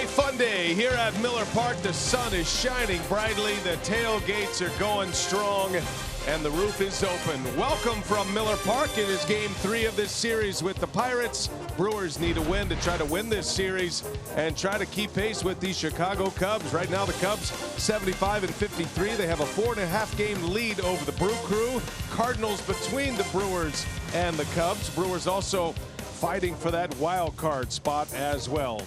fun day here at Miller Park. The sun is shining brightly, the tailgates are going strong, and the roof is open. Welcome from Miller Park. It is game 3 of this series with the Pirates. Brewers need a win to try to win this series and try to keep pace with the Chicago Cubs. Right now the Cubs 75-53. They have a 4.5 game lead over the Brew Crew. Cardinals between the Brewers and the Cubs. Brewers also fighting for that wild card spot as well.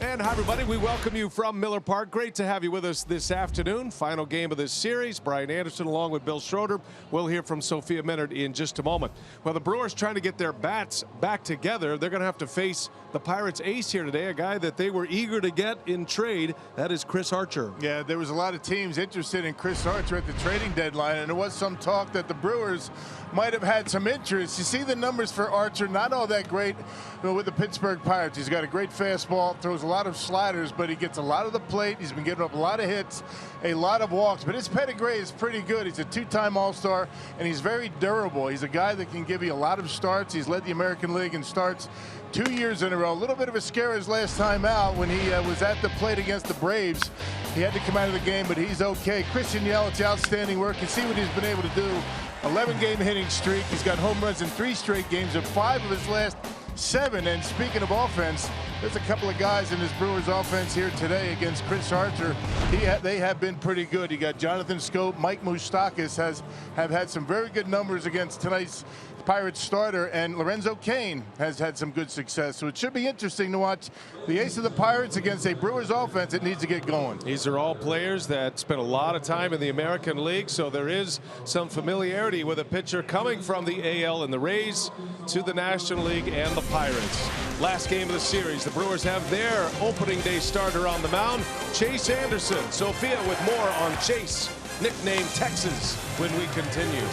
And hi everybody, we welcome you from Miller Park. Great to have you with us this afternoon. Final game of this series. Brian Anderson along with Bill Schroeder. We'll hear from Sophia Minard in just a moment. Well, the Brewers trying to get their bats back together. They're going to have to face the Pirates ace here today, a guy that they were eager to get in trade. That is Chris Archer. Yeah, there was a lot of teams interested in Chris Archer at the trading deadline, and there was some talk that the Brewers might have had some interest. You see the numbers for Archer, not all that great with the Pittsburgh Pirates. He's got a great fastball, throws a lot of sliders, but he gets a lot of the plate. He's been giving up a lot of hits, a lot of walks, but his pedigree is pretty good. He's a 2-time All-Star, and he's very durable. He's a guy that can give you a lot of starts. He's led the American League in starts 2 years in a row. A little bit of a scare his last time out when he was at the plate against the Braves. He had to come out of the game, but he's okay. Christian Yelich, outstanding work. You see what he's been able to do. 11-game hitting streak. He's got home runs in 3 straight games of 5 of his last 7. And speaking of offense, there's a couple of guys in this Brewers offense here today against Chris Archer. They have been pretty good. You got Jonathan Scope, Mike Moustakas have had some very good numbers against tonight's Pirates starter, and Lorenzo Cain has had some good success. So it should be interesting to watch the ace of the Pirates against a Brewers offense that needs to get going. These are all players that spent a lot of time in the American League, so there is some familiarity with a pitcher coming from the AL and the Rays to the National League and the Pirates. Last game of the series, the Brewers have their opening day starter on the mound, Chase Anderson. Sophia with more on Chase, nicknamed Texas, when we continue.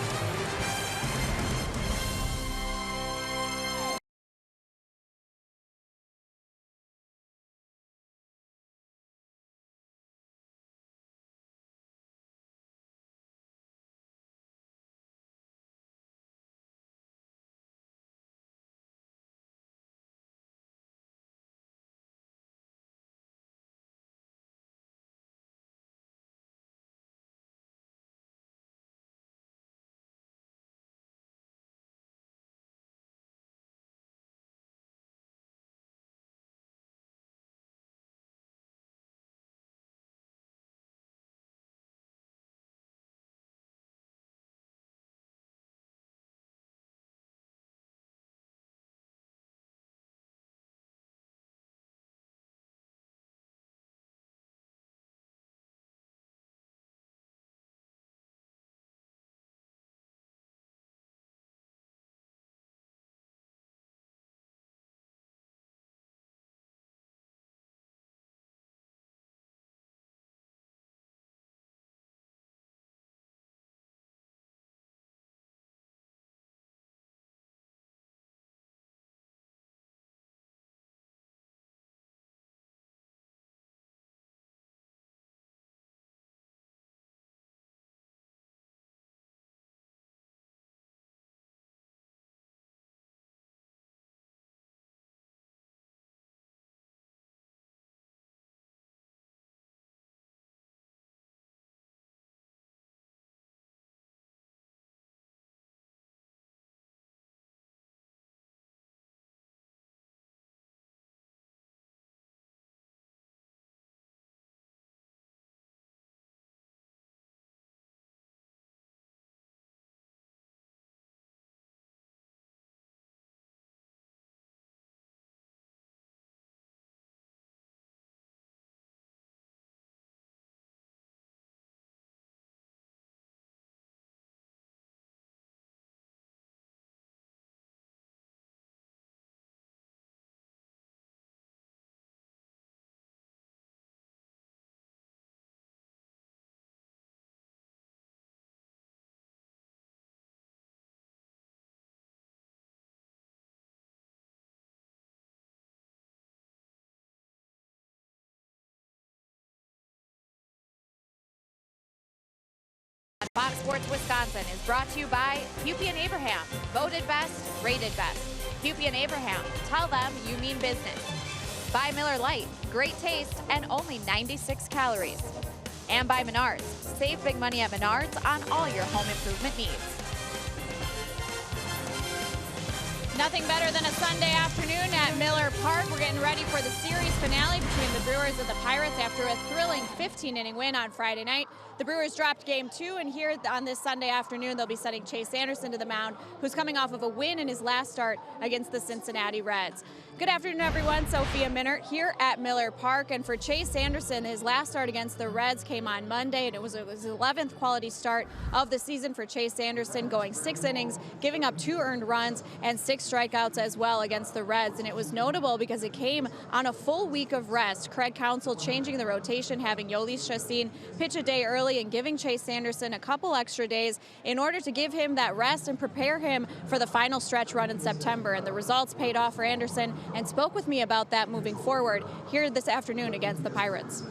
Fox Sports Wisconsin is brought to you by Hupy and Abraham. Voted best, rated best. Hupy and Abraham. Tell them you mean business. By Miller Lite, great taste and only 96 calories. And by Menards, save big money at Menards on all your home improvement needs. Nothing better than a Sunday afternoon at Miller Park. We're getting ready for the series finale between the Brewers and the Pirates after a thrilling 15-inning win on Friday night. The Brewers dropped game 2, and here on this Sunday afternoon, they'll be sending Chase Anderson to the mound, who's coming off of a win in his last start against the Cincinnati Reds. Good afternoon, everyone. Sophia Minert here at Miller Park. And for Chase Anderson, his last start against the Reds came on Monday, and it was his 11th quality start of the season for Chase Anderson, going 6 innings, giving up 2 earned runs and 6 strikeouts as well against the Reds. And it was notable because it came on a full week of rest. Craig Counsell changing the rotation, having Yolis Chassin pitch a day early and giving Chase Anderson a couple extra days in order to give him that rest and prepare him for the final stretch run in September. And the results paid off for Anderson, and spoke with me about that moving forward here this afternoon against the Pirates.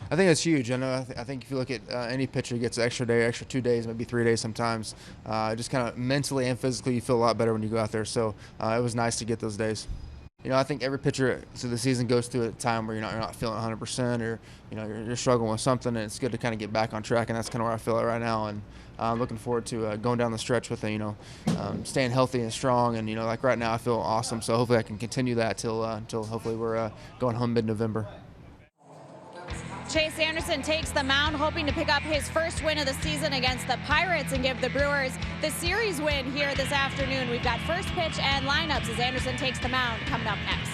I think that's huge. I think if you look at any pitcher gets an extra day, extra 2 days, maybe 3 days sometimes, just kind of mentally and physically you feel a lot better when you go out there. So it was nice to get those days. You know, I think every pitcher through the season goes through a time where you're not feeling 100%, or you're struggling with something, and it's good to kind of get back on track, and that's kind of where I feel it right now. And I'm looking forward to going down the stretch with staying healthy and strong. And like right now, I feel awesome. So hopefully I can continue that till hopefully we're going home mid-November. Chase Anderson takes the mound, hoping to pick up his first win of the season against the Pirates and give the Brewers the series win here this afternoon. We've got first pitch and lineups as Anderson takes the mound coming up next.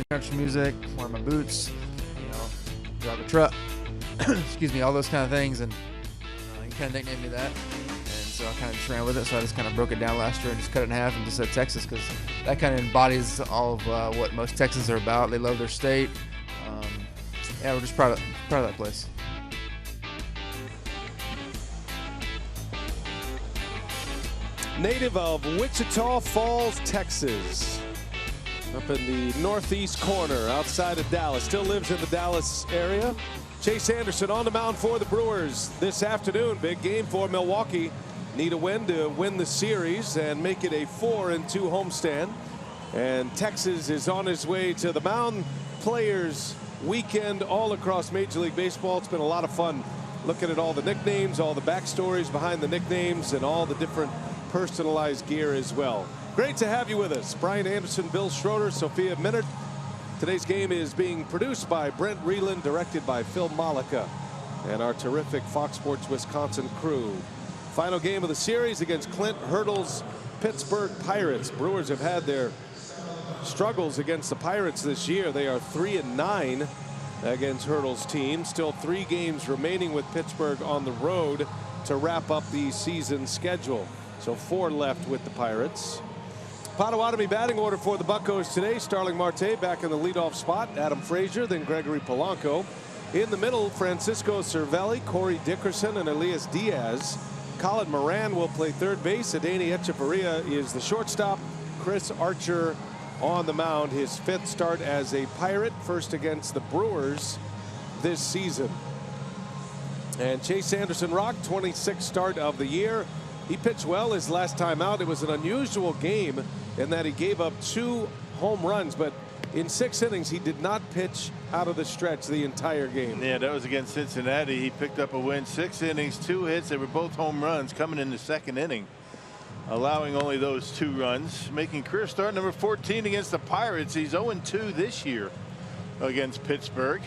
Country music, wear my boots, drive a truck, excuse me, all those kind of things, and he kind of nicknamed me that, and so I kind of just ran with it. So I just kind of broke it down last year and just cut it in half and just said Texas, because that kind of embodies all of what most Texans are about. They love their state. Yeah, we're just proud of that place. Native of Wichita Falls, Texas, up in the northeast corner outside of Dallas, still lives in the Dallas area. Chase Anderson on the mound for the Brewers this afternoon. Big game for Milwaukee. Need a win to win the series and make it a 4-2 homestand. And Texas is on his way to the mound. Players weekend all across Major League Baseball. It's been a lot of fun looking at all the nicknames, all the backstories behind the nicknames, and all the different personalized gear as well. Great to have you with us. Brian Anderson, Bill Schroeder, Sophia Minert. Today's game is being produced by Brent Reeland, directed by Phil Malika, and our terrific Fox Sports Wisconsin crew. Final game of the series against Clint Hurdle's Pittsburgh Pirates. Brewers have had their struggles against the Pirates this year. They are 3-9 against Hurdle's team. Still 3 games remaining with Pittsburgh on the road to wrap up the season schedule. So 4 left with the Pirates. Potawatomi batting order for the Buccos today. Starling Marte back in the leadoff spot. Adam Frazier, then Gregory Polanco. In the middle, Francisco Cervelli, Corey Dickerson, and Elias Diaz. Colin Moran will play third base. Adeiny Echeverria is the shortstop. Chris Archer on the mound, his 5th start as a Pirate, first against the Brewers this season. And Chase Anderson rocked 26th start of the year. He pitched well his last time out. It was an unusual game in that he gave up 2 home runs, but in 6 innings he did not pitch out of the stretch the entire game. Yeah, that was against Cincinnati. He picked up a win. 6 innings, 2 hits. They were both home runs coming in the 2nd inning, allowing only those 2 runs, making career start number 14 against the Pirates. He's 0-2 this year against Pittsburgh.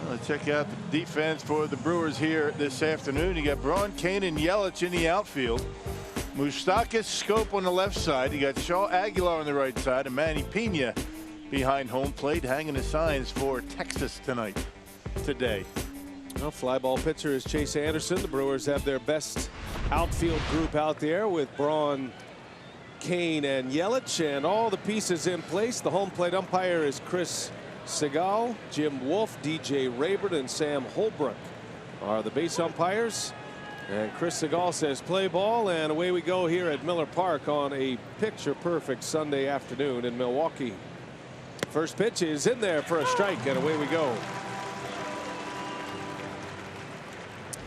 Let's check out the defense for the Brewers here this afternoon. You got Braun, Kane, and Yelich in the outfield. Moustakas, Scope on the left side. You got Shaw Aguilar on the right side, and Manny Pena behind home plate, hanging the signs for Texas today. Well, fly ball pitcher is Chase Anderson. The Brewers have their best outfield group out there with Braun, Kane, and Yelich, and all the pieces in place. The home plate umpire is Chris Segal. Jim Wolf, DJ Rayburn, and Sam Holbrook are the base umpires. And Chris Segal says play ball, and away we go here at Miller Park on a picture-perfect Sunday afternoon in Milwaukee. First pitch is in there for a strike, and away we go.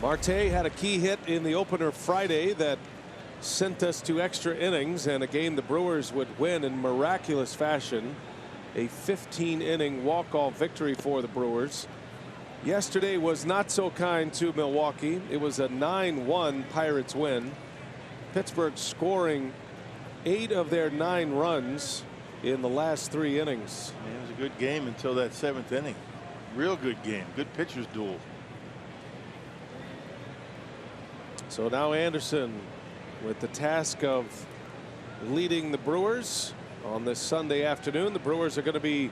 Marte had a key hit in the opener Friday that sent us to extra innings, and a game the Brewers would win in miraculous fashion. A 15-inning walk-off victory for the Brewers. Yesterday was not so kind to Milwaukee. It was a 9-1 Pirates win. Pittsburgh scoring 8 of their 9 runs in the last 3 innings. Yeah, it was a good game until that 7th inning. Real good game. Good pitchers duel. So now Anderson with the task of leading the Brewers on this Sunday afternoon. The Brewers are going to be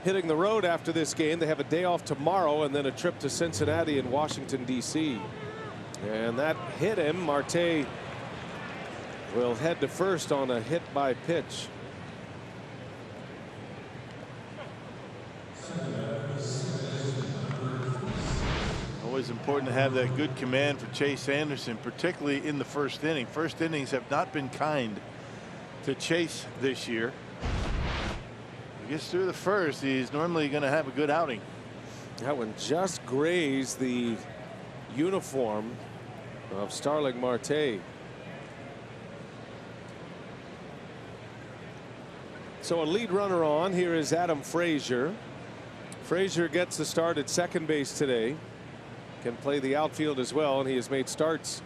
hitting the road after this game. They have a day off tomorrow and then a trip to Cincinnati and Washington, D.C. And that hit him. Marte will head to first on a hit by pitch. Always important to have that good command for Chase Anderson, particularly in the 1st inning. First innings have not been kind to Chase this year. If he gets through the 1st, he's normally going to have a good outing. That one just grazed the uniform of Starling Marte. So a lead runner on. Here is Adam Frazier. Frazier gets the start at second base today. Can play the outfield as well, and he has made starts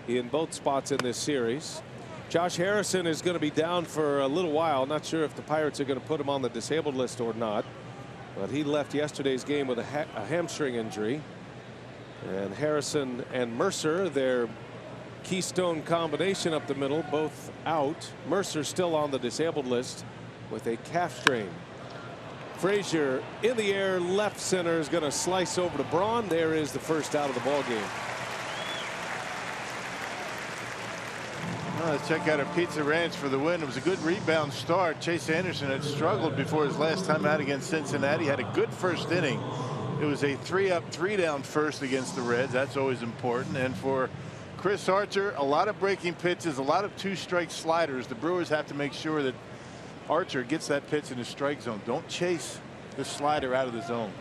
in both spots in this series. Josh Harrison is going to be down for a little while. Not sure if the Pirates are going to put him on the disabled list or not, but he left yesterday's game with a hamstring injury. And Harrison and Mercer, their keystone combination up the middle, both out. Mercer still on the disabled list with a calf strain. Frazier in the air, left center, is going to slice over to Braun. There is the first out of the ball game. Let's check out a Pizza Ranch for the win. It was a good rebound start. Chase Anderson had struggled before his last time out against Cincinnati. Had a good 1st inning. It was a 3-up, 3-down first against the Reds. That's always important. And for Chris Archer, a lot of breaking pitches, a lot of 2-strike sliders. The Brewers have to make sure that Archer gets that pitch in the strike zone. Don't chase the slider out of the zone.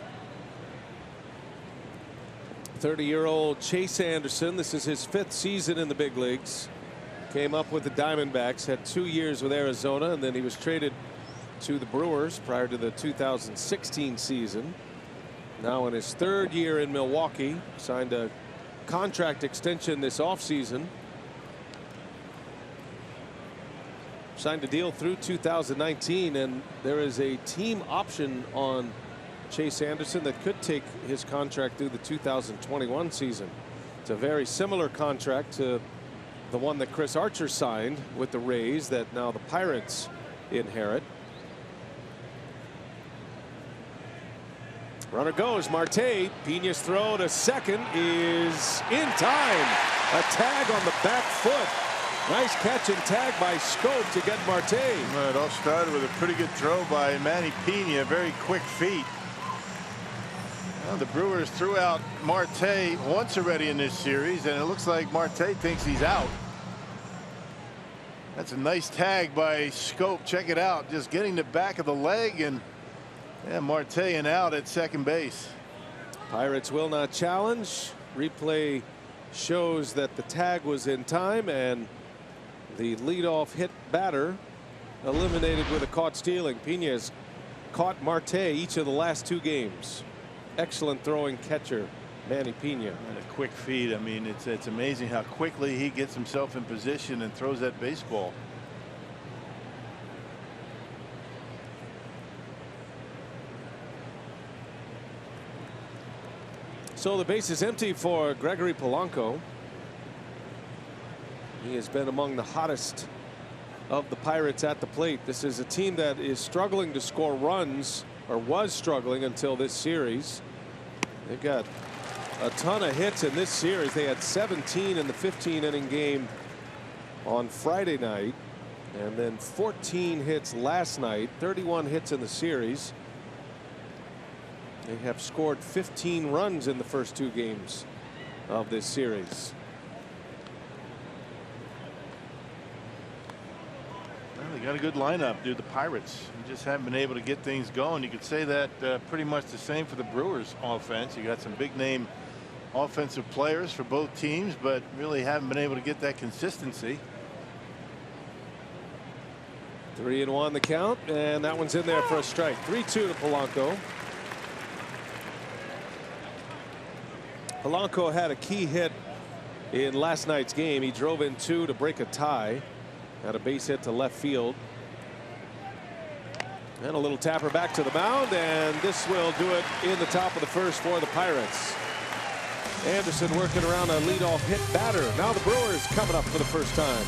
30-year-old Chase Anderson. This is his 5th season in the big leagues. Came up with the Diamondbacks, had 2 years with Arizona, and then he was traded to the Brewers prior to the 2016 season. Now in his 3rd year in Milwaukee, signed a contract extension this offseason. signed a deal through 2019, and there is a team option on Chase Anderson that could take his contract through the 2021 season. It's a very similar contract to the one that Chris Archer signed with the Rays that now the Pirates inherit. Runner goes. Marte. Piña's throw to second is in time. A tag on the back foot. Nice catch and tag by Scope to get Marte. Well, it all started with a pretty good throw by Manny Piña. Very quick feet. Well, the Brewers threw out Marte once already in this series, and it looks like Marte thinks he's out. That's a nice tag by Scope. Check it out. Just getting the back of the leg, and yeah, Marte and out at second base. Pirates will not challenge. Replay shows that the tag was in time, and the leadoff hit batter eliminated with a caught stealing. Piña's caught Marte each of the last 2 games. Excellent throwing catcher, Manny Piña. And a quick feed. I mean, it's amazing how quickly he gets himself in position and throws that baseball. So the base is empty for Gregory Polanco. He has been among the hottest of the Pirates at the plate. This is a team that is struggling to score runs, or was struggling until this series. They've got a ton of hits in this series. They had 17 in the 15-inning game on Friday night, and then 14 hits last night, 31 hits in the series. They have scored 15 runs in the first 2 games of this series. Well, they got a good lineup, dude. The Pirates just haven't been able to get things going. You could say that pretty much the same for the Brewers offense. You got some big name offensive players for both teams, but really haven't been able to get that consistency. 3-1 the count, and that one's in there for a strike. 3-2 to Polanco. Polanco had a key hit in last night's game. He drove in 2 to break a tie. Had a base hit to left field. And a little tapper back to the mound, and this will do it in the top of the first for the Pirates. Anderson working around a leadoff hit batter. Now the Brewers coming up for the first time.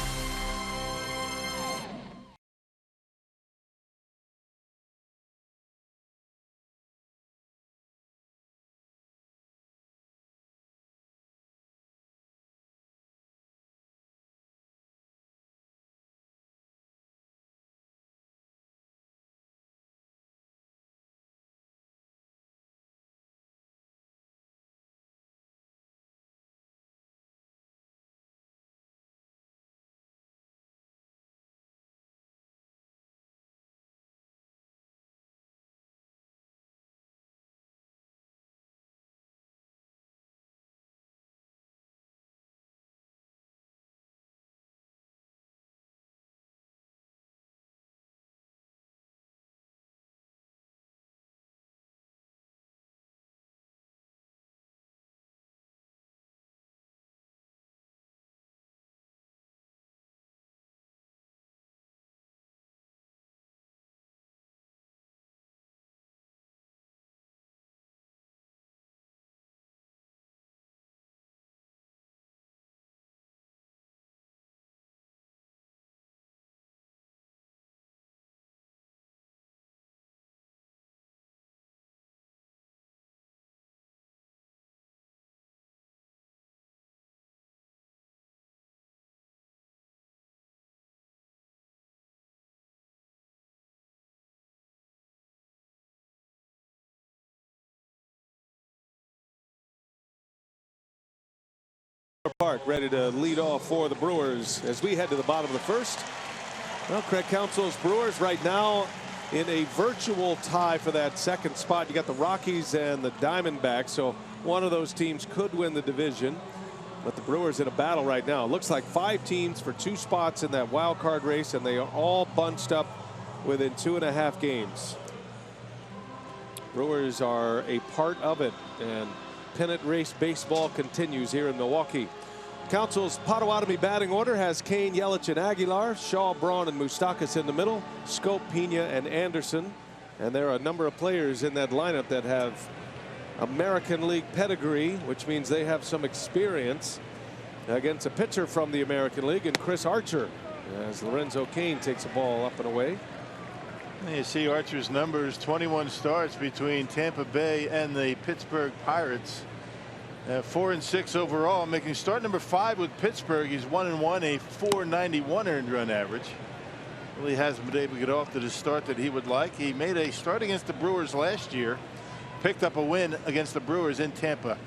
Park ready to lead off for the Brewers as we head to the bottom of the first. Well, Craig Counsell's Brewers right now in a virtual tie for that second spot. You got the Rockies and the Diamondbacks, so one of those teams could win the division, but the Brewers in a battle right now. It looks like 5 teams for 2 spots in that wild card race, and they are all bunched up within 2.5 games. Brewers are a part of it, and pennant race baseball continues here in Milwaukee. Council's Potawatomi batting order has Kane, Yelich, and Aguilar, Shaw, Braun, and Moustakas in the middle, Scope, Pena, and Anderson. And there are a number of players in that lineup that have American League pedigree, which means they have some experience against a pitcher from the American League, and Chris Archer, as Lorenzo Cain takes a ball up and away. You see Archer's numbers, 21 starts between Tampa Bay and the Pittsburgh Pirates. 4 and 6 overall, making start number 5 with Pittsburgh. He's 1-1, a .491 earned run average. Really hasn't been able to get off to the start that he would like. He made a start against the Brewers last year, picked up a win against the Brewers in Tampa.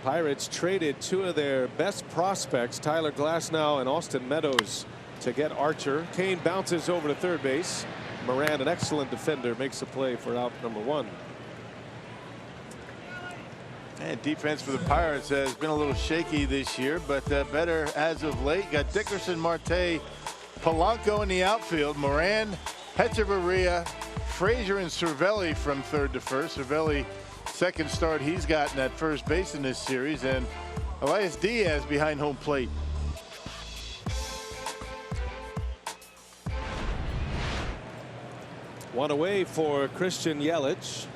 Pirates traded 2 of their best prospects, Tyler Glasnow and Austin Meadows, to get Archer. Kane bounces over to third base. Moran, an excellent defender, makes a play for out number 1. And defense for the Pirates has been a little shaky this year, but better as of late. Got Dickerson, Marte, Polanco in the outfield. Moran, Hechavarria, Frazier, and Cervelli from third to first. Cervelli, second start he's gotten at first base in this series, and Elias Diaz behind home plate. One away for Christian Yelich.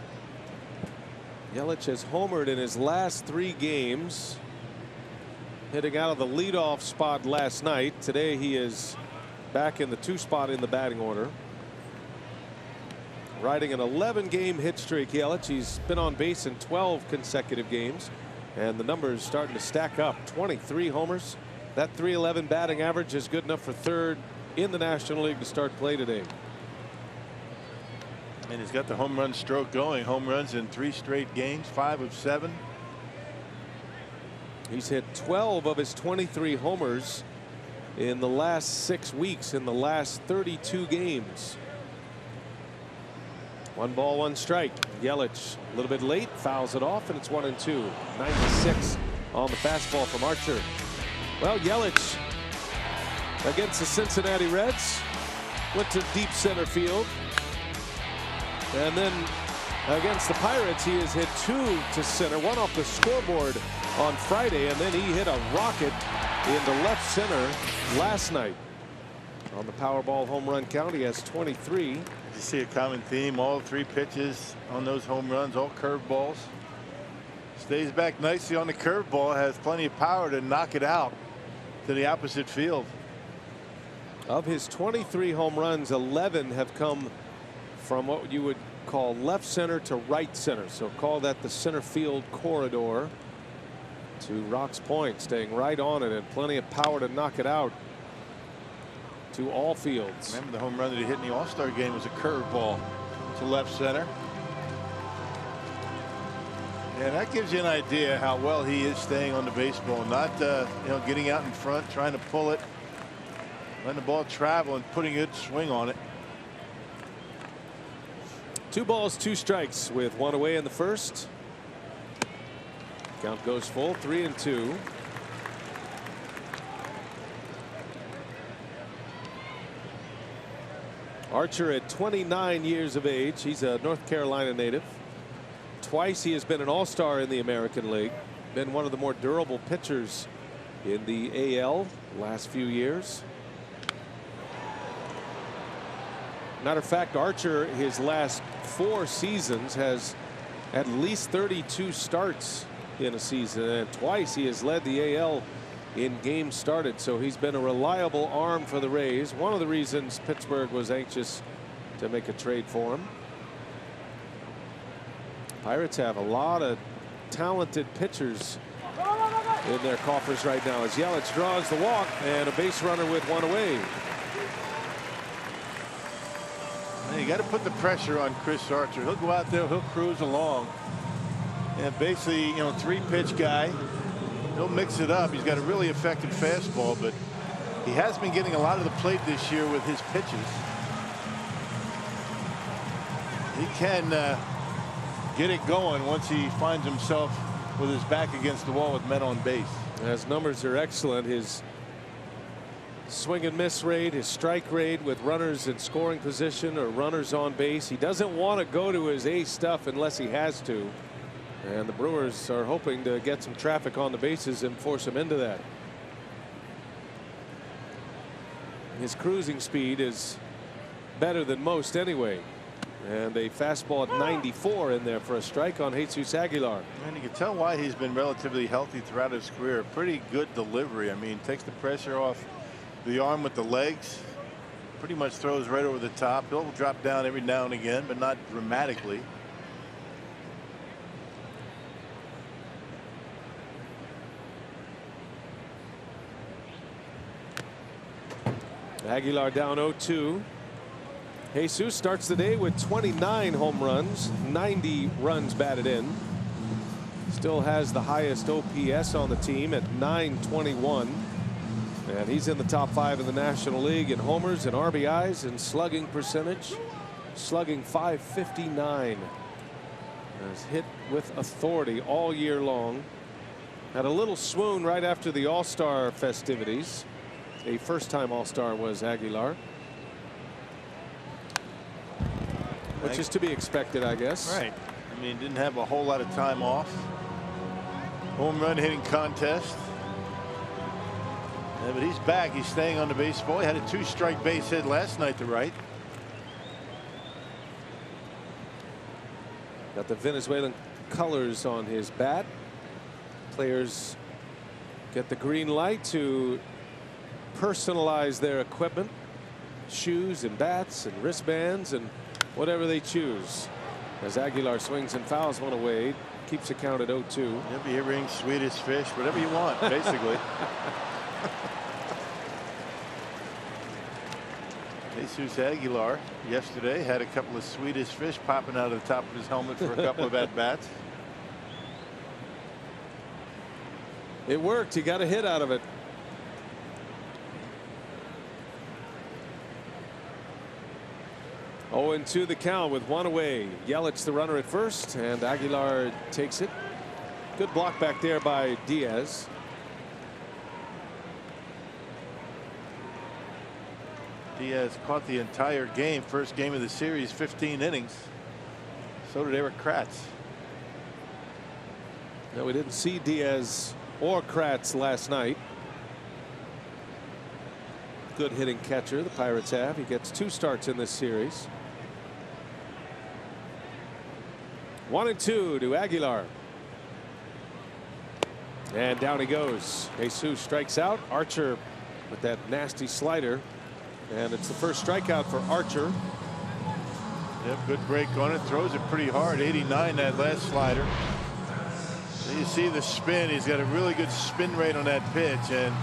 Yelich has homered in his last 3 games, hitting out of the leadoff spot last night. Today he is back in the 2 spot in the batting order, riding an 11-game hit streak. Yelich, he's been on base in 12 consecutive games, and the numbers starting to stack up. 23 homers. That .311 batting average is good enough for third in the National League to start play today. And he's got the home run stroke going. Home runs in 3 straight games, 5 of 7. He's hit 12 of his 23 homers in the last 6 weeks, in the last 32 games. 1 ball, 1 strike. Yelich a little bit late, fouls it off, and it's 1-2. 96 on the fastball from Archer. Well, Yelich against the Cincinnati Reds went to deep center field. And then against the Pirates, he has hit 2 to center, 1 off the scoreboard on Friday, and then he hit a rocket into left center last night. On the Powerball home run count, he has 23. You see a common theme, all 3 pitches on those home runs, all curveballs. Stays back nicely on the curveball, has plenty of power to knock it out to the opposite field. Of his 23 home runs, 11 have come from what you would call left center to right center. So call that the center field corridor to Rock's Point, staying right on it, and plenty of power to knock it out to all fields. Remember, the home run that he hit in the All-Star game was a curveball to left center. And that gives you an idea how well he is staying on the baseball, not getting out in front, trying to pull it, letting the ball travel and putting a good swing on it. 2 balls, 2 strikes with 1 away in the first. Count goes full, 3-2. Archer at 29 years of age. He's a North Carolina native. Twice he has been an all-star in the American League. Been one of the more durable pitchers in the AL last few years. Matter of fact, Archer, his last 4 seasons, has at least 32 starts in a season, and twice he has led the AL in games started. So he's been a reliable arm for the Rays. One of the reasons Pittsburgh was anxious to make a trade for him. Pirates have a lot of talented pitchers in their coffers right now, as Yelich draws the walk and a base runner with 1 away. You got to put the pressure on Chris Archer. He'll go out there, he'll cruise along, and basically, 3-pitch guy. He'll mix it up. He's got a really effective fastball, but he has been getting a lot of the plate this year with his pitches. He can get it going once he finds himself with his back against the wall with men on base. His numbers are excellent. His swing and miss rate, his strike rate with runners in scoring position or runners on base. He doesn't want to go to his ace stuff unless he has to. And the Brewers are hoping to get some traffic on the bases and force him into that. His cruising speed is better than most anyway. And a fastball at 94 in there for a strike on Jesus Aguilar. And you can tell why he's been relatively healthy throughout his career. Pretty good delivery. I mean, takes the pressure off the arm with the legs. Pretty much throws right over the top. He'll drop down every now and again, but not dramatically. Aguilar down 0-2. Jesus starts the day with 29 home runs, 90 runs batted in. Still has the highest OPS on the team at 921. And he's in the top 5 in the National League in homers and RBIs and slugging percentage. Slugging .559. Has hit with authority all year long. Had a little swoon right after the All-Star festivities. A first-time All-Star was Aguilar. Which is to be expected, I guess. Right. I mean, didn't have a whole lot of time off. Home run hitting contest. Yeah, but he's back. He's staying on the baseball. He had a 2-strike base hit last night to right. Got the Venezuelan colors on his bat. Players get the green light to personalize their equipment. Shoes and bats and wristbands and whatever they choose. As Aguilar swings and fouls one away, keeps the count at 0-2. You'll be hearing Swedish fish, whatever you want, basically. Jesus Aguilar yesterday had a couple of Swedish fish popping out of the top of his helmet for a couple of at-bats. It worked. He got a hit out of it. Oh, and 2 the count with 1 away. Yelich the runner at first, and Aguilar takes it. Good block back there by Diaz. Diaz caught the entire game. First game of the series, 15 innings. So did Eric Kratz. No, we didn't see Diaz or Kratz last night. Good hitting catcher the Pirates have. He gets 2 starts in this series. 1-2 to Aguilar. And down he goes. Jesus strikes out. Archer with that nasty slider. And it's the first strikeout for Archer. Yep, good break on it. Throws it pretty hard. 89 that last slider. And you see the spin. He's got a really good spin rate on that pitch and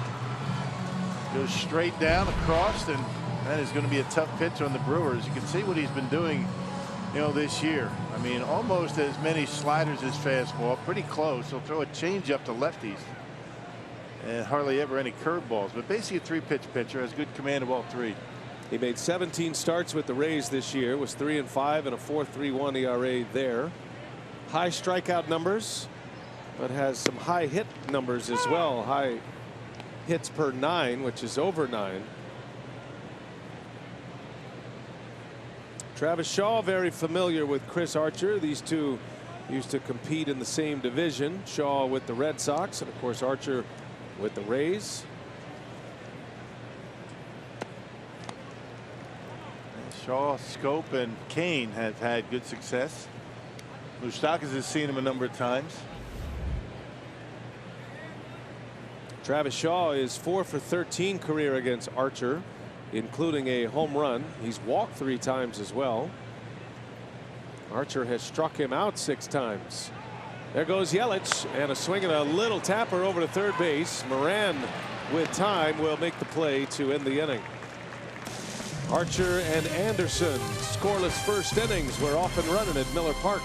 goes straight down across, and that is going to be a tough pitch on the Brewers. You can see what he's been doing, you know, this year. I mean, almost as many sliders as fastball, pretty close. He'll throw a changeup to lefties and hardly ever any curveballs, but basically a 3-pitch pitcher, has good command of all 3. He made 17 starts with the Rays this year, was 3-5 and a 4.31 ERA there. High strikeout numbers, but has some high hit numbers as well. High hits per 9, which is over 9. Travis Shaw very familiar with Chris Archer. These two used to compete in the same division. Shaw with the Red Sox, and of course Archer with the Rays. Shaw, Scope, and Kane have had good success. Moustakas has seen him a number of times. Travis Shaw is 4 for 13 career against Archer, including a home run. He's walked 3 times as well. Archer has struck him out 6 times. There goes Yelich, and a swing and a little tapper over to third base. Moran with time will make the play to end the inning. Archer and Anderson scoreless first innings. We're off and running at Miller Park.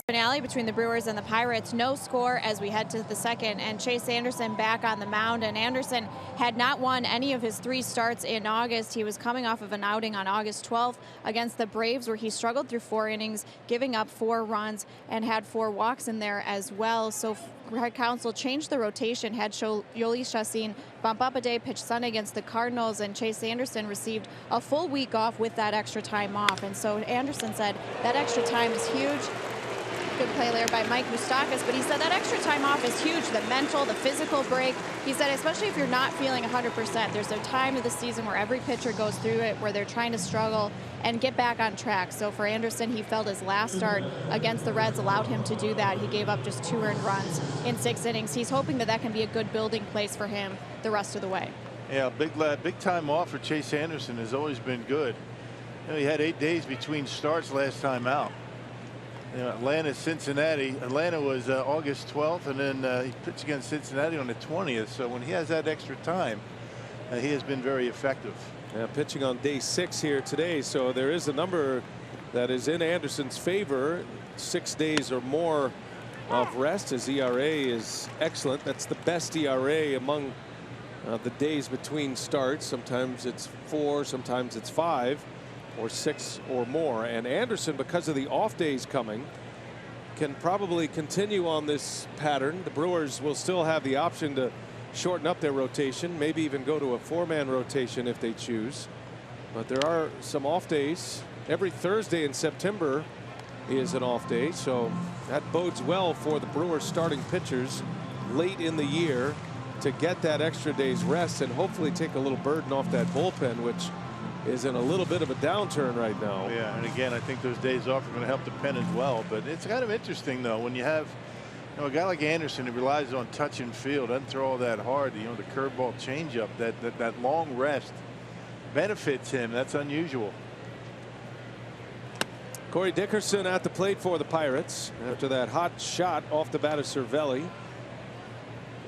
Finale between the Brewers and the Pirates. No score as we head to the second, and Chase Anderson back on the mound. And Anderson had not won any of his 3 starts in August. He was coming off of an outing on August 12th against the Braves where he struggled through 4 innings, giving up 4 runs and had 4 walks in there as well. So Head Council changed the rotation, had Yoli Chacin bump up a day, pitch Sunday against the Cardinals, and Chase Anderson received a full week off with that extra time off. And so Anderson said that extra time is huge. Good play there by Mike Moustakas, but he said that extra time off is huge, the mental, the physical break. He said especially if you're not feeling 100%, there's a time of the season where every pitcher goes through it, where they're trying to struggle and get back on track. So for Anderson, he felt his last start against the Reds allowed him to do that. He gave up just 2 earned runs in 6 innings. He's hoping that that can be a good building place for him the rest of the way. Yeah, big time off for Chase Anderson has always been good. You know, he had 8 days between starts last time out. You know, Atlanta, Cincinnati. Atlanta was August 12th, and then he pitched against Cincinnati on the 20th. So when he has that extra time, he has been very effective. Yeah, pitching on day 6 here today. So there is a number that is in Anderson's favor. 6 days or more of rest. His ERA is excellent. That's the best ERA among the days between starts. Sometimes it's 4, sometimes it's 5. Or 6 or more. And Anderson, because of the off days coming, can probably continue on this pattern. The Brewers will still have the option to shorten up their rotation, maybe even go to a 4-man rotation if they choose. But there are some off days. Every Thursday in September is an off day, so that bodes well for the Brewers starting pitchers late in the year to get that extra day's rest and hopefully take a little burden off that bullpen, which is in a little bit of a downturn right now. Yeah, and again, I think those days off are going to help the pen as well. But it's kind of interesting, though, when you have, you know, a guy like Anderson who relies on touch and feel, doesn't throw all that hard. You know, the curveball changeup, that long rest benefits him. That's unusual. Corey Dickerson at the plate for the Pirates after that hot shot off the bat of Cervelli.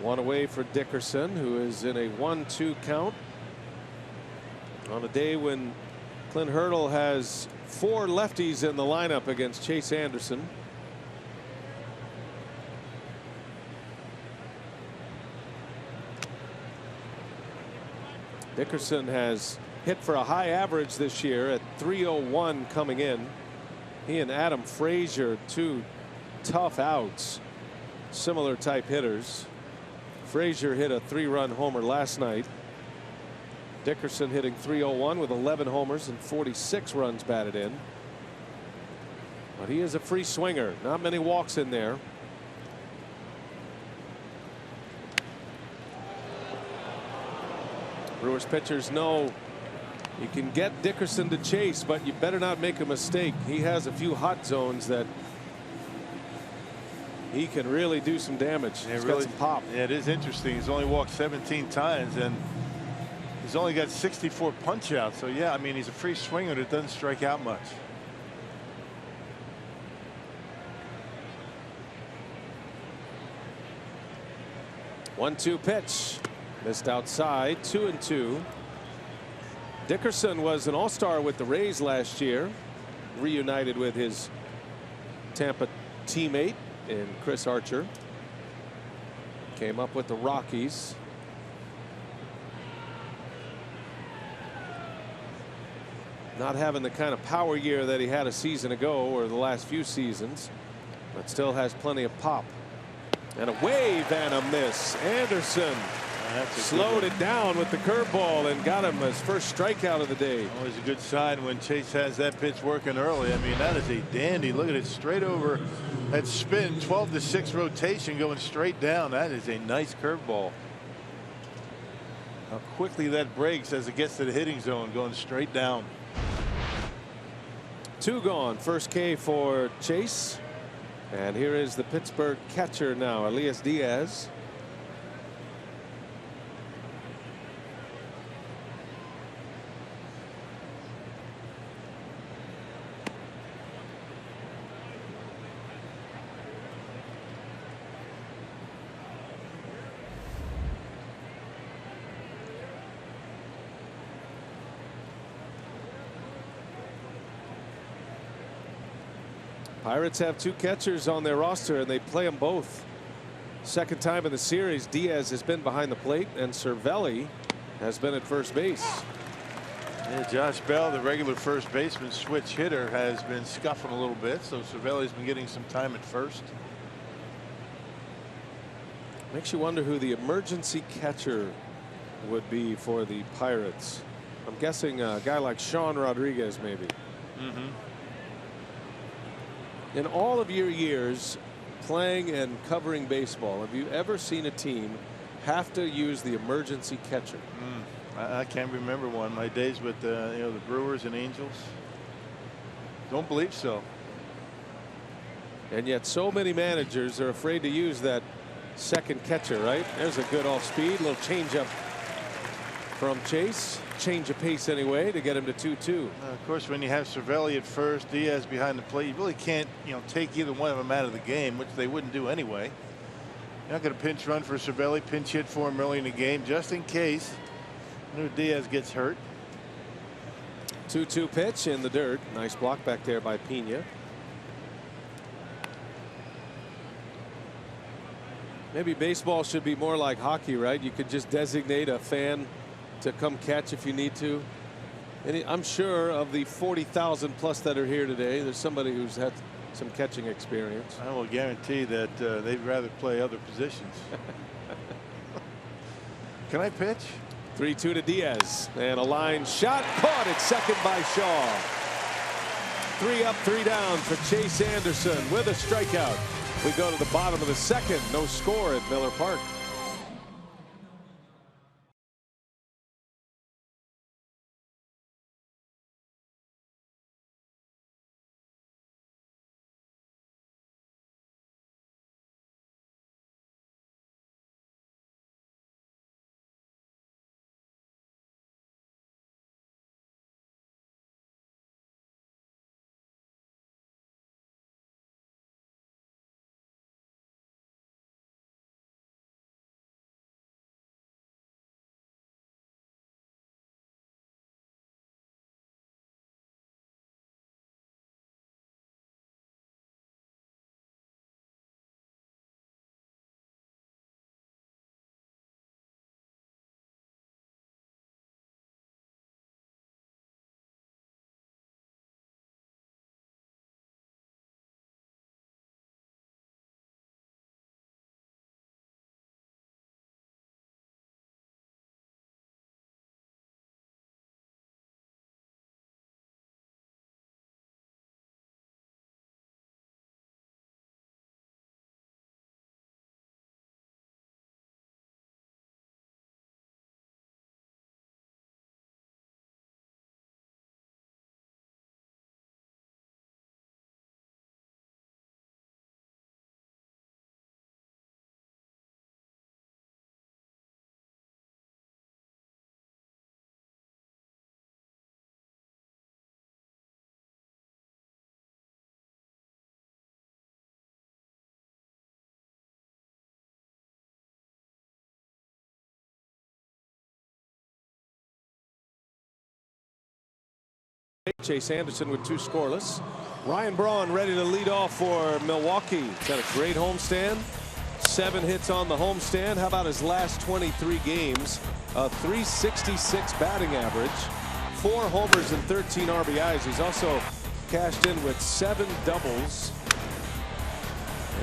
1 away for Dickerson, who is in a 1-2 count. On a day when Clint Hurdle has 4 lefties in the lineup against Chase Anderson. Dickerson has hit for a high average this year at .301 coming in. He and Adam Frazier, 2 tough outs, similar type hitters. Frazier hit a 3-run homer last night. Dickerson hitting .301 with 11 homers and 46 runs batted in. But he is a free swinger. Not many walks in there. Brewers pitchers know you can get Dickerson to chase, but you better not make a mistake. He has a few hot zones that he can really do some damage. He's got some pop. Yeah, it is interesting. He's only walked 17 times and he's only got 64 punch outs. So yeah, I mean, he's a free swinger that doesn't strike out much. One-two pitch missed outside. 2-2. Dickerson was an all-star with the Rays last year, reunited with his Tampa teammate in Chris Archer. Came up with the Rockies. Not having the kind of power year that he had a season ago or the last few seasons, but still has plenty of pop. And a wave and a miss. Anderson slowed it down with the curveball and got him his first strikeout of the day. Always a good sign when Chase has that pitch working early. I mean, that is a dandy. Look at it, straight over that spin, 12-6 rotation going straight down. That is a nice curveball. How quickly that breaks as it gets to the hitting zone, going straight down. 2 gone. First K for Chase. And here is the Pittsburgh catcher now, Elias Diaz. Pirates have 2 catchers on their roster, and they play them both. Second time in the series, Diaz has been behind the plate, and Cervelli has been at first base. Yeah, Josh Bell, the regular first baseman switch hitter, has been scuffing a little bit, so Cervelli's been getting some time at first. Makes you wonder who the emergency catcher would be for the Pirates. I'm guessing a guy like Sean Rodriguez, maybe. In all of your years playing and covering baseball, have you ever seen a team have to use the emergency catcher? I can't remember one. My days with the Brewers and Angels. Don't believe so. And yet so many managers are afraid to use that second catcher, right? There's a good off speed, little change up from Chase. Change of pace anyway to get him to 2-2. Of course, when you have Cervelli at first, Diaz behind the plate, you really can't, take either one of them out of the game, which they wouldn't do anyway. You're not going to pinch run for Cervelli, pinch hit for him early in the game, just in case Diaz gets hurt. 2-2 pitch in the dirt. Nice block back there by Pena. Maybe baseball should be more like hockey, right? You could just designate a fan to come catch if you need to. And I'm sure of the 40,000 plus that are here today, there's somebody who's had some catching experience. I will guarantee that they'd rather play other positions. Can I pitch? 3-2 to Diaz, and a line shot caught at second by Shaw. 3 up, 3 down for Chase Anderson with a strikeout. We go to the bottom of the second. No score at Miller Park. Chase Anderson with 2 scoreless. Ryan Braun ready to lead off for Milwaukee. Got a great homestand. 7 hits on the homestand. How about his last 23 games? A .366 batting average, 4 homers and 13 RBIs. He's also cashed in with 7 doubles.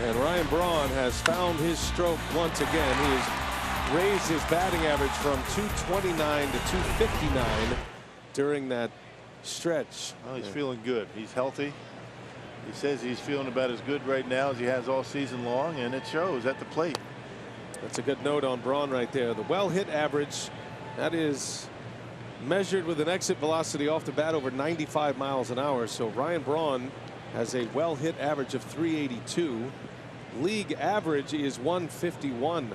And Ryan Braun has found his stroke once again. He has raised his batting average from .229 to .259 during that stretch. Well, he's feeling good. He's healthy. He says he's feeling about as good right now as he has all season long, and it shows at the plate. That's a good note on Braun right there. The well hit average, that is measured with an exit velocity off the bat over 95 miles an hour. So Ryan Braun has a well hit average of 382. League average is 151.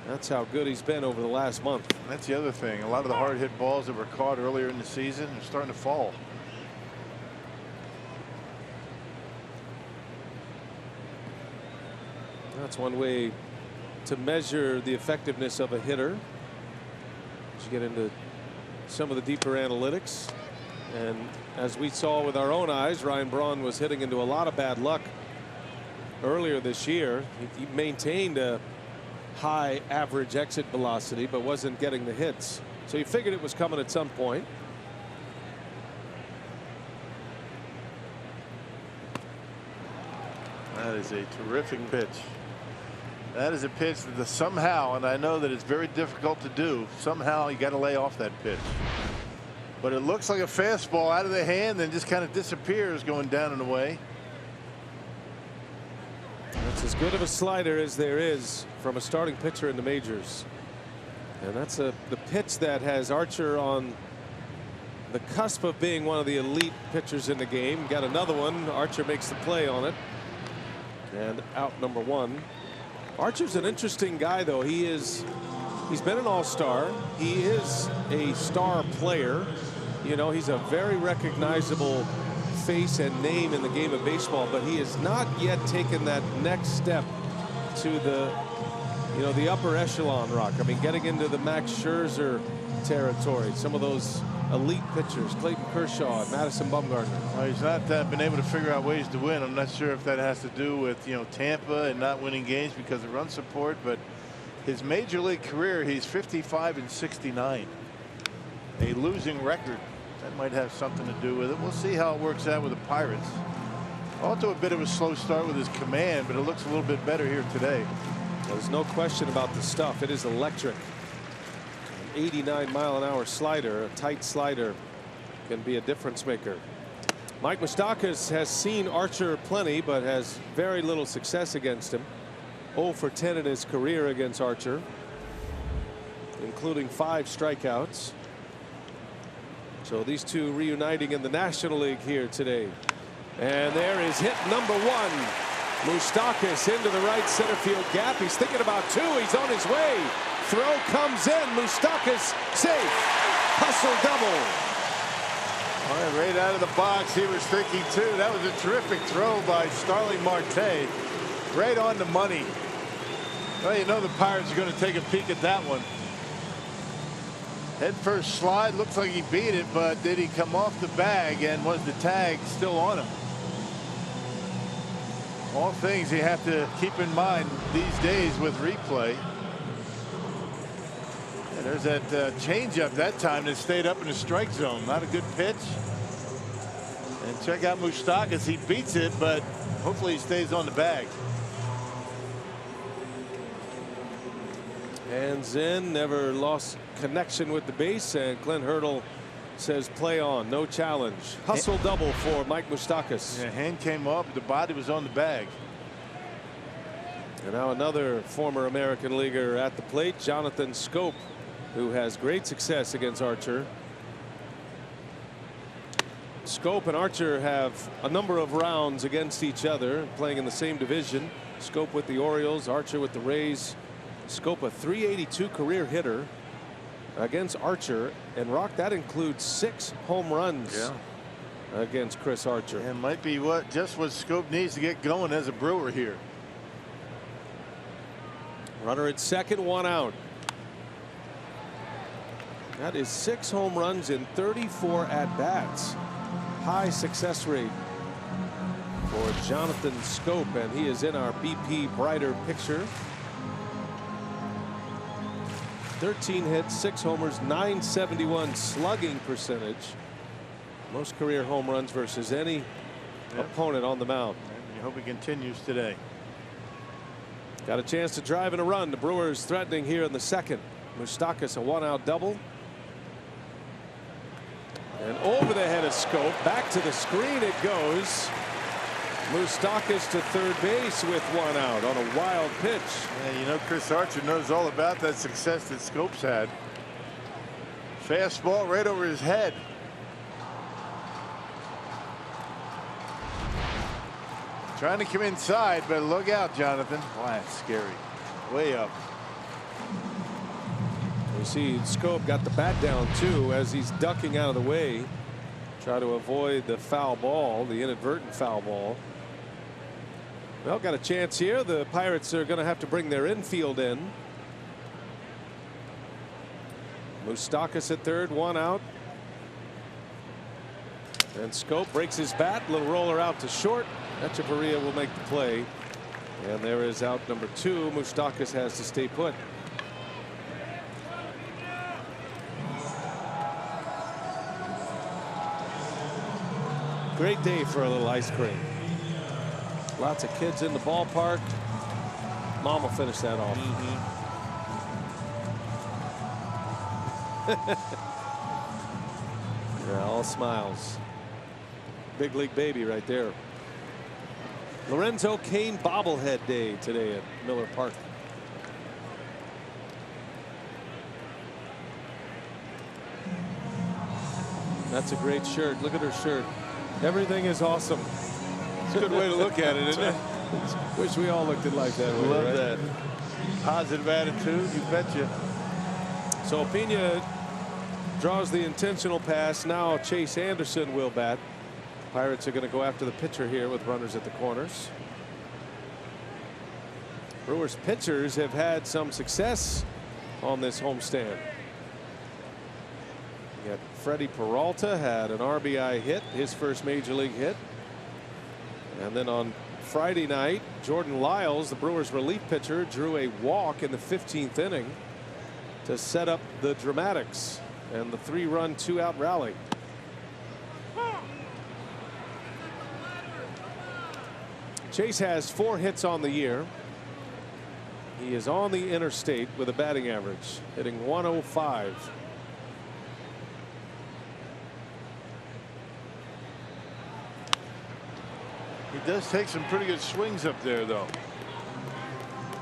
That's how good he's been over the last month. That's the other thing. A lot of the hard hit balls that were caught earlier in the season are starting to fall. That's one way to measure the effectiveness of a hitter. As you get into some of the deeper analytics. And as we saw with our own eyes, Ryan Braun was hitting into a lot of bad luck earlier this year. He maintained a high average exit velocity, but wasn't getting the hits. So you figured it was coming at some point. That is a terrific pitch. That is a pitch that somehow, and I know that it's very difficult to do, somehow you got to lay off that pitch. But it looks like a fastball out of the hand, then just kind of disappears going down and away. That's as good of a slider as there is from a starting pitcher in the majors. And that's the pitch that has Archer on the cusp of being one of the elite pitchers in the game. Got another one. Archer makes the play on it. And out number one. Archer's an interesting guy, though. He's been an all-star. He is a star player. You know, he's a very recognizable face and name in the game of baseball, but he has not yet taken that next step to the, you know, the upper echelon, Rock. I mean, getting into the Max Scherzer territory, some of those elite pitchers, Clayton Kershaw and Madison Bumgarner. Well, he's not been able to figure out ways to win. I'm not sure if that has to do with, you know, Tampa and not winning games because of run support, but his major league career, he's 55-69, a losing record. That might have something to do with it. We'll see how it works out with the Pirates. Also a bit of a slow start with his command, but it looks a little bit better here today. There's no question about the stuff. It is electric. An 89-mile-an-hour slider, a tight slider, can be a difference maker. Mike Moustakas has seen Archer plenty, but has very little success against him. 0 for 10 in his career against Archer, including 5 strikeouts. So these two reuniting in the National League here today. And there is hit number 1. Moustakas into the right center field gap. He's thinking about 2. He's on his way. Throw comes in. Moustakas safe. Hustle double. All right, right out of the box, he was thinking 2. That was a terrific throw by Starling Marte. Right on the money. Well, you know the Pirates are going to take a peek at that one. Head first slide, looks like he beat it, but did he come off the bag, and was the tag still on him? All things you have to keep in mind these days with replay. And there's that changeup that time that stayed up in the strike zone. Not a good pitch. And check out Moustakas. He beats it, but hopefully he stays on the bag. Hands in, never lost connection with the base, and Glenn Hurdle says play on, no challenge. Hustle double for Mike Moustakas. Yeah, hand came up, the body was on the bag. And now another former American leaguer at the plate, Jonathan Schoop, who has great success against Archer. Schoop and Archer have a number of rounds against each other, playing in the same division. Schoop with the Orioles, Archer with the Rays. Schoop, a .382 career hitter against Archer, and Rock, that includes 6 home runs against Chris Archer. And might be just what Schoop needs to get going as a Brewer here. Runner at second, 1 out. That is 6 home runs in 34 at bats. High success rate for Jonathan Schoop, and he is in our BP Brighter picture. 13 hits, 6 homers, .971 slugging percentage. Most career home runs versus any opponent on the mound. And you hope he continues today. Got a chance to drive in a run. The Brewers threatening here in the second. Moustakas, a 1-out double. And over the head of Schoop, back to the screen it goes. Moustakas to third base with 1 out on a wild pitch. Yeah, you know, Chris Archer knows all about that success that Schoop's had. Fastball right over his head. Trying to come inside, but look out, Jonathan. Wow, that's scary. Way up. We see Schoop got the bat down too as he's ducking out of the way. Try to avoid the foul ball, the inadvertent foul ball. Well, got a chance here. The Pirates are going to have to bring their infield in. Moustakas at third, 1 out. And Scope breaks his bat. Little roller out to short. Echeverria will make the play. And there is out number 2. Moustakas has to stay put. Great day for a little ice cream. Lots of kids in the ballpark. Mom will finish that off. Yeah, all smiles. Big league baby right there. Lorenzo Cain bobblehead day today at Miller Park. That's a great shirt. Look at her shirt. Everything is awesome. It's a good way to look at it, isn't it? Wish we all looked at like that. Love right? that. Positive attitude, you betcha. So Pena draws the intentional pass. Now Chase Anderson will bat. Pirates are going to go after the pitcher here with runners at the corners. Brewers pitchers have had some success on this homestand. Yet Freddie Peralta had an RBI hit, his first major league hit. And then on Friday night, Jordan Lyles, the Brewers relief pitcher, drew a walk in the 15th inning to set up the dramatics and the 3-run 2-out rally. Chase has 4 hits on the year. He is on the interstate with a batting average, hitting 105. He does take some pretty good swings up there, though.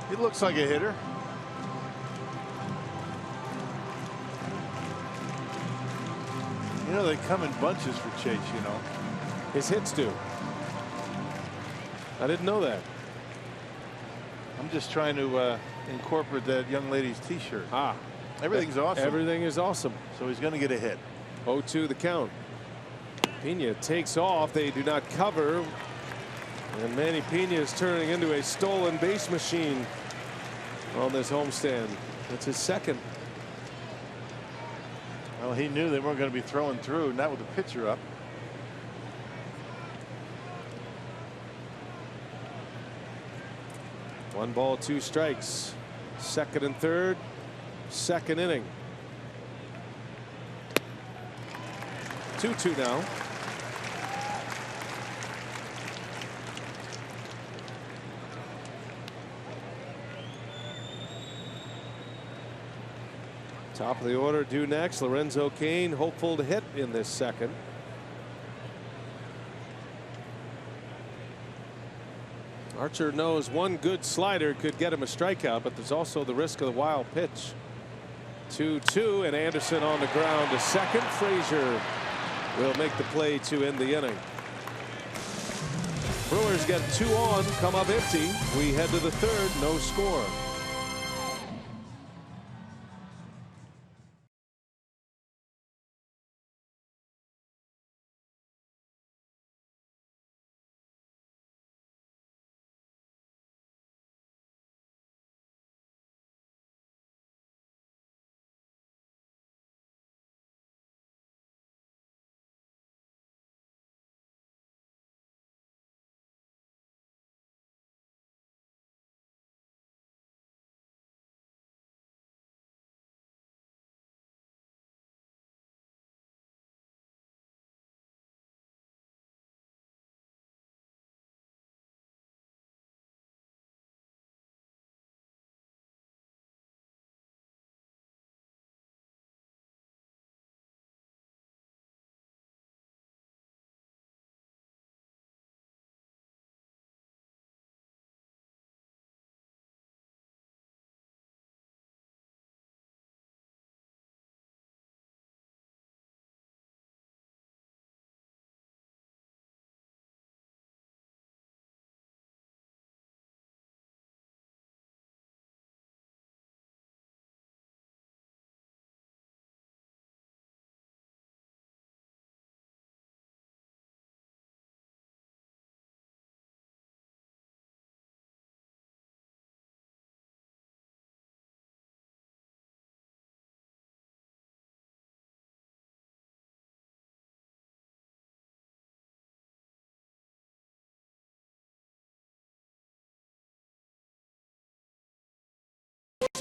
He looks like a hitter. You know, they come in bunches for Chase, you know. His hits do. I didn't know that. I'm just trying to incorporate that young lady's T-shirt. Ah, everything's awesome. Everything is awesome. So he's going to get a hit. 0-2 the count. Pena takes off. They do not cover. And Manny Pena is turning into a stolen base machine on this homestand. That's his second. Well, he knew they weren't going to be throwing through, not with the pitcher up. One ball, 2 strikes. Second and third. Second inning. 2-2 now. Top of the order due next. Lorenzo Cain hopeful to hit in this second. Archer knows one good slider could get him a strikeout, but there's also the risk of the wild pitch. 2-2 and Anderson on the ground to second. Frazier will make the play to end the inning. Brewers get 2 on, come up empty. We head to the third, no score.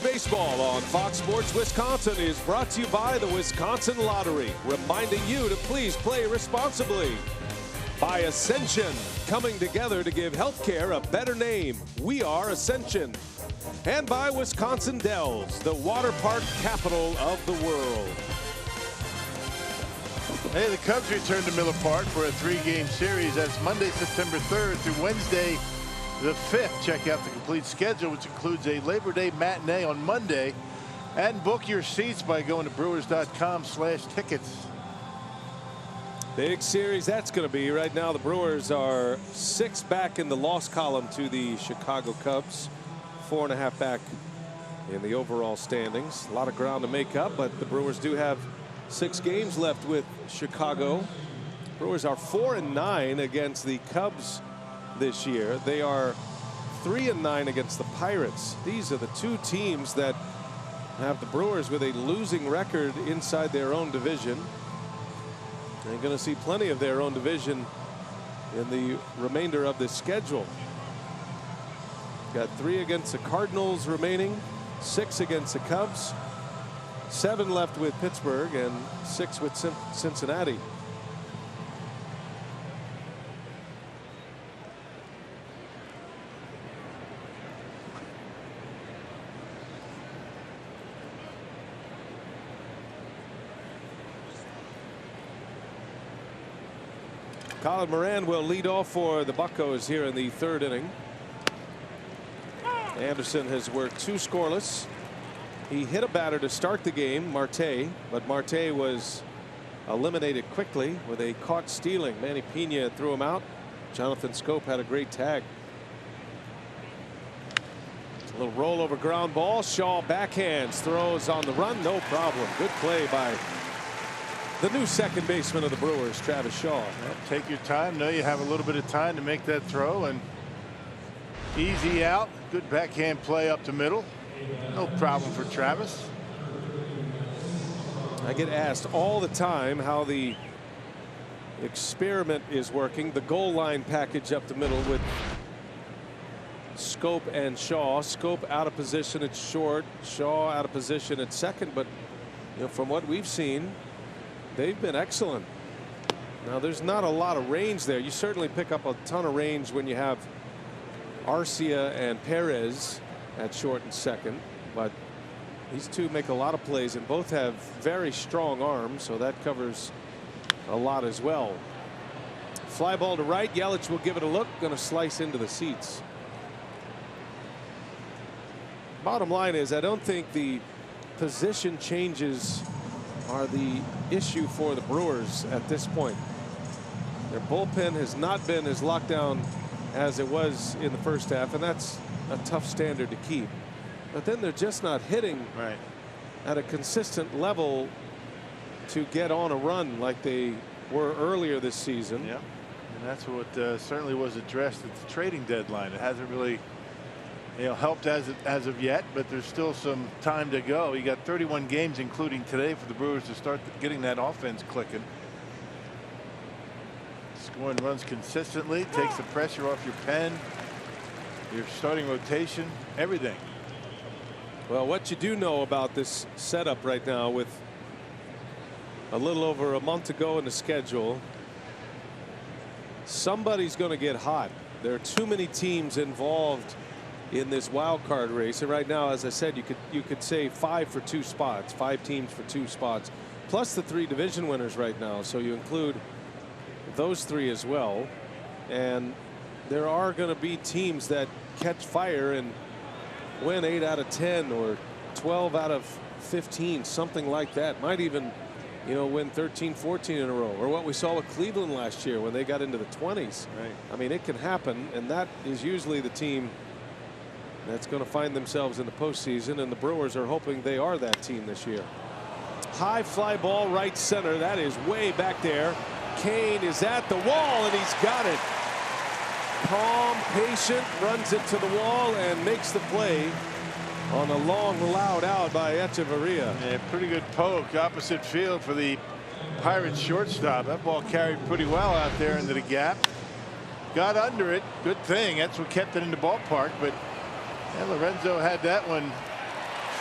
Baseball on Fox Sports Wisconsin is brought to you by the Wisconsin Lottery, reminding you to please play responsibly. By Ascension, coming together to give healthcare a better name. We are Ascension. And by Wisconsin Dells, the water park capital of the world. Hey, the Cubs return to Miller Park for a 3-game series. That's Monday, September 3rd through Wednesday, the 5th. Check out the complete schedule, which includes a Labor Day matinee on Monday. And book your seats by going to brewers.com/tickets. Big series that's going to be. Right now the Brewers are 6 back in the loss column to the Chicago Cubs. 4.5 back in the overall standings. A lot of ground to make up, but the Brewers do have 6 games left with Chicago. Brewers are 4-9 against the Cubs this year. They are 3-9 against the Pirates. These are the 2 teams that have the Brewers with a losing record inside their own division. They're going to see plenty of their own division in the remainder of this schedule. Got 3 against the Cardinals remaining, 6 against the Cubs, 7 left with Pittsburgh, and 6 with Cincinnati. Colin Moran will lead off for the Buccos here in the 3rd inning. Anderson has worked 2 scoreless. He hit a batter to start the game, Marte, but Marte was eliminated quickly with a caught stealing. Manny Pena threw him out. Jonathan Scope had a great tag. A little rollover ground ball. Shaw backhands, throws on the run, no problem. Good play by the new second baseman of the Brewers, Travis Shaw. Well, take your time. Know you have a little bit of time to make that throw, and easy out. Good backhand play up the middle. No problem for Travis. I get asked all the time how the experiment is working. The goal line package up the middle with Scope and Shaw. Scope out of position at short, Shaw out of position at second, but from what we've seen, they've been excellent. Now there's not a lot of range there. You certainly pick up a ton of range when you have Arcia and Perez at short and second, but these 2 make a lot of plays and both have very strong arms, so that covers a lot as well. Fly ball to right. Yelich will give it a look. Going to slice into the seats. Bottom line is, I don't think the position changes are the issue for the Brewers at this point. Their bullpen has not been as locked down as it was in the first half, and that's a tough standard to keep. But then they're just not hitting at a consistent level to get on a run like they were earlier this season. Yeah, and that's what certainly was addressed at the trading deadline. It hasn't really helped as of yet, but there's still some time to go. You got 31 games, including today, for the Brewers to start getting that offense clicking. Scoring runs consistently, takes the pressure off your pen, your starting rotation, everything. Well, what you do know about this setup right now, with a little over a month to go in the schedule, somebody's going to get hot. There are too many teams involved in this wild card race, and right now, as I said, you could say 5 for 2 spots, 5 teams for 2 spots, plus the 3 division winners right now. So you include those 3 as well, and there are going to be teams that catch fire and win 8 out of 10 or 12 out of 15, something like that. Might even win 13, 14 in a row, or what we saw with Cleveland last year when they got into the 20s. Right. I mean, it can happen, and that is usually the team that's going to find themselves in the postseason, and the Brewers are hoping they are that team this year. High fly ball right center. That is way back there. Kane is at the wall, and he's got it. Calm, patient, runs it to the wall and makes the play on a long, loud out by Echeverria. Yeah, pretty good poke opposite field for the Pirates shortstop. That ball carried pretty well out there into the gap. Got under it. Good thing. That's what kept it in the ballpark. But Lorenzo had that one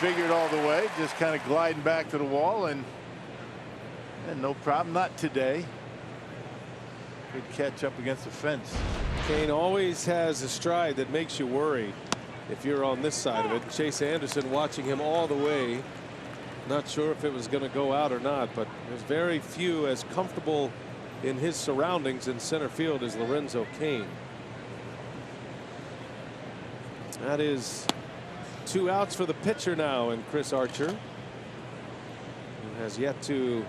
figured all the way, just kind of gliding back to the wall, and no problem. Not today. Good catch up against the fence. Kane always has a stride that makes you worry if you're on this side of it. Chase Anderson watching him all the way. Not sure if it was going to go out or not, but there's very few as comfortable in his surroundings in center field as Lorenzo Cain. That is 2 outs for the pitcher now, and Chris Archer, who has yet to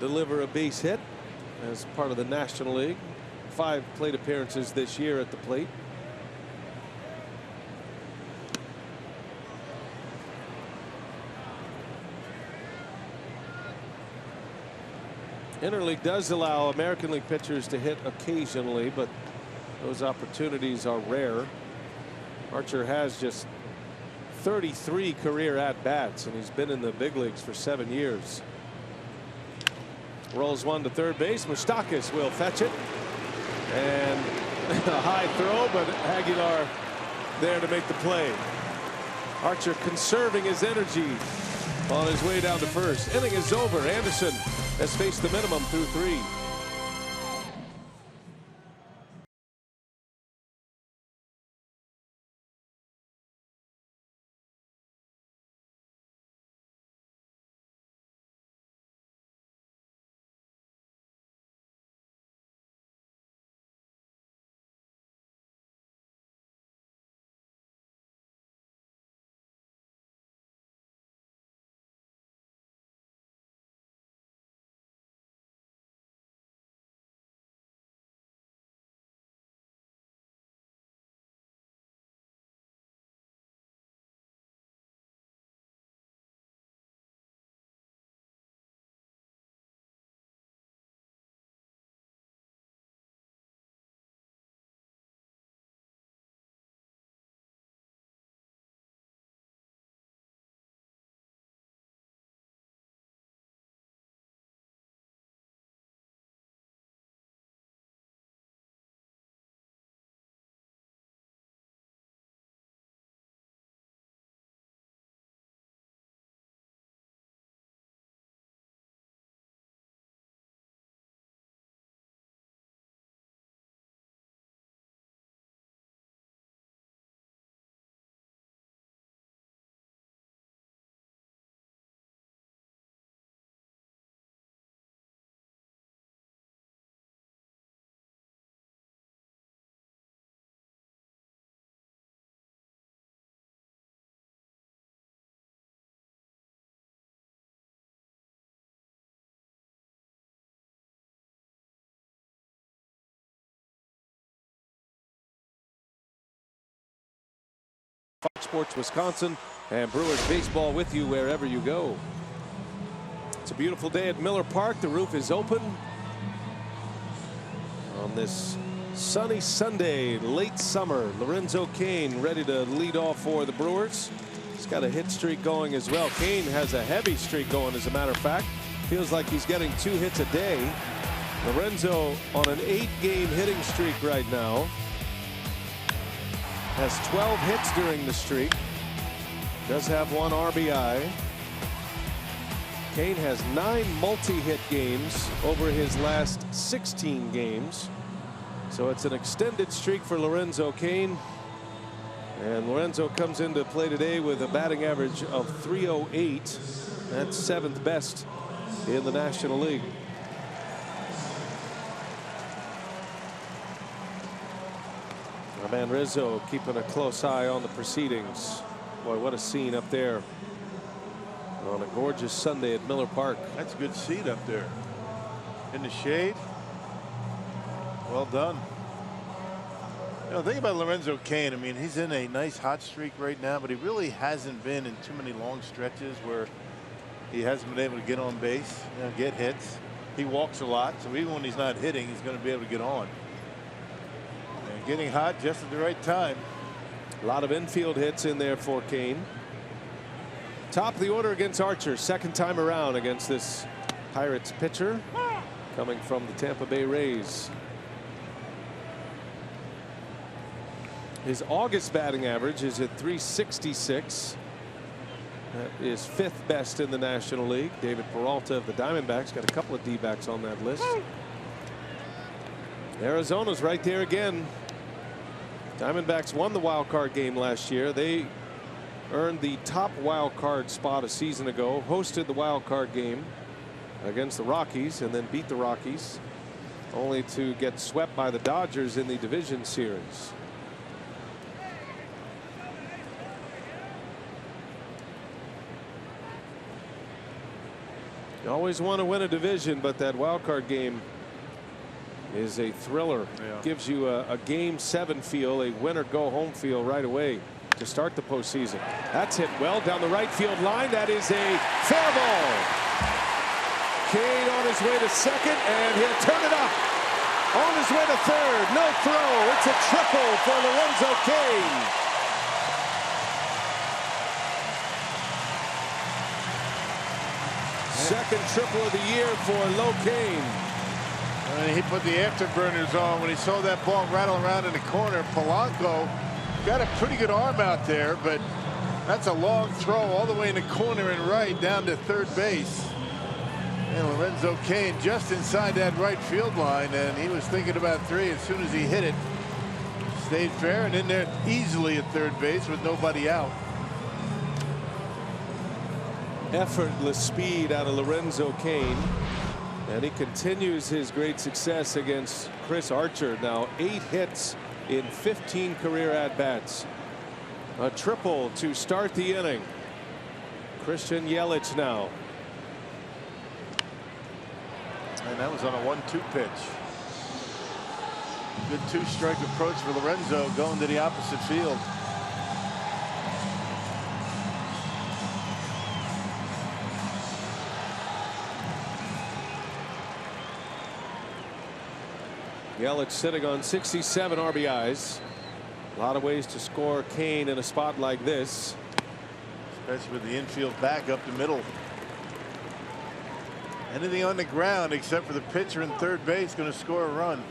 deliver a base hit as part of the National League. 5 plate appearances this year at the plate. Interleague does allow American League pitchers to hit occasionally, but those opportunities are rare. Archer has just 33 career at-bats, and he's been in the big leagues for 7 years. Rolls one to third base. Moustakas will fetch it, and a high throw, but Aguilar there to make the play. Archer conserving his energy on his way down to first. Inning is over. Anderson has faced the minimum through 3. Fox Sports Wisconsin and Brewers baseball with you wherever you go. It's a beautiful day at Miller Park. The roof is open on this sunny Sunday, late summer. Lorenzo Cain ready to lead off for the Brewers. He's got a hit streak going as well. Cain has a heavy streak going, as a matter of fact. Feels like he's getting 2 hits a day. Lorenzo on an 8-game hitting streak right now. Has 12 hits during the streak. Does have 1 RBI. Cain has 9 multi-hit games over his last 16 games. So it's an extended streak for Lorenzo Cain. And Lorenzo comes into play today with a batting average of .308. That's 7th best in the National League. Our man Rizzo keeping a close eye on the proceedings. Boy, what a scene up there on a gorgeous Sunday at Miller Park. That's a good seat up there in the shade. Well done. You know, think about Lorenzo Cain. I mean, he's in a nice hot streak right now, but he really hasn't been in too many long stretches where he hasn't been able to get on base, you know, get hits. He walks a lot, so even when he's not hitting, he's going to be able to get on. And getting hot just at the right time. A lot of infield hits in there for Cain. Top of the order against Archer, second time around against this Pirates pitcher coming from the Tampa Bay Rays. His August batting average is at .366. That is 5th best in the National League. David Peralta of the Diamondbacks got a couple of D-backs on that list. Arizona's right there again. Diamondbacks won the wild card game last year. They earned the top wild card spot a season ago, hosted the wild card game against the Rockies, and then beat the Rockies, only to get swept by the Dodgers in the division series. You always want to win a division, but that wild card game is a thriller. Yeah. Gives you a game 7 feel, a win or go home feel right away to start the postseason. That's hit well down the right field line. That is a fair ball. Kane on his way to second, and he'll turn it up. On his way to third. No throw. It's a triple for Lorenzo Kane. Second triple of the year for Lo Kane. And he put the afterburners on when he saw that ball rattle around in the corner. Polanco got a pretty good arm out there, but that's a long throw all the way in the corner and right down to third base. And Lorenzo Kane just inside that right field line, and he was thinking about 3 as soon as he hit it. Stayed fair and in there easily at third base with nobody out. Effortless speed out of Lorenzo Kane, and he continues his great success against Chris Archer. Now 8 hits in 15 career at-bats. A triple to start the inning. Christian Yelich now. And that was on a 1-2 pitch. Good 2-strike approach for Lorenzo going to the opposite field. Yelich sitting on 67 RBIs. A lot of ways to score Kane in a spot like this. Especially with the infield back up the middle. Anything on the ground except for the pitcher and third base going to score a run.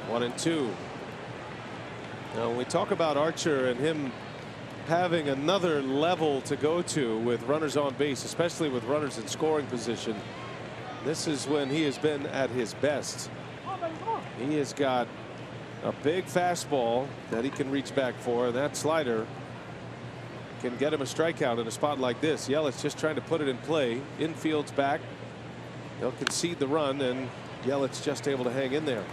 One and two. Now, when we talk about Archer and him having another level to go to with runners on base, especially with runners in scoring position, this is when he has been at his best. He has got a big fastball that he can reach back for. That slider can get him a strikeout in a spot like this. Yelich just trying to put it in play. Infield's back. They'll concede the run, and Yelich just able to hang in there.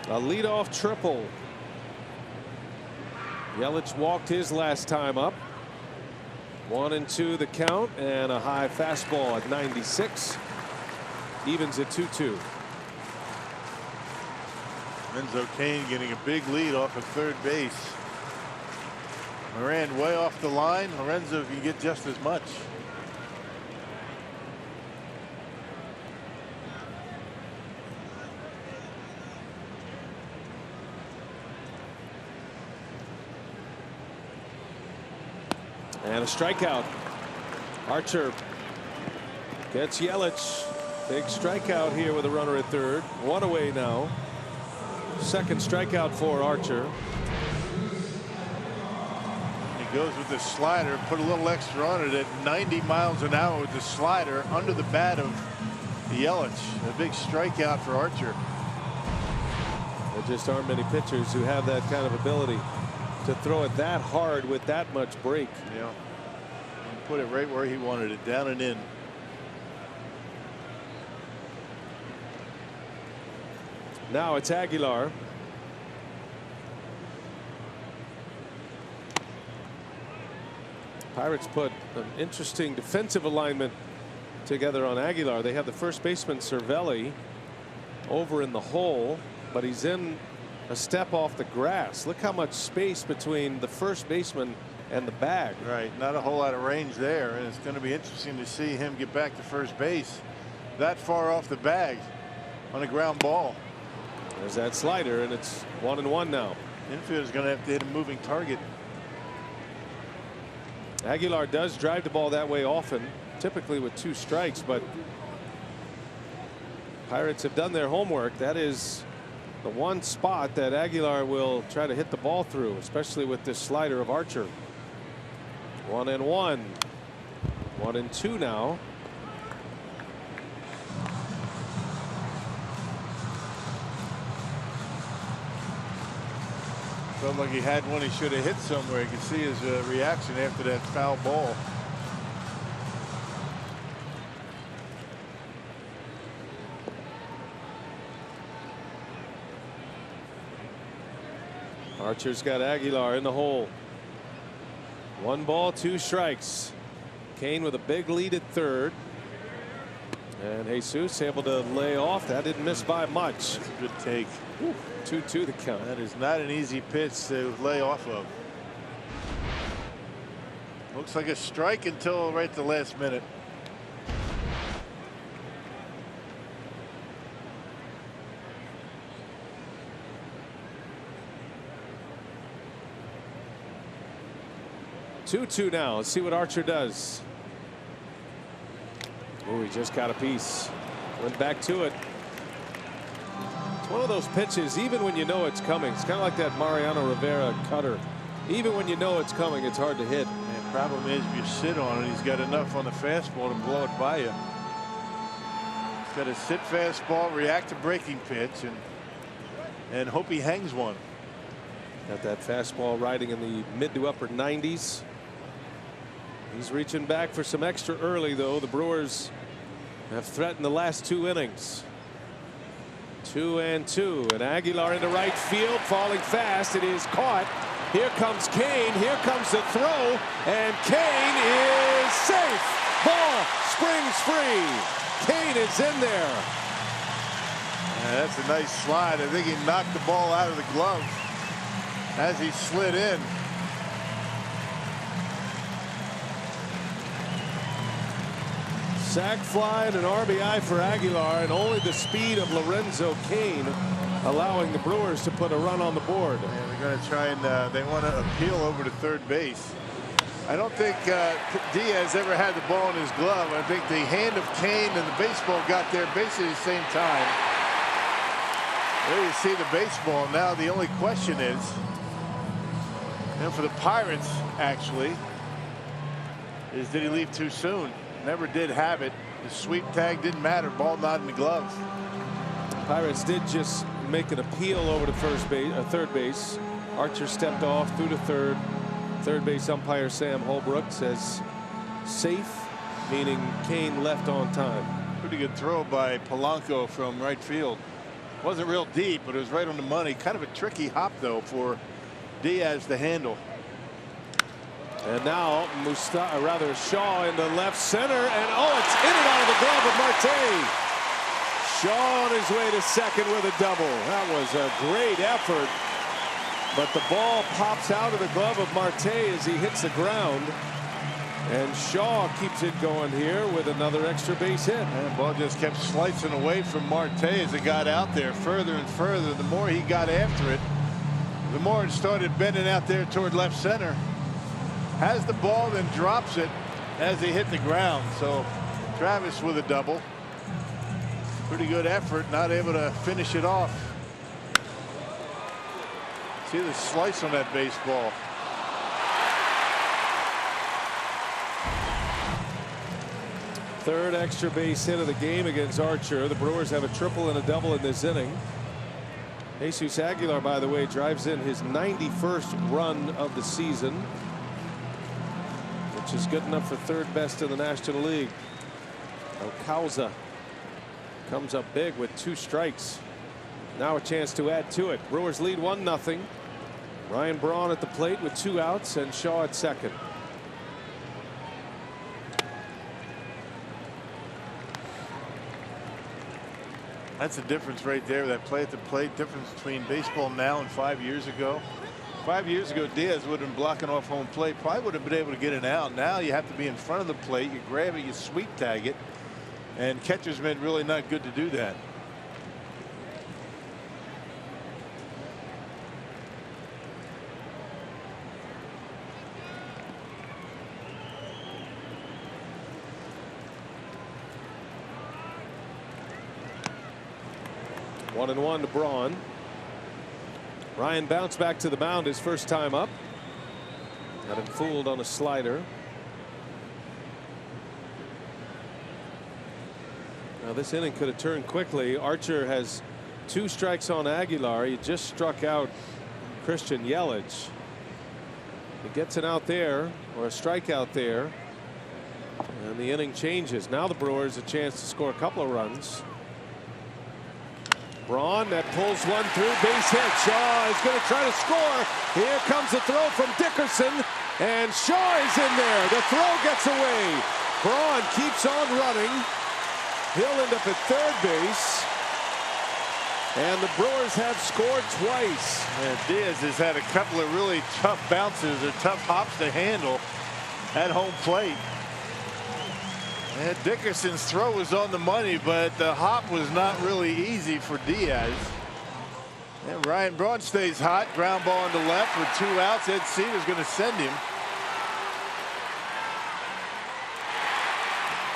A leadoff triple. Yelich walked his last time up. 1-2 the count, and a high fastball at 96. Evens at 2-2. Lorenzo Kane getting a big lead off of third base. Moran way off the line. Lorenzo can get just as much. And a strikeout. Archer gets Yelich. Big strikeout here with a runner at third. One away now. Second strikeout for Archer. He goes with the slider, put a little extra on it at 90 miles an hour with the slider under the bat of Yelich. A big strikeout for Archer. There just aren't many pitchers who have that kind of ability to throw it that hard with that much break. Yeah. And put it right where he wanted it, down and in. Now it's Aguilar. Pirates put an interesting defensive alignment together on Aguilar. They have the first baseman Cervelli over in the hole, but he's in a step off the grass. Look how much space between the first baseman and the bag. Right, not a whole lot of range there, and it's going to be interesting to see him get back to first base that far off the bag on a ground ball. There's that slider, and it's 1-1 now. Infield is going to have to hit a moving target. Aguilar does drive the ball that way often, typically with 2 strikes, but Pirates have done their homework. That is the one spot that Aguilar will try to hit the ball through, especially with this slider of Archer. 1-1. 1-2 now. Felt like he had one he should have hit somewhere. You can see his reaction after that foul ball. Archer's got Aguilar in the hole. 1 ball, 2 strikes. Kane with a big lead at third. And Jesus able to lay off. That didn't miss by much. That's a good take. 2-2 the count. That is not an easy pitch to lay off of. Looks like a strike until right at the last minute. Two now. Let's see what Archer does. Oh, he just got a piece. Went back to it. It's one of those pitches, even when you know it's coming. It's kind of like that Mariano Rivera cutter. Even when you know it's coming, it's hard to hit. And the problem is, if you sit on it, he's got enough on the fastball to blow it by you. He's got to sit fastball, react to breaking pitch, and hope he hangs one. Got that fastball riding in the mid to upper 90s. He's reaching back for some extra early, though. The Brewers have threatened the last 2 innings. 2-2, and Aguilar into right field, falling fast. It is caught. Here comes Kane. Here comes the throw, and Kane is safe. Ball springs free. Kane is in there. Yeah, that's a nice slide. I think he knocked the ball out of the glove as he slid in. Sac fly and an RBI for Aguilar, and only the speed of Lorenzo Kane allowing the Brewers to put a run on the board. And they're going to try and they want to appeal over to third base. I don't think Diaz ever had the ball in his glove. I think the hand of Kane and the baseball got there basically at the same time. There you see the baseball. Now the only question is, and for the Pirates actually, is did he leave too soon? Never did have it. The sweep tag didn't matter. Ball not in the glove. Pirates did just make an appeal over to third base. Archer stepped off through to third. Third base umpire Sam Holbrook says safe, meaning Kane left on time. Pretty good throw by Polanco from right field. Wasn't real deep, but it was right on the money. Kind of a tricky hop though for Diaz to handle. And now Shaw into left center, and oh, it's in and out of the glove of Marte. Shaw on his way to second with a double. That was a great effort, but the ball pops out of the glove of Marte as he hits the ground, and Shaw keeps it going here with another extra base hit. And the ball just kept slicing away from Marte as it got out there further and further. The more he got after it, the more it started bending out there toward left center. Has the ball, then drops it as he hit the ground. So Travis with a double. Pretty good effort, not able to finish it off. See the slice on that baseball. Third extra base hit of the game against Archer. The Brewers have a triple and a double in this inning. Jesus Aguilar, by the way, drives in his 91st run of the season, which is good enough for third best in the National League. Ocauza comes up big with 2 strikes. Now a chance to add to it. Brewers lead 1-0. Ryan Braun at the plate with 2 outs and Shaw at second. That's the difference right there. That play at the plate, difference between baseball now and 5 years ago. 5 years ago, Diaz would have been blocking off home plate, probably would have been able to get an out. Now you have to be in front of the plate. You grab it, you sweep tag it, and catcher's been really not good to do that. One and one to Braun. Ryan bounced back to the mound his first time up. Got him fooled on a slider. Now this inning could have turned quickly. Archer has 2 strikes on Aguilar. He just struck out Christian Yelich. He gets an out there, or a strikeout there, and the inning changes. Now the Brewers a chance to score a couple of runs. Braun that pulls one through, base hit. Shaw is going to try to score. Here comes the throw from Dickerson, and Shaw is in there. The throw gets away. Braun keeps on running. He'll end up at third base. And the Brewers have scored twice. And Diaz has had a couple of really tough bounces or tough hops to handle at home plate. And Dickerson's throw was on the money, but the hop was not really easy for Diaz. And Ryan Braun stays hot. Ground ball on the left with 2 outs. Ed Cedar's going to send him.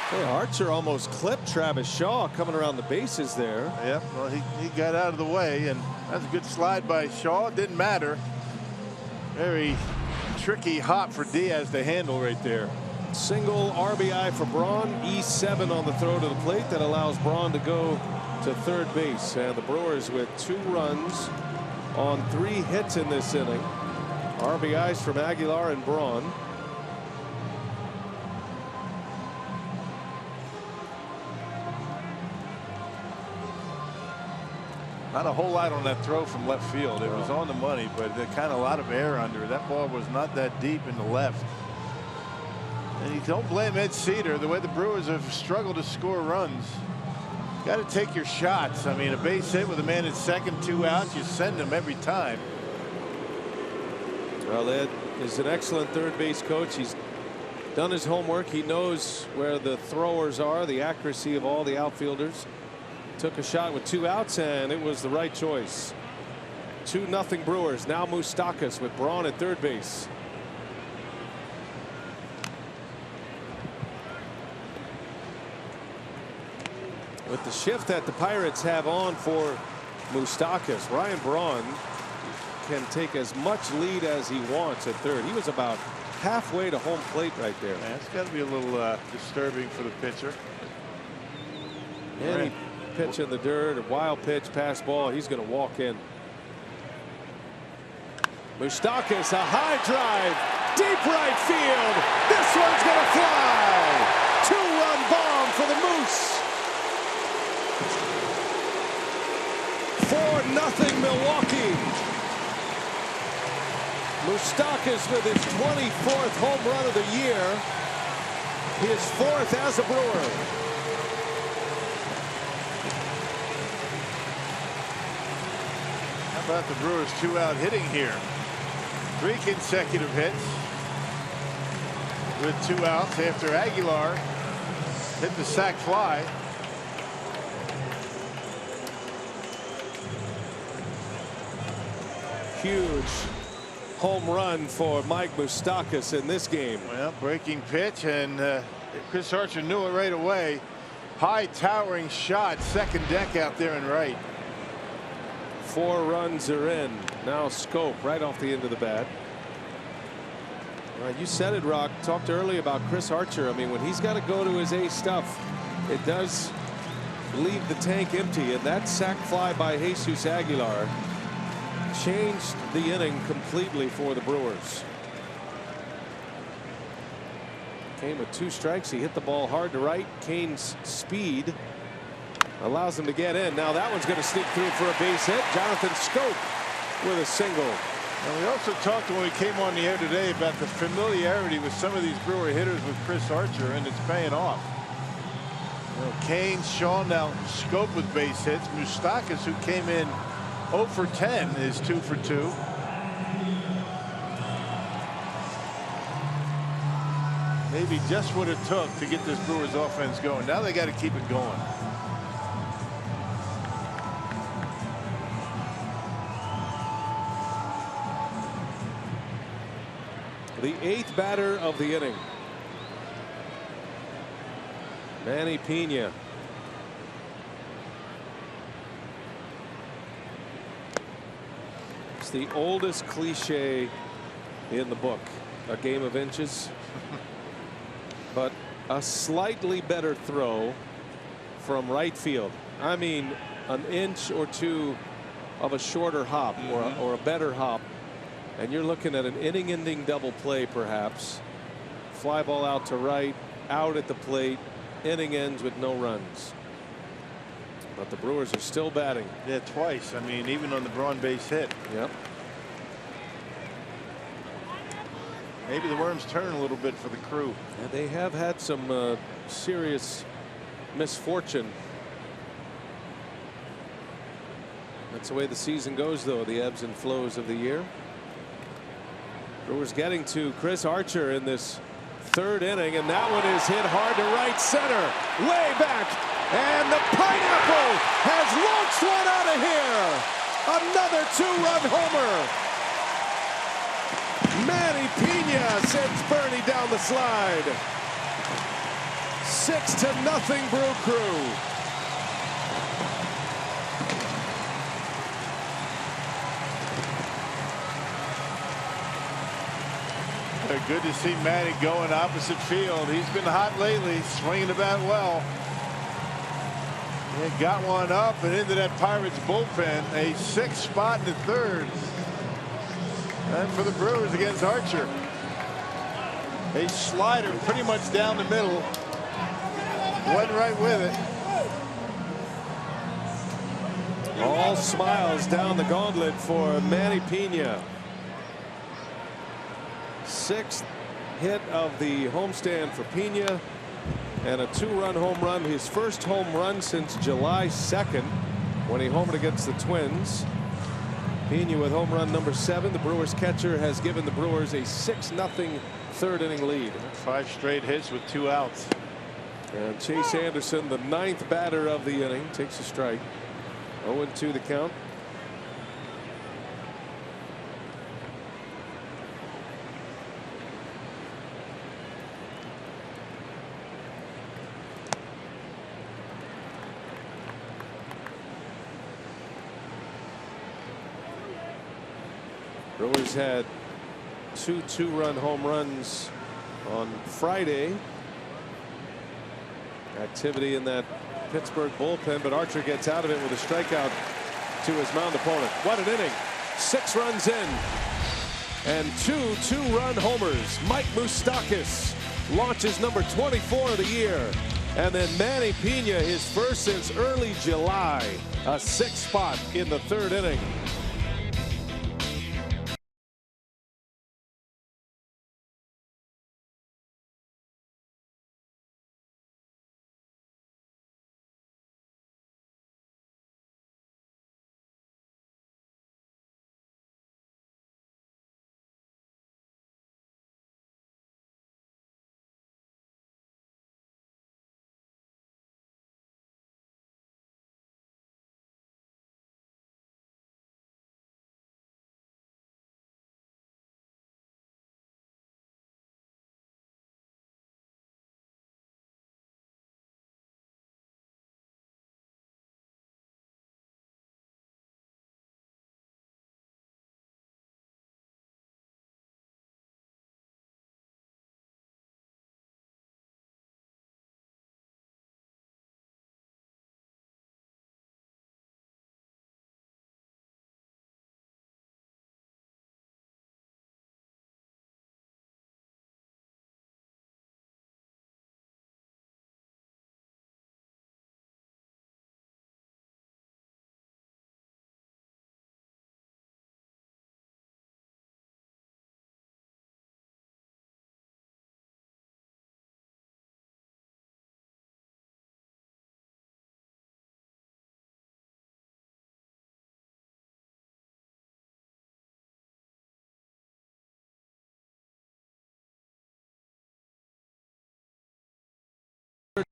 Hey, Archer almost clipped Travis Shaw coming around the bases there. Yep, well, he got out of the way, and that's a good slide by Shaw. Didn't matter. Very tricky hop for Diaz to handle right there. Single RBI for Braun. E7 on the throw to the plate that allows Braun to go to third base. And the Brewers with 2 runs on 3 hits in this inning. RBIs from Aguilar and Braun. Not a whole lot on that throw from left field. It was on the money, but there kind of a lot of air under it. That ball was not that deep in the left. And you don't blame Ed Cedar. The way the Brewers have struggled to score runs, you got to take your shots. I mean, a base hit with a man at second, 2 outs, you send them every time. Well, Ed is an excellent third base coach. He's done his homework. He knows where the throwers are, the accuracy of all the outfielders. Took a shot with 2 outs, and it was the right choice. 2-0 Brewers. Now Moustakas with Braun at third base. With the shift that the Pirates have on for Moustakas, Ryan Braun can take as much lead as he wants at third. He was about halfway to home plate right there. That's got to be a little disturbing for the pitcher. Any pitch in the dirt, a wild pitch, pass ball, he's going to walk in. Moustakas, a high drive, deep right field. This one's going to fly. 2-run bomb for the Moose. 4-0 Milwaukee. Moustakas with his 24th home run of the year. His 4th as a Brewer. How about the Brewers 2-out hitting here? 3 consecutive hits with 2 outs after Aguilar hit the sac fly. Huge home run for Mike Moustakas in this game. Well, breaking pitch, and Chris Archer knew it right away. High towering shot, second deck out there in right. 4 runs are in. Now Scope right off the end of the bat. You said it, Rock. Talked earlier about Chris Archer. I mean, when he's got to go to his A stuff, it does leave the tank empty. And that sac fly by Jesus Aguilar changed the inning completely for the Brewers. Came with 2 strikes. He hit the ball hard to right. Kane's speed allows him to get in. Now that one's going to sneak through for a base hit. Jonathan Scope with a single. And we also talked when we came on the air today about the familiarity with some of these Brewer hitters with Chris Archer, and it's paying off. Kane, Shaw now scope with base hits. Moustakas, who came in 0 for 10, is 2 for 2. Maybe just what it took to get this Brewers offense going. Now they got to keep it going. The 8th batter of the inning, Manny Pena. It's the oldest cliche in the book, a game of inches. But a slightly better throw from right field. I mean, an inch or two of a shorter hop or a better hop. And you're looking at an inning-ending double play, perhaps. Fly ball out to right, out at the plate. Inning ends with no runs. But the Brewers are still batting. Yeah, twice. I mean, even on the Braun base hit. Yep. Maybe the worms turn a little bit for the Crew. And they have had some serious misfortune. That's the way the season goes, though, the ebbs and flows of the year. Brewers getting to Chris Archer in this 3rd inning, and that one is hit hard to right center, way back, and the Pineapple has launched one out of here. Another 2-run homer. Manny Pena sends Bernie down the slide. 6-0 Brew Crew. Good to see Manny going opposite field. He's been hot lately, swinging the bat well. And got one up and into that Pirates bullpen. A 6th spot in the 3rd. And for the Brewers against Archer. A slider pretty much down the middle. Went right with it. All smiles down the gauntlet for Manny Pena. 6th hit of the homestand for Pena, and a 2-run home run, his first home run since July 2nd when he homered against the Twins. Pena with home run number 7. The Brewers catcher has given the Brewers a 6-0 3rd inning lead. 5 straight hits with 2 outs. And Chase Anderson, the 9th batter of the inning, takes a strike. 0-2 the count. Brewers had 2 2-run home runs on Friday. Activity in that Pittsburgh bullpen, but Archer gets out of it with a strikeout to his mound opponent. What an inning. 6 runs in and 2 2-run homers. Mike Moustakas launches number 24 of the year. And then Manny Pena, his first since early July, a 6th spot in the 3rd inning.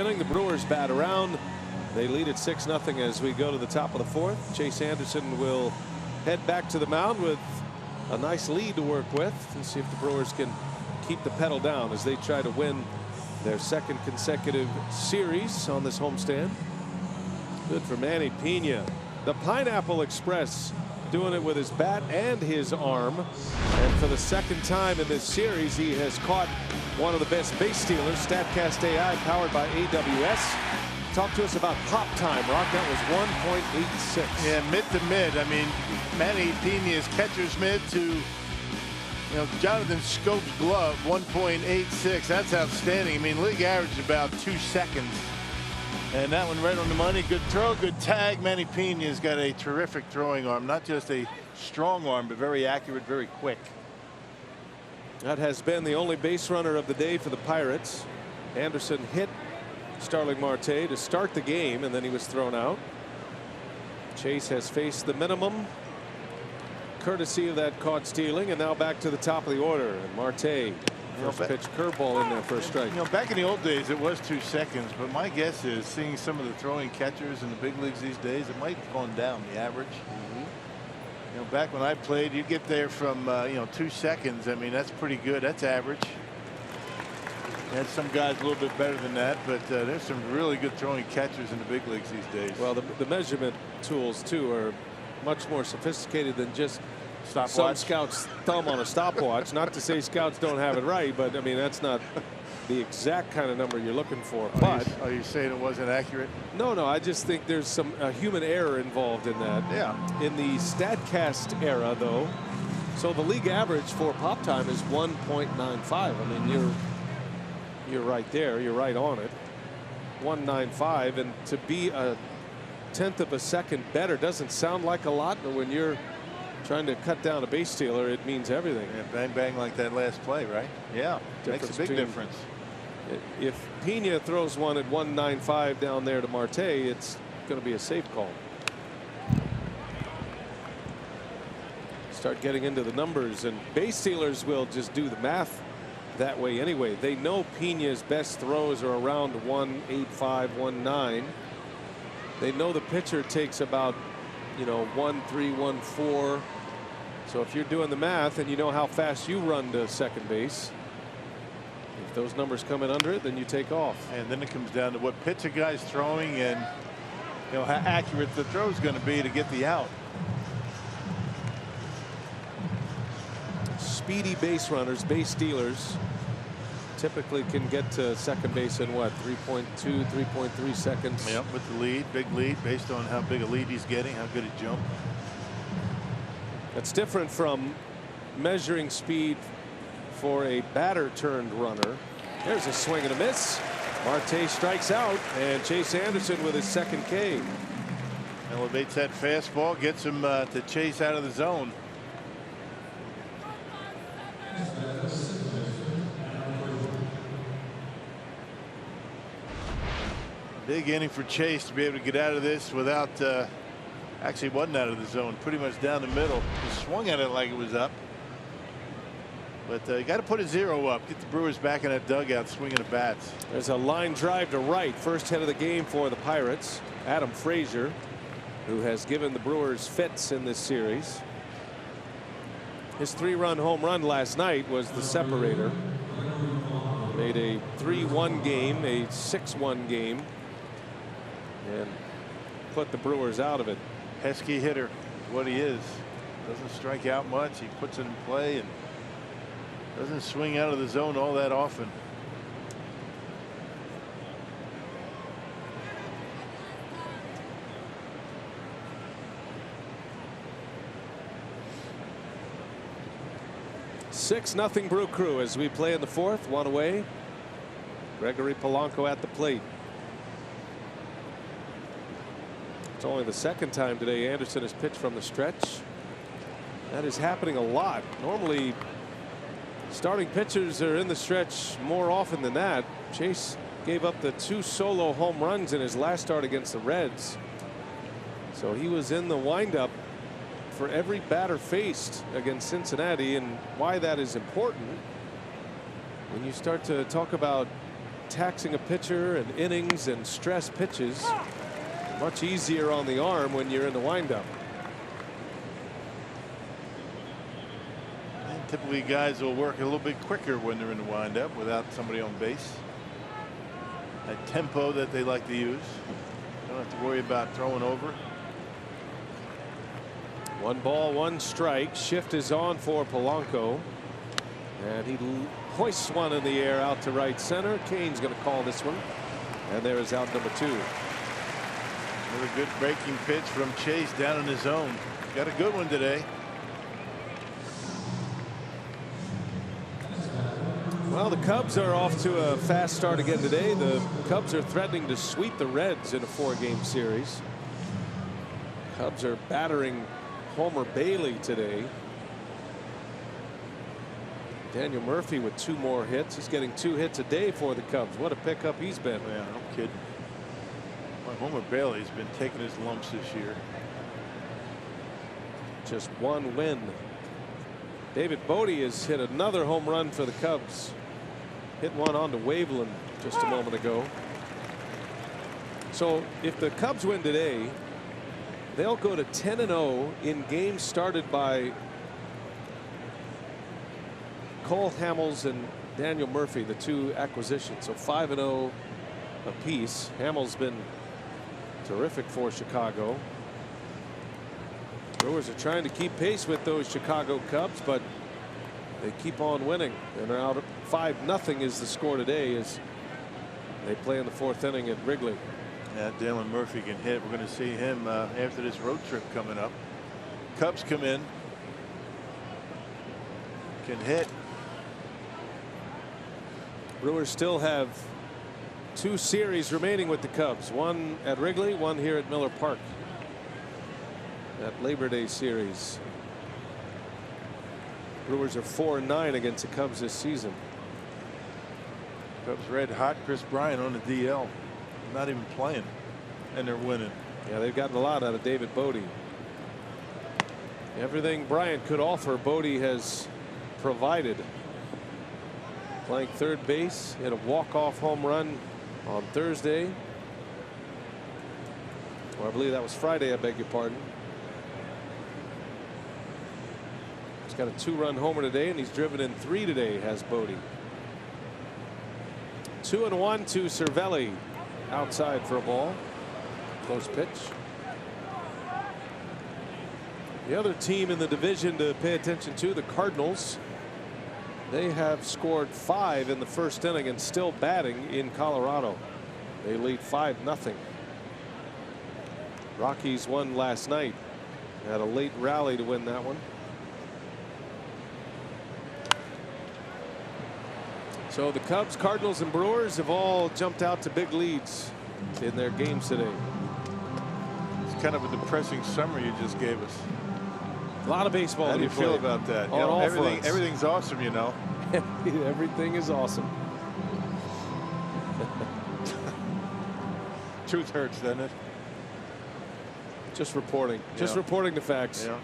inning, the Brewers bat around. They lead at 6-0 as we go to the top of the fourth. Chase Anderson will head back to the mound with a nice lead to work with and see if the Brewers can keep the pedal down as they try to win their second consecutive series on this homestand. Good for Manny Pena. The Pineapple Express doing it with his bat and his arm. And for the second time in this series, he has caught one of the best base stealers. StatCast AI powered by AWS. Talk to us about pop time, Rock. That was 1.86. Yeah, mid to mid. I mean, Manny Pena's catcher's mid to Jonathan Scope's glove, 1.86. That's outstanding. I mean, league average is about 2 seconds. And that one right on the money. Good throw, good tag. Manny Pena's got a terrific throwing arm. Not just a strong arm, but very accurate, very quick. That has been the only base runner of the day for the Pirates. Anderson hit Starling Marte to start the game, and then he was thrown out. Chase has faced the minimum courtesy of that caught stealing, and now back to the top of the order. And Marte, first pitch curveball in there for a strike. Back in the old days, it was 2 seconds, but my guess is seeing some of the throwing catchers in the big leagues these days, it might have gone down the average. Back when I played, you get there from 2 seconds. I mean, that's pretty good. That's average. Had some guys a little bit better than that, but there's some really good throwing catchers in the big leagues these days. Well, the measurement tools too are much more sophisticated than just some scouts' thumb on a stopwatch. Not to say scouts don't have it right, but I mean that's not the exact kind of number you're looking for. But are you saying it wasn't accurate? No, I just think there's some human error involved in that. Yeah. In the StatCast era, though, so the league average for pop time is 1.95. I mean, you're right there. You're right on it. 1.95, and to be a 1/10 of a second better doesn't sound like a lot, but when you're trying to cut down a base stealer, it means everything. Yeah, bang bang like that last play, right? Yeah, makes a big difference. If Pena throws one at 1.95 down there to Marte, it's going to be a safe call. Start getting into the numbers, and base stealers will just do the math that way anyway. They know Pena's best throws are around 1.85, 1.9. They know the pitcher takes about 1.3, 1.4. So if you're doing the math and you know how fast you run to second base, if those numbers come in under it, then you take off. And then it comes down to what pitch a guy's throwing and how accurate the throw is going to be to get the out. Speedy base runners, base stealers, typically can get to second base in what, 3.2, 3.3 seconds. Yep, with the lead, big lead, based on how big a lead he's getting, how good a jump. That's different from measuring speed for a batter turned runner. There's a swing and a miss. Marte strikes out, and Chase Anderson with his second K. Elevates that fastball, gets him to chase out of the zone. Big inning for Chase to be able to get out of this without actually wasn't out of the zone, pretty much down the middle. He swung at it like it was up. But you got to put a 0 up, get the Brewers back in that dugout swinging the bats. There's a line drive to right, first hit of the game for the Pirates. Adam Frazier, who has given the Brewers fits in this series. His 3-run home run last night was the separator. Made a 3-1 game, a 6-1 game, and put the Brewers out of it. Pesky hitter, what he is. Doesn't strike out much. He puts it in play and doesn't swing out of the zone all that often. Nothing Brew Crew as we play in the fourth, one away. Gregory Polanco at the plate. It's only the second time today Anderson has pitched from the stretch. That is happening a lot. Normally starting pitchers are in the stretch more often than that. Chase gave up the 2 solo home runs in his last start against the Reds. So he was in the windup for every batter faced against Cincinnati, and why that is important when you start to talk about taxing a pitcher and innings and stress pitches. Much easier on the arm when you're in the windup. And typically guys will work a little bit quicker when they're in the windup without somebody on base. That tempo that they like to use. Don't have to worry about throwing over. 1 ball, 1 strike. Shift is on for Polanco. And he hoists one in the air out to right center. Kane's going to call this one. And there is out number 2. Another good breaking pitch from Chase down in the zone. Got a good one today. Well, the Cubs are off to a fast start again today. The Cubs are threatening to sweep the Reds in a 4-game series. Cubs are battering Homer Bailey today. Daniel Murphy with 2 more hits. He's getting 2 hits a day for the Cubs. What a pickup he's been. Yeah, no kidding. Well, Homer Bailey's been taking his lumps this year. Just 1 win. David Bodie has hit another home run for the Cubs. Hit one onto Waveland just a moment ago. So if the Cubs win today, they'll go to 10-0 in games started by Cole Hamels and Daniel Murphy, the 2 acquisitions. So 5-0 apiece. Hamels been terrific for Chicago. Brewers are trying to keep pace with those Chicago Cubs, but they keep on winning and are out 5-0 is the score today as they play in the 4th inning at Wrigley. Yeah, Daniel Murphy can hit. We're going to see him after this road trip coming up. Cubs come in, can hit. Brewers still have 2 series remaining with the Cubs. 1 at Wrigley, 1 here at Miller Park. That Labor Day series. Brewers are 4-9 against the Cubs this season. Cubs red hot. Chris Bryant on the DL. Not even playing. And they're winning. Yeah, they've gotten a lot out of David Bodie. Everything Bryant could offer, Bodie has provided. Playing 3rd base, hit a walk-off home run on Thursday. Or I believe that was Friday, I beg your pardon. He's got a 2-run homer today, and he's driven in 3 today, has Bodie. 2-1 to Cervelli. Outside for a ball. Close pitch. The other team in the division to pay attention to, the Cardinals. They have scored 5 in the 1st inning and still batting in Colorado. They lead 5-0. Rockies won last night. Had a late rally to win that one. So the Cubs, Cardinals, and Brewers have all jumped out to big leads in their games today. It's kind of a depressing summer you just gave us. A lot of baseball. How do you feel about that? On all fronts. Everything's awesome, you know. Everything is awesome. Truth hurts, doesn't it? Just reporting. Just reporting the facts. Yeah.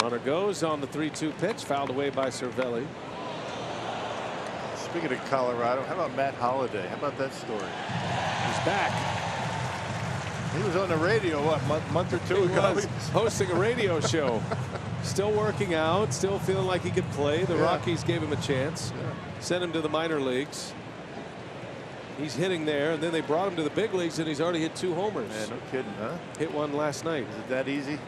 Runner goes on the 3-2 pitch, fouled away by Cervelli. Speaking of Colorado, how about Matt Holliday? How about that story? He's back. He was on the radio, what, month or 2 He ago? was hosting a radio show. Still working out, still feeling like he could play. The Rockies gave him a chance. Sent him to the minor leagues. He's hitting there, and then they brought him to the big leagues, and he's already hit 2 homers. Man, no kidding, huh? Hit one last night. Is it that easy?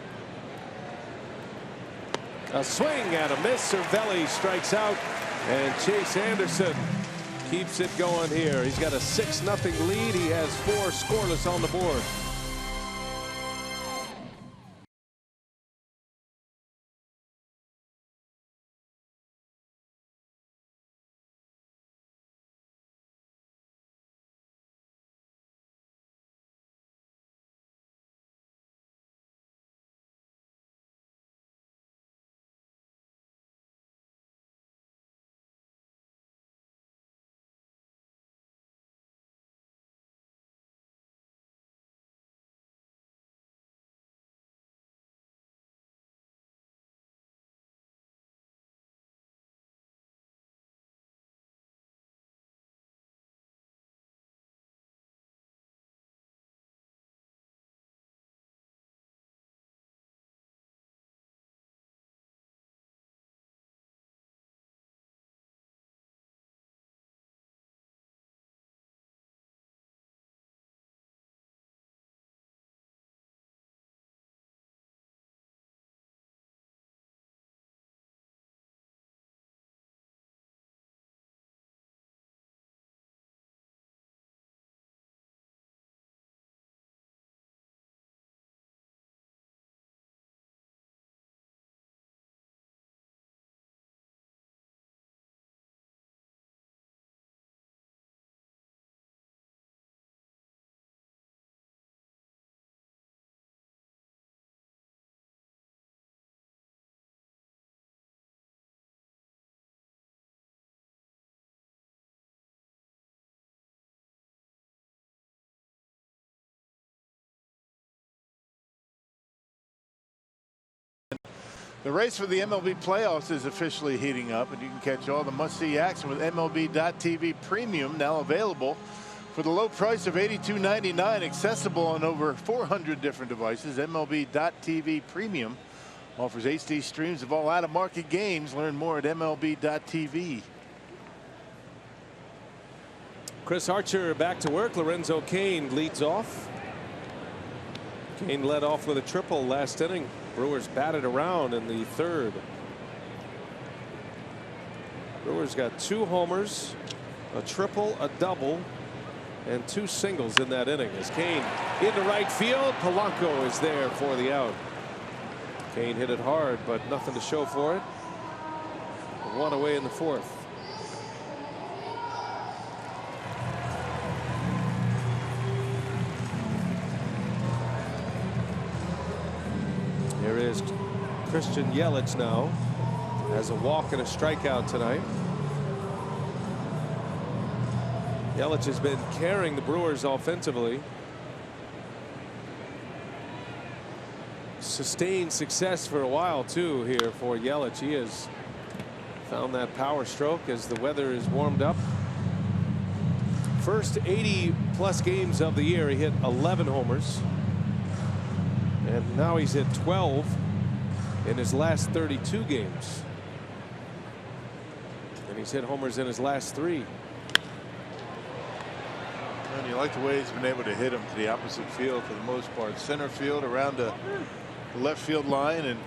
A swing and a miss. Cervelli strikes out, and Chase Anderson keeps it going here. He's got a 6-0 lead. He has 4 scoreless on the board. The race for the MLB playoffs is officially heating up, and you can catch all the must-see action with MLB.TV Premium, now available for the low price of $82.99, accessible on over 400 different devices. MLB.TV Premium offers HD streams of all out-of-market games. Learn more at MLB.TV. Chris Archer back to work. Lorenzo Cain leads off. Cain led off with a triple last inning. Brewers batted around in the third. Brewers got 2 homers, a triple, a double, and 2 singles in that inning. As Cain into right field, Polanco is there for the out. Cain hit it hard, but nothing to show for it. 1 away in the fourth. Here is Christian Yelich now. Has a walk and a strikeout tonight. Yelich has been carrying the Brewers offensively. Sustained success for a while too here for Yelich. He has found that power stroke as the weather is warmed up. First 80+ games of the year, he hit 11 homers. And now he's hit 12 in his last 32 games. And he's hit homers in his last 3. And you like the way he's been able to hit them to the opposite field for the most part. Center field around the left field line, and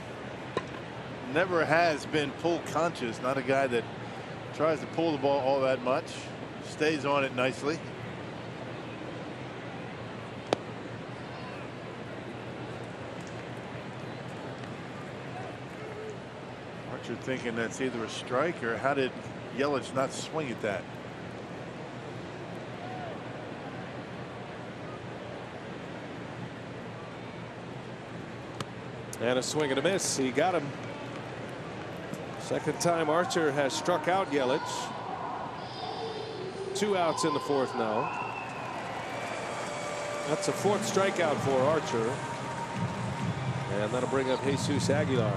never has been pull conscious. Not a guy that tries to pull the ball all that much. Stays on it nicely. Archer thinking that's either a strike, or how did Yelich not swing at that? And a swing and a miss. He got him. Second time Archer has struck out Yelich. 2 outs in the fourth now. That's a 4th strikeout for Archer. And that'll bring up Jesus Aguilar.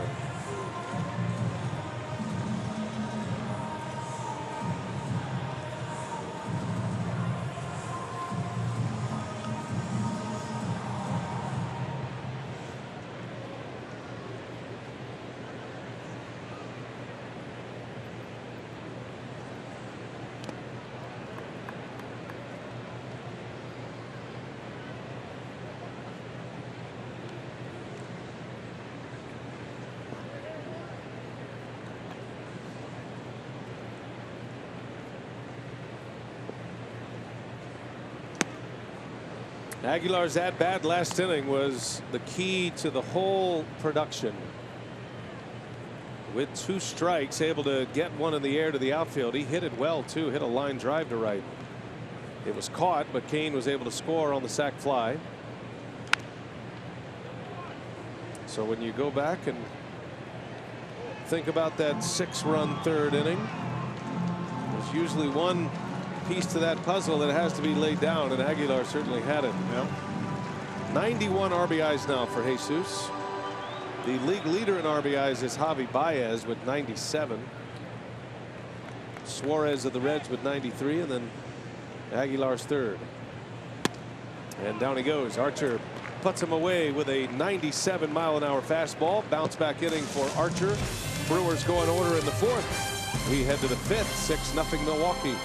Aguilar's at-bat last inning was the key to the whole production. With 2 strikes, able to get one in the air to the outfield. He hit it well too. Hit a line drive to right. It was caught, but Cain was able to score on the sac fly. So when you go back and think about that 6-run third inning, there's usually one piece to that puzzle that has to be laid down, and Aguilar certainly had it. Yep. 91 RBIs now for Jesus. The league leader in RBIs is Javi Baez with 97. Suarez of the Reds with 93, and then Aguilar's third. And down he goes. Archer puts him away with a 97-mile-an-hour fastball. Bounce back inning for Archer. Brewers go in order in the fourth. We head to the fifth. 6-0 Milwaukee.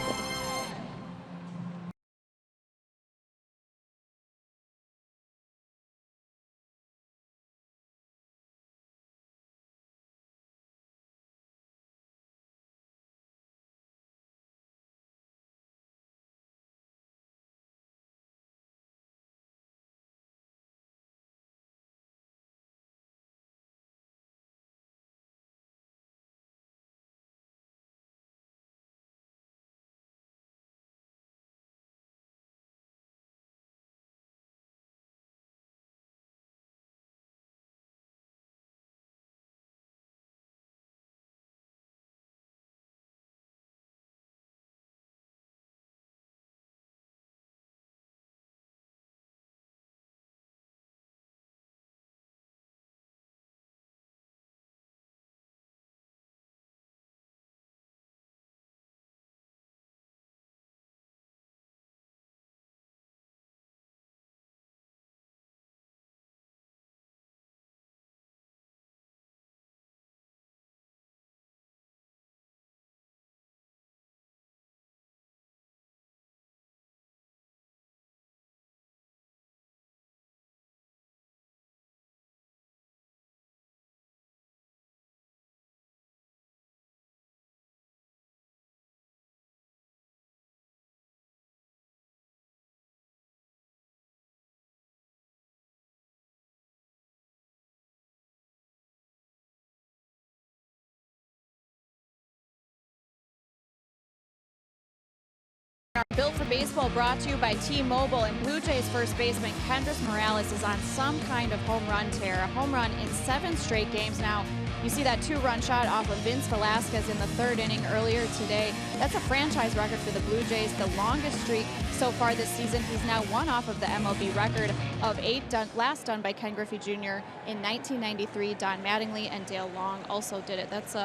Built for Baseball brought to you by T-Mobile, and Blue Jays first baseman Kendrys Morales is on some kind of home run tear. A home run in 7 straight games now. You see that 2-run shot off of Vince Velasquez in the 3rd inning earlier today. That's a franchise record for the Blue Jays, the longest streak so far this season. He's now one off of the MLB record of 8 last done by Ken Griffey Jr. in 1993. Don Mattingly and Dale Long also did it. That's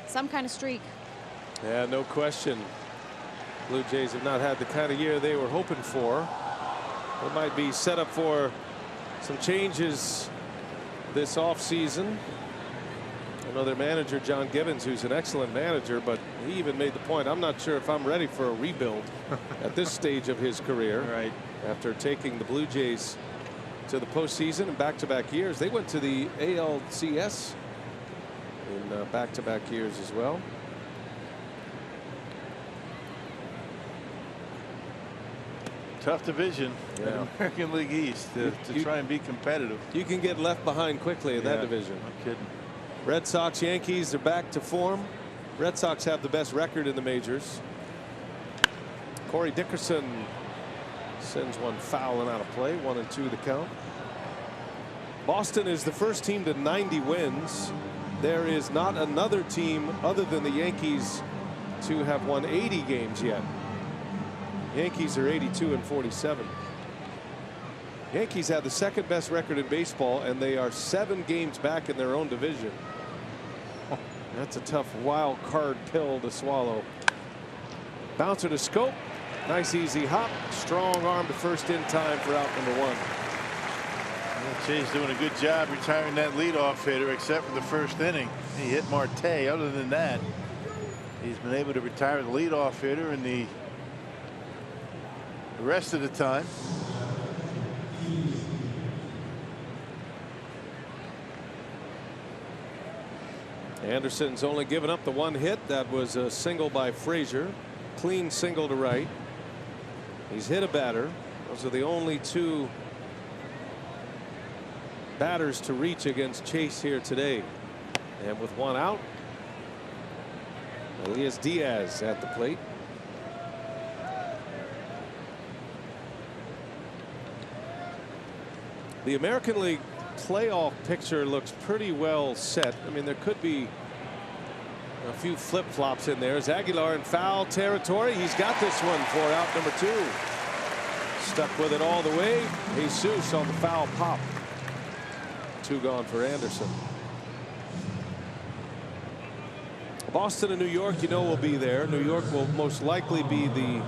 some kind of streak. Yeah, no question. Blue Jays have not had the kind of year they were hoping for. They might be set up for some changes this offseason. I know their manager, John Gibbons, who's an excellent manager, but he even made the point, I'm not sure if I'm ready for a rebuild at this stage of his career. Right. After taking the Blue Jays to the postseason in back-to-back years. They went to the ALCS in back-to-back years as well. Tough division, yeah. American League East, to try and be competitive. You can get left behind quickly in that division. No kidding. Red Sox, Yankees are back to form. Red Sox have the best record in the majors. Corey Dickerson sends one foul and out of play. 1-2 the count. Boston is the first team to 90 wins. There is not another team other than the Yankees to have won 80 games yet. Yankees are 82-47. Yankees have the 2nd best record in baseball, and they are 7 games back in their own division. That's a tough wild card pill to swallow. Bouncer to Scope. Nice easy hop. Strong arm to first in time for out number 1. Jay's doing a good job retiring that leadoff hitter, except for the 1st inning. He hit Marte. Other than that, he's been able to retire the leadoff hitter, and the rest of the time Anderson's only given up the 1 hit. That was a single by Frazier. Clean single to right. He's hit a batter. Those are the only 2 batters to reach against Chase here today. And with 1 out, Elias Diaz at the plate. The American League playoff picture looks pretty well set. I mean, there could be a few flip-flops in there. As Aguilar in foul territory, he's got this one for out number 2. Stuck with it all the way. Jesus on the foul pop. 2 gone for Anderson. Boston and New York, you know, will be there. New York will most likely be the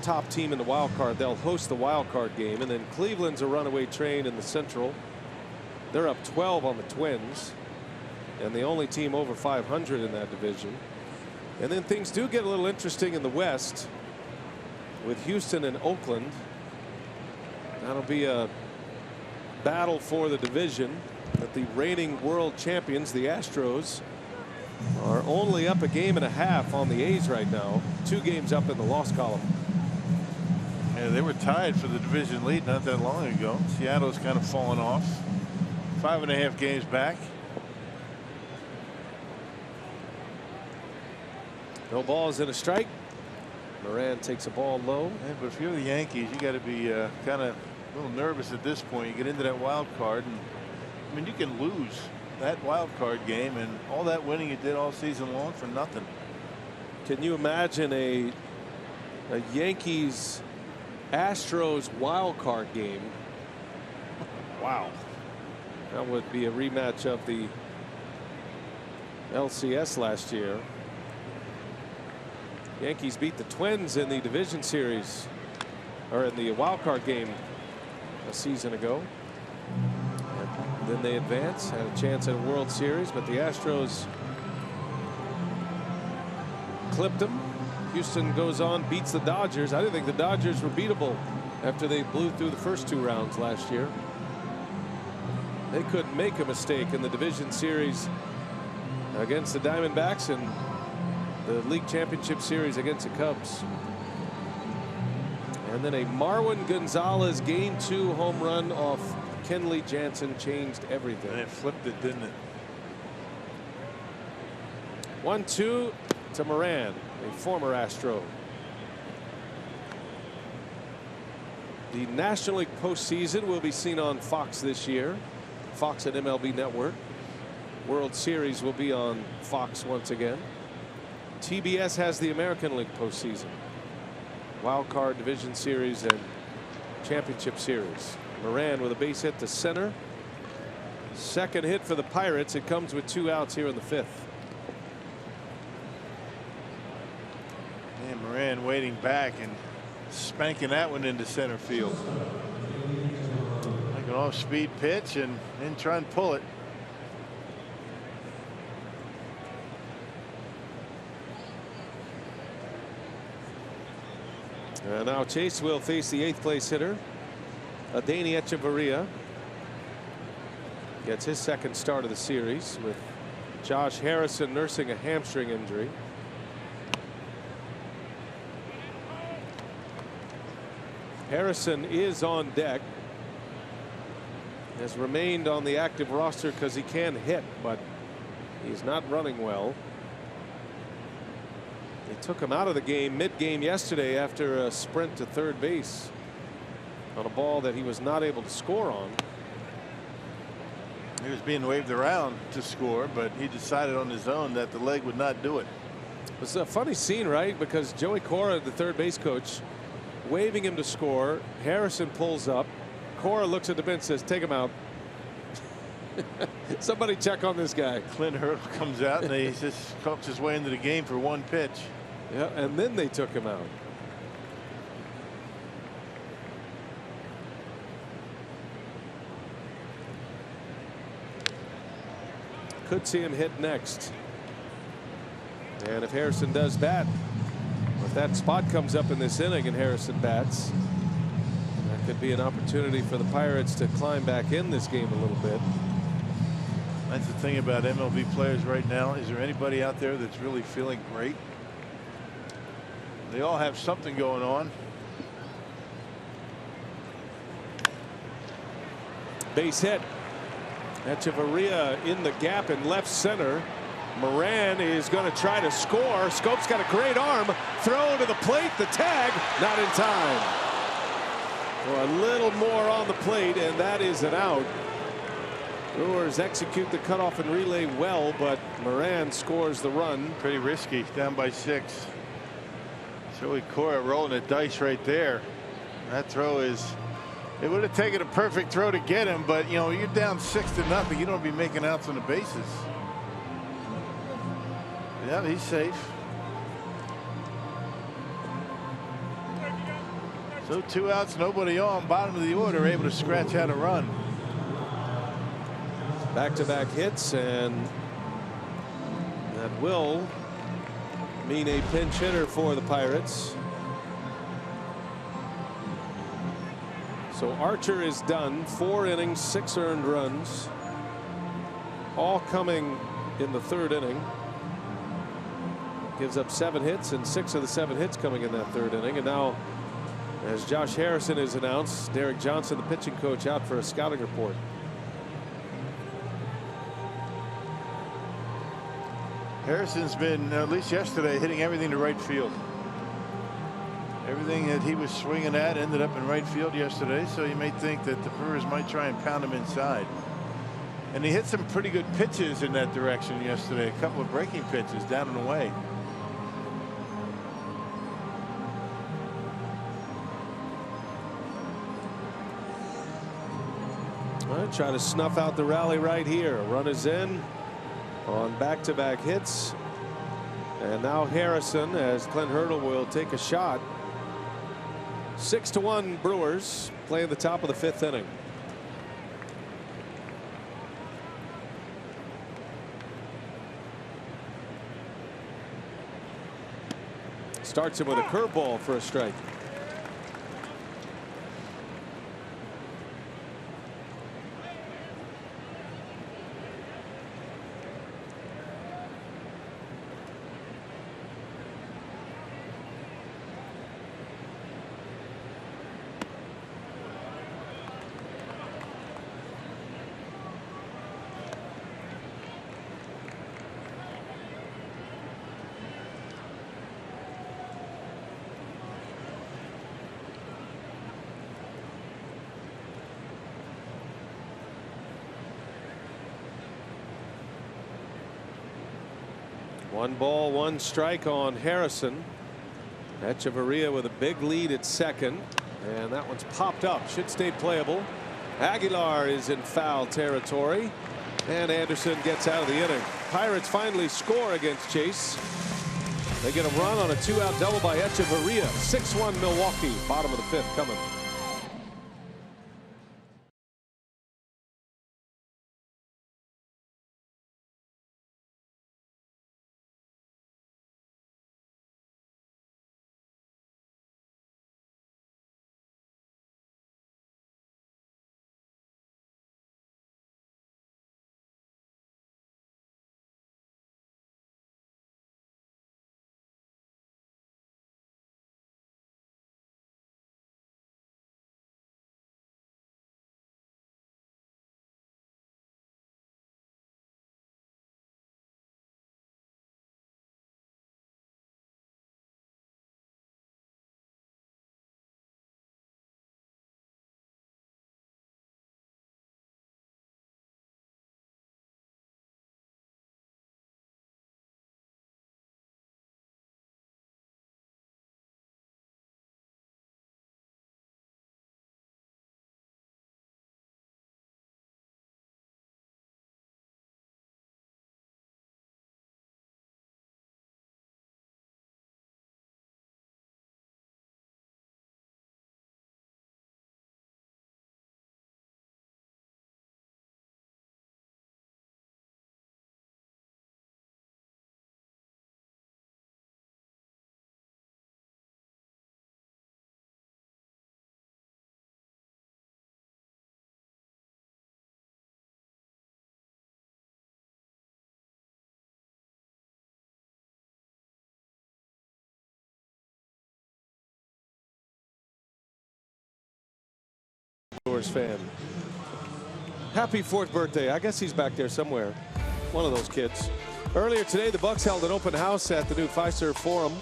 top team in the wild card. They'll host the wild card game, and then Cleveland's a runaway train in the Central. They're up 12 on the Twins, and the only team over 500 in that division. And then things do get a little interesting in the West with Houston and Oakland. That'll be a battle for the division. But the reigning world champions, the Astros, are only up a game and a half on the A's right now. 2 games up in the loss column. Yeah, they were tied for the division lead not that long ago. Seattle's kind of fallen off. 5.5 games back. No balls and a strike. Moran takes a ball low. Yeah, but if you're the Yankees, you got to be kind of a little nervous at this point. You get into that wild card, and I mean, you can lose that wild card game and all that winning you did all season long for nothing. Can you imagine a Yankees Astros wild card game? Wow. That would be a rematch of the LCS last year. Yankees beat the Twins in the division series, or in the wild card game a season ago. And then they advanced, had a chance at a World Series, but the Astros clipped them. Houston goes on, beats the Dodgers. I didn't think the Dodgers were beatable after they blew through the first 2 rounds last year. They couldn't make a mistake in the division series against the Diamondbacks and the league championship series against the Cubs. And then a Marwin Gonzalez game 2 home run off Kenley Jansen changed everything. And it flipped it, didn't it? 1-2 to Moran, a former Astro. The National League postseason will be seen on Fox this year. Fox and MLB Network. World Series will be on Fox once again. TBS has the American League postseason. Wild Card Division Series and Championship Series. Moran with a base hit to center. Second hit for the Pirates. It comes with 2 outs here in the 5th. And Moran waiting back and spanking that one into center field. Like an off-speed pitch and then try and pull it. And now Chase will face the 8th place hitter, Adeiny Echeverria. Gets his second start of the series with Josh Harrison nursing a hamstring injury. Harrison is on deck. Has remained on the active roster because he can hit, but he's not running well. They took him out of the game mid-game yesterday after a sprint to third base on a ball that he was not able to score on. He was being waved around to score, but he decided on his own that the leg would not do it. It was a funny scene, right? Because Joey Cora, the third base coach, waving him to score. Harrison pulls up. Cora looks at the bench, says, "Take him out." Somebody check on this guy. Clint Hurdle comes out and he just comes his way into the game for one pitch. Yeah, and then they took him out. Could see him hit next. And if Harrison does bat, if that spot comes up in this inning and Harrison bats, that could be an opportunity for the Pirates to climb back in this game a little bit. That's the thing about MLB players right now. Is there anybody out there that's really feeling great? They all have something going on. Base hit. Echeverria in the gap in left center. Moran is going to try to score. Scope's got a great arm. Throw to the plate. The tag not in time. Well, a little more on the plate, and that is an out. Brewers execute the cutoff and relay well, but Moran scores the run. Pretty risky, down by 6. Joey Cora rolling the dice right there. That throw is, it would have taken a perfect throw to get him, but you know, you're down 6-0. You don't be making outs on the bases. Yeah, he's safe. So 2 outs, nobody on. Bottom of the order, able to scratch out a run. Back-to-back hits, and that will mean a pinch hitter for the Pirates. So Archer is done. 4 innings, 6 earned runs, all coming in the 3rd inning. Gives up 7 hits, and 6 of the 7 hits coming in that 3rd inning. And now, as Josh Harrison is announced, Derek Johnson, the pitching coach, out for a scouting report. Harrison's been, at least yesterday, hitting everything to right field. Everything that he was swinging at ended up in right field yesterday, so you may think that the Brewers might try and pound him inside. And he hit some pretty good pitches in that direction yesterday. A couple of breaking pitches down and away. Try to snuff out the rally right here. Run is in on back-to-back hits. And now Harrison, as Clint Hurdle will take a shot. 6-1 Brewers, playing the top of the 5th inning. Starts him with a curveball for a strike. 1 ball, 1 strike on Harrison. Echeverria with a big lead at second, and that one's popped up. Should stay playable. Aguilar is in foul territory, and Anderson gets out of the inning. Pirates finally score against Chase. They get a run on a 2-out double by Echeverria. 6-1 Milwaukee. Bottom of the 5th coming. Fan. Happy 4th birthday. I guess he's back there somewhere. One of those kids. Earlier today, the Bucks held an open house at the new Fiserv Forum.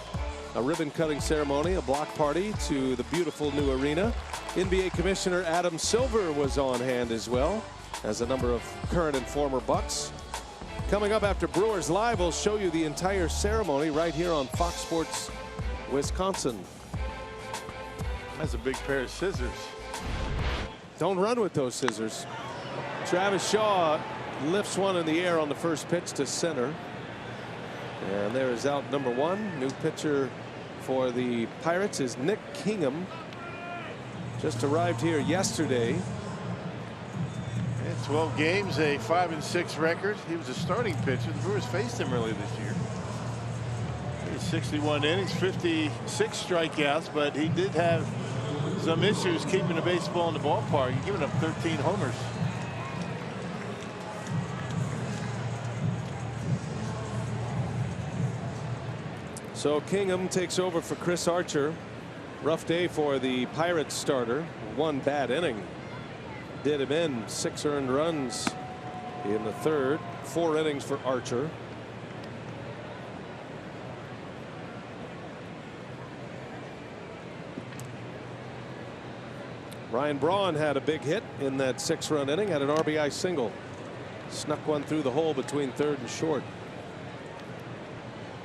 A ribbon cutting ceremony, a block party to the beautiful new arena. NBA Commissioner Adam Silver was on hand as well as a number of current and former Bucks. Coming up after Brewers Live, we'll show you the entire ceremony right here on Fox Sports Wisconsin. That's a big pair of scissors. Don't run with those scissors. Travis Shaw lifts one in the air on the first pitch to center. And there is out number 1. New pitcher for the Pirates is Nick Kingham. Just arrived here yesterday. And 12 games, a 5-6 record. He was a starting pitcher. The Brewers faced him early this year. 61 innings, 56 strikeouts, but he did have some issues keeping the baseball in the ballpark. He's giving up 13 homers. So Kingham takes over for Chris Archer. Rough day for the Pirates starter. 1 bad inning. Did him in. 6 earned runs in the 3rd. 4 innings for Archer. Ryan Braun had a big hit in that 6-run inning, had an RBI single. Snuck one through the hole between 3rd and short.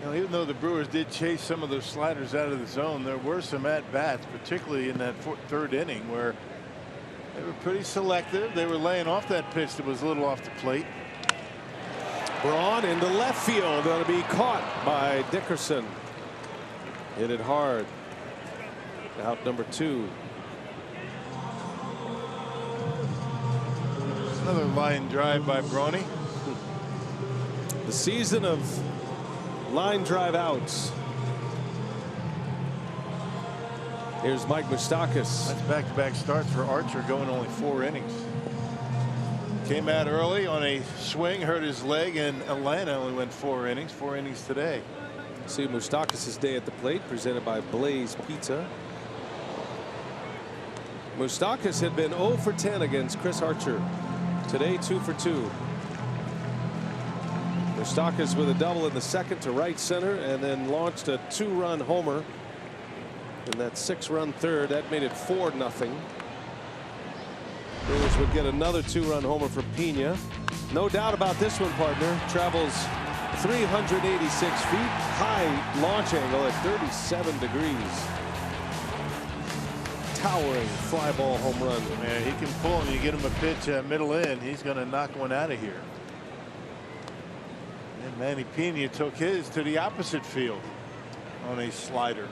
Now, even though the Brewers did chase some of those sliders out of the zone, there were some at-bats, particularly in that 3rd inning, where they were pretty selective. They were laying off that pitch that was a little off the plate. Braun into left field, going to be caught by Dickerson. Hit it hard. Out number 2. Another line drive by Bronny. The season of line drive outs. Here's Mike Moustakas. That's back-to-back starts for Archer, going only 4 innings. Came out early on a swing, hurt his leg, and Atlanta only went 4 innings. 4 innings today. See Moustakas' day at the plate, presented by Blaze Pizza. Moustakas had been 0 for 10 against Chris Archer. Today 2 for 2. Moustakas with a double in the 2nd to right center, and then launched a 2-run homer in that 6-run 3rd. That made it 4-0. Brewers would get another 2-run homer for Pena. No doubt about this one, partner. Travels 386 feet, high launch angle at 37 degrees. Towering fly ball home run. Man, he can pull, and you get him a pitch middle in, he's going to knock one out of here. And Manny Pena took his to the opposite field on a slider.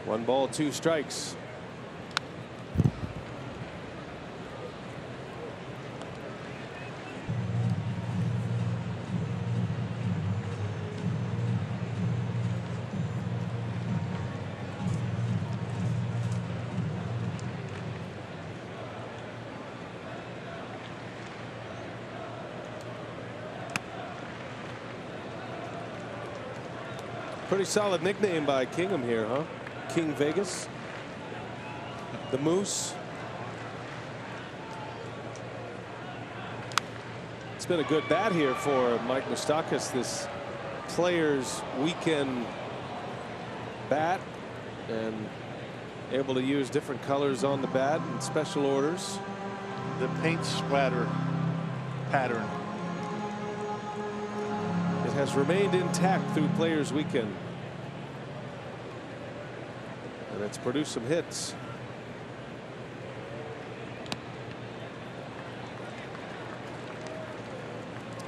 One ball, two strikes. Pretty solid nickname by Kingham here, huh? King Vegas, the Moose. It's been a good bat here for Mike Moustakas, this Players Weekend bat, and able to use different colors on the bat and special orders. The paint splatter pattern. It has remained intact through Players Weekend. And it's produced some hits.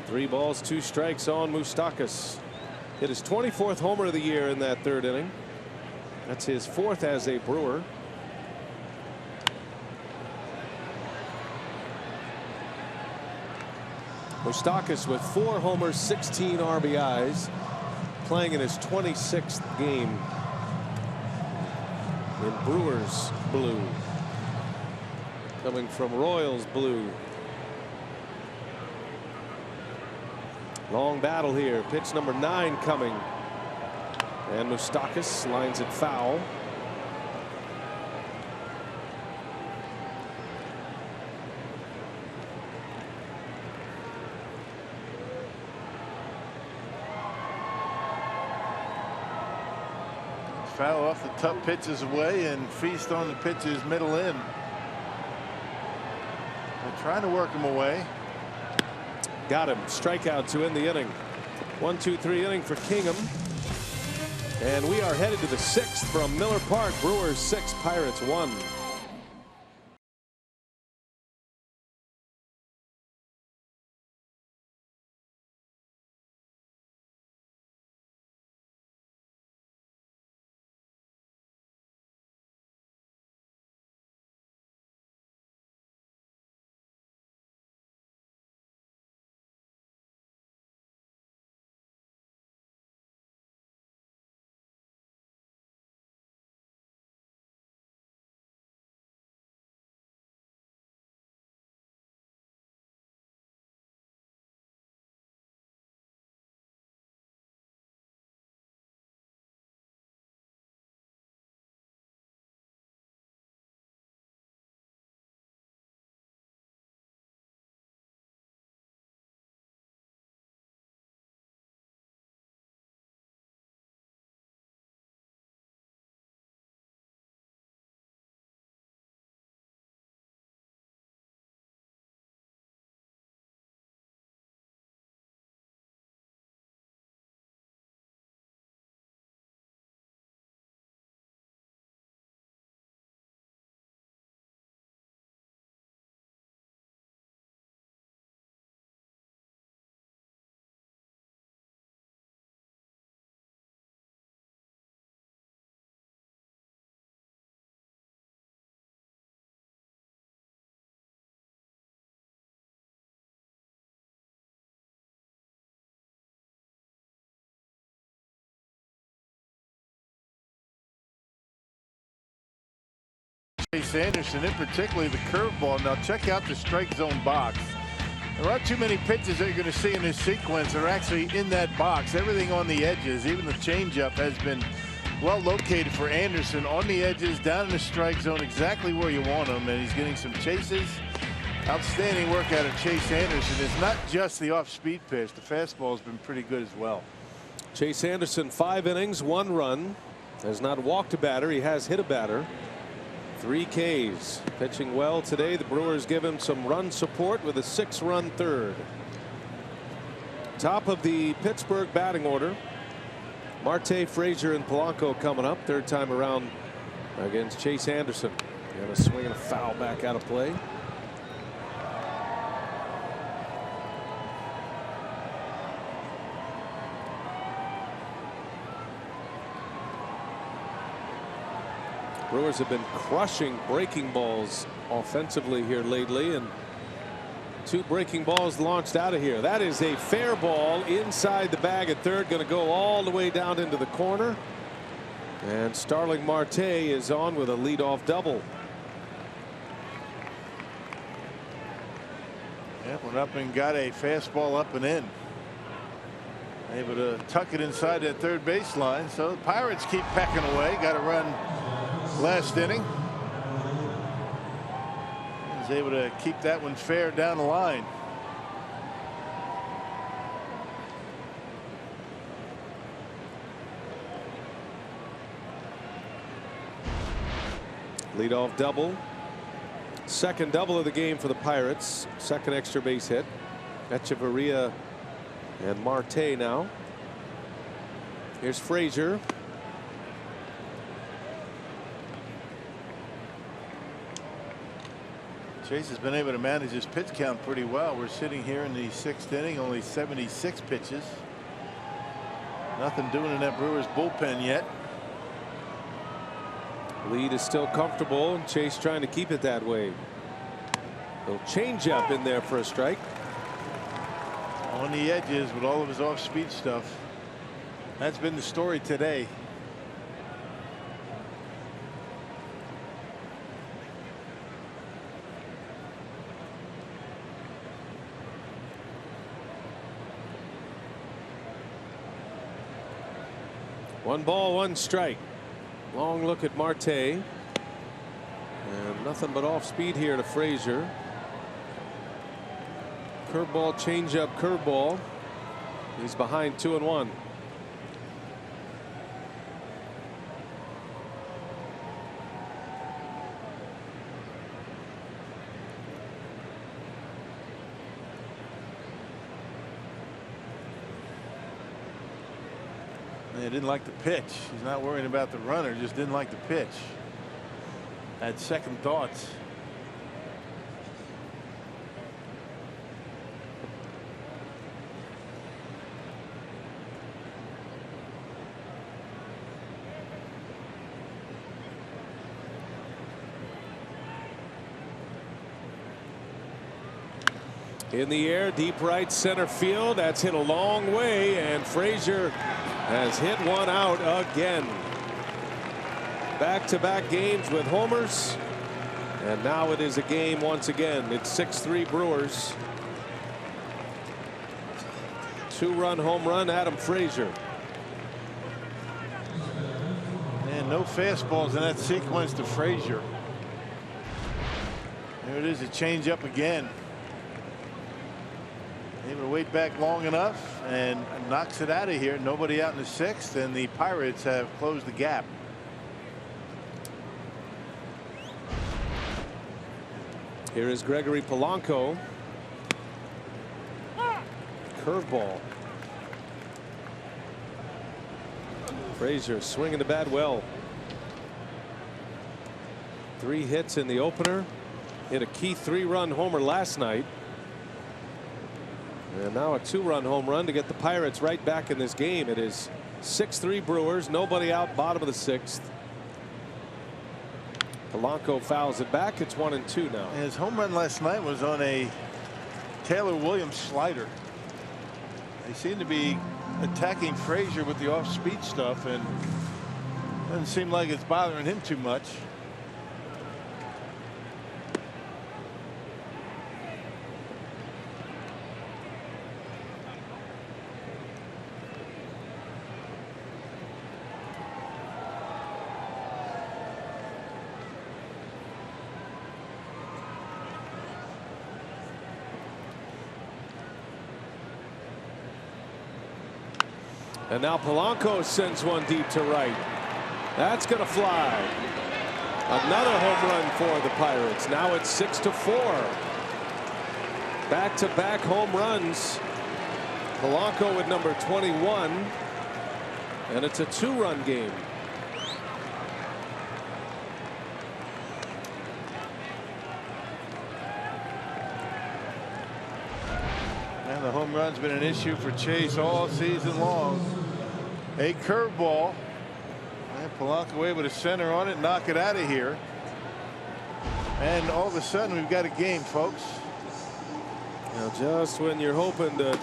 Three balls, two strikes on Moustakas. Hit his 24th homer of the year in that third inning. That's his fourth as a Brewer. Moustakas with 4 homers, 16 RBIs, playing in his 26th game in Brewers blue, coming from Royals blue. Long battle here. Pitch number 9 coming, and Moustakas lines it foul. Foul off the tough pitches away and feast on the pitches middle in. They're trying to work him away. Got him. Strikeout to end the inning. 1-2-3 inning for Kingham. And we are headed to the 6th from Miller Park. Brewers 6, Pirates 1. Chase Anderson, in particularly the curveball. Now check out the strike zone box. There aren't too many pitches that you're going to see in this sequence that are actually in that box. Everything on the edges, even the changeup, has been well located for Anderson on the edges, down in the strike zone, exactly where you want him, and he's getting some chases. Outstanding work out of Chase Anderson. It's not just the off-speed pitch. The fastball has been pretty good as well. Chase Anderson, 5 innings, 1 run. Has not walked a batter. He has hit a batter. 3 Ks. Pitching well today. The Brewers give him some run support with a 6-run third. Top of the Pittsburgh batting order. Marte, Frazier, and Polanco coming up. Third time around against Chase Anderson. And a swing and a foul back out of play. Brewers have been crushing breaking balls offensively here lately, and 2 breaking balls launched out of here. That is a fair ball inside the bag at third, going to go all the way down into the corner. And Starling Marte is on with a leadoff double. Yep, went up and got a fastball up and in. Able to tuck it inside that third baseline. So the Pirates keep pecking away. Got a run last inning. Was able to keep that one fair down the line. Leadoff double. Second double of the game for the Pirates. Second extra base hit. Echeverria and Marte now. Here's Frazier. Chase has been able to manage his pitch count pretty well. We're sitting here in the 6th inning, only 76 pitches. Nothing doing in that Brewers bullpen yet. Lead is still comfortable, and Chase trying to keep it that way. Little change up in there for a strike. On the edges with all of his off-speed stuff. That's been the story today. One ball, one strike. Long look at Marte. And nothing but off speed here to Frazier. Curveball, changeup, curveball. He's behind 2-1. He didn't like the pitch. He's not worrying about the runner, just didn't like the pitch. Had second thoughts. In the air, deep right center field. That's hit a long way, and Frazier has hit one out again. Back-to-back games with homers, and now it is a game once again. It's 6-3 Brewers. 2-run home run, Adam Frazier. And no fastballs in that sequence to Frazier. There it is, a changeup again. Able to wait back long enough and knocks it out of here. Nobody out in the 6th, and the Pirates have closed the gap. Here is Gregory Polanco. Curveball. Frazier swinging the bat well. 3 hits in the opener. Hit a key 3-run homer last night. And now a 2-run home run to get the Pirates right back in this game. It is 6-3 Brewers. Nobody out, bottom of the 6th. Polanco fouls it back. It's 1-2 now. His home run last night was on a Taylor Williams slider. They seem to be attacking Frazier with the off-speed stuff, and doesn't seem like it's bothering him too much. And now Polanco sends one deep to right. That's going to fly. Another home run for the Pirates. Now it's 6-4. Back-to-back home runs. Polanco with number 21. And it's a 2-run game. And the home run's been an issue for Chase all season long. A curveball. And Polanco able to center on it, knock it out of here. And all of a sudden we've got a game, folks. Now just when you're hoping to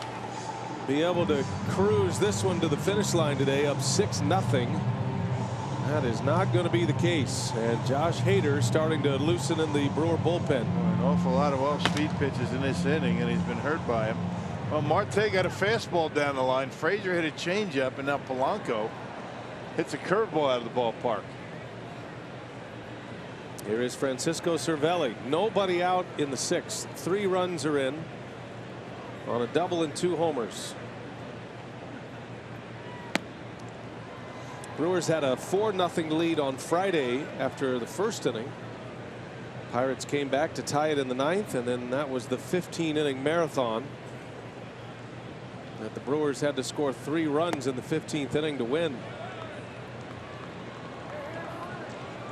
be able to cruise this one to the finish line today, up 6-0. That is not going to be the case. And Josh Hader starting to loosen in the Brewer bullpen. An awful lot of off-speed pitches in this inning, and he's been hurt by him. Well, Marte got a fastball down the line. Frazier hit a changeup, and now Polanco hits a curveball out of the ballpark. Here is Francisco Cervelli. Nobody out in the 6th. 3 runs are in on a double and 2 homers. Brewers had a 4-0 lead on Friday after the 1st inning. Pirates came back to tie it in the 9th, and then that was the 15-inning marathon that the Brewers had to score 3 runs in the 15th inning to win.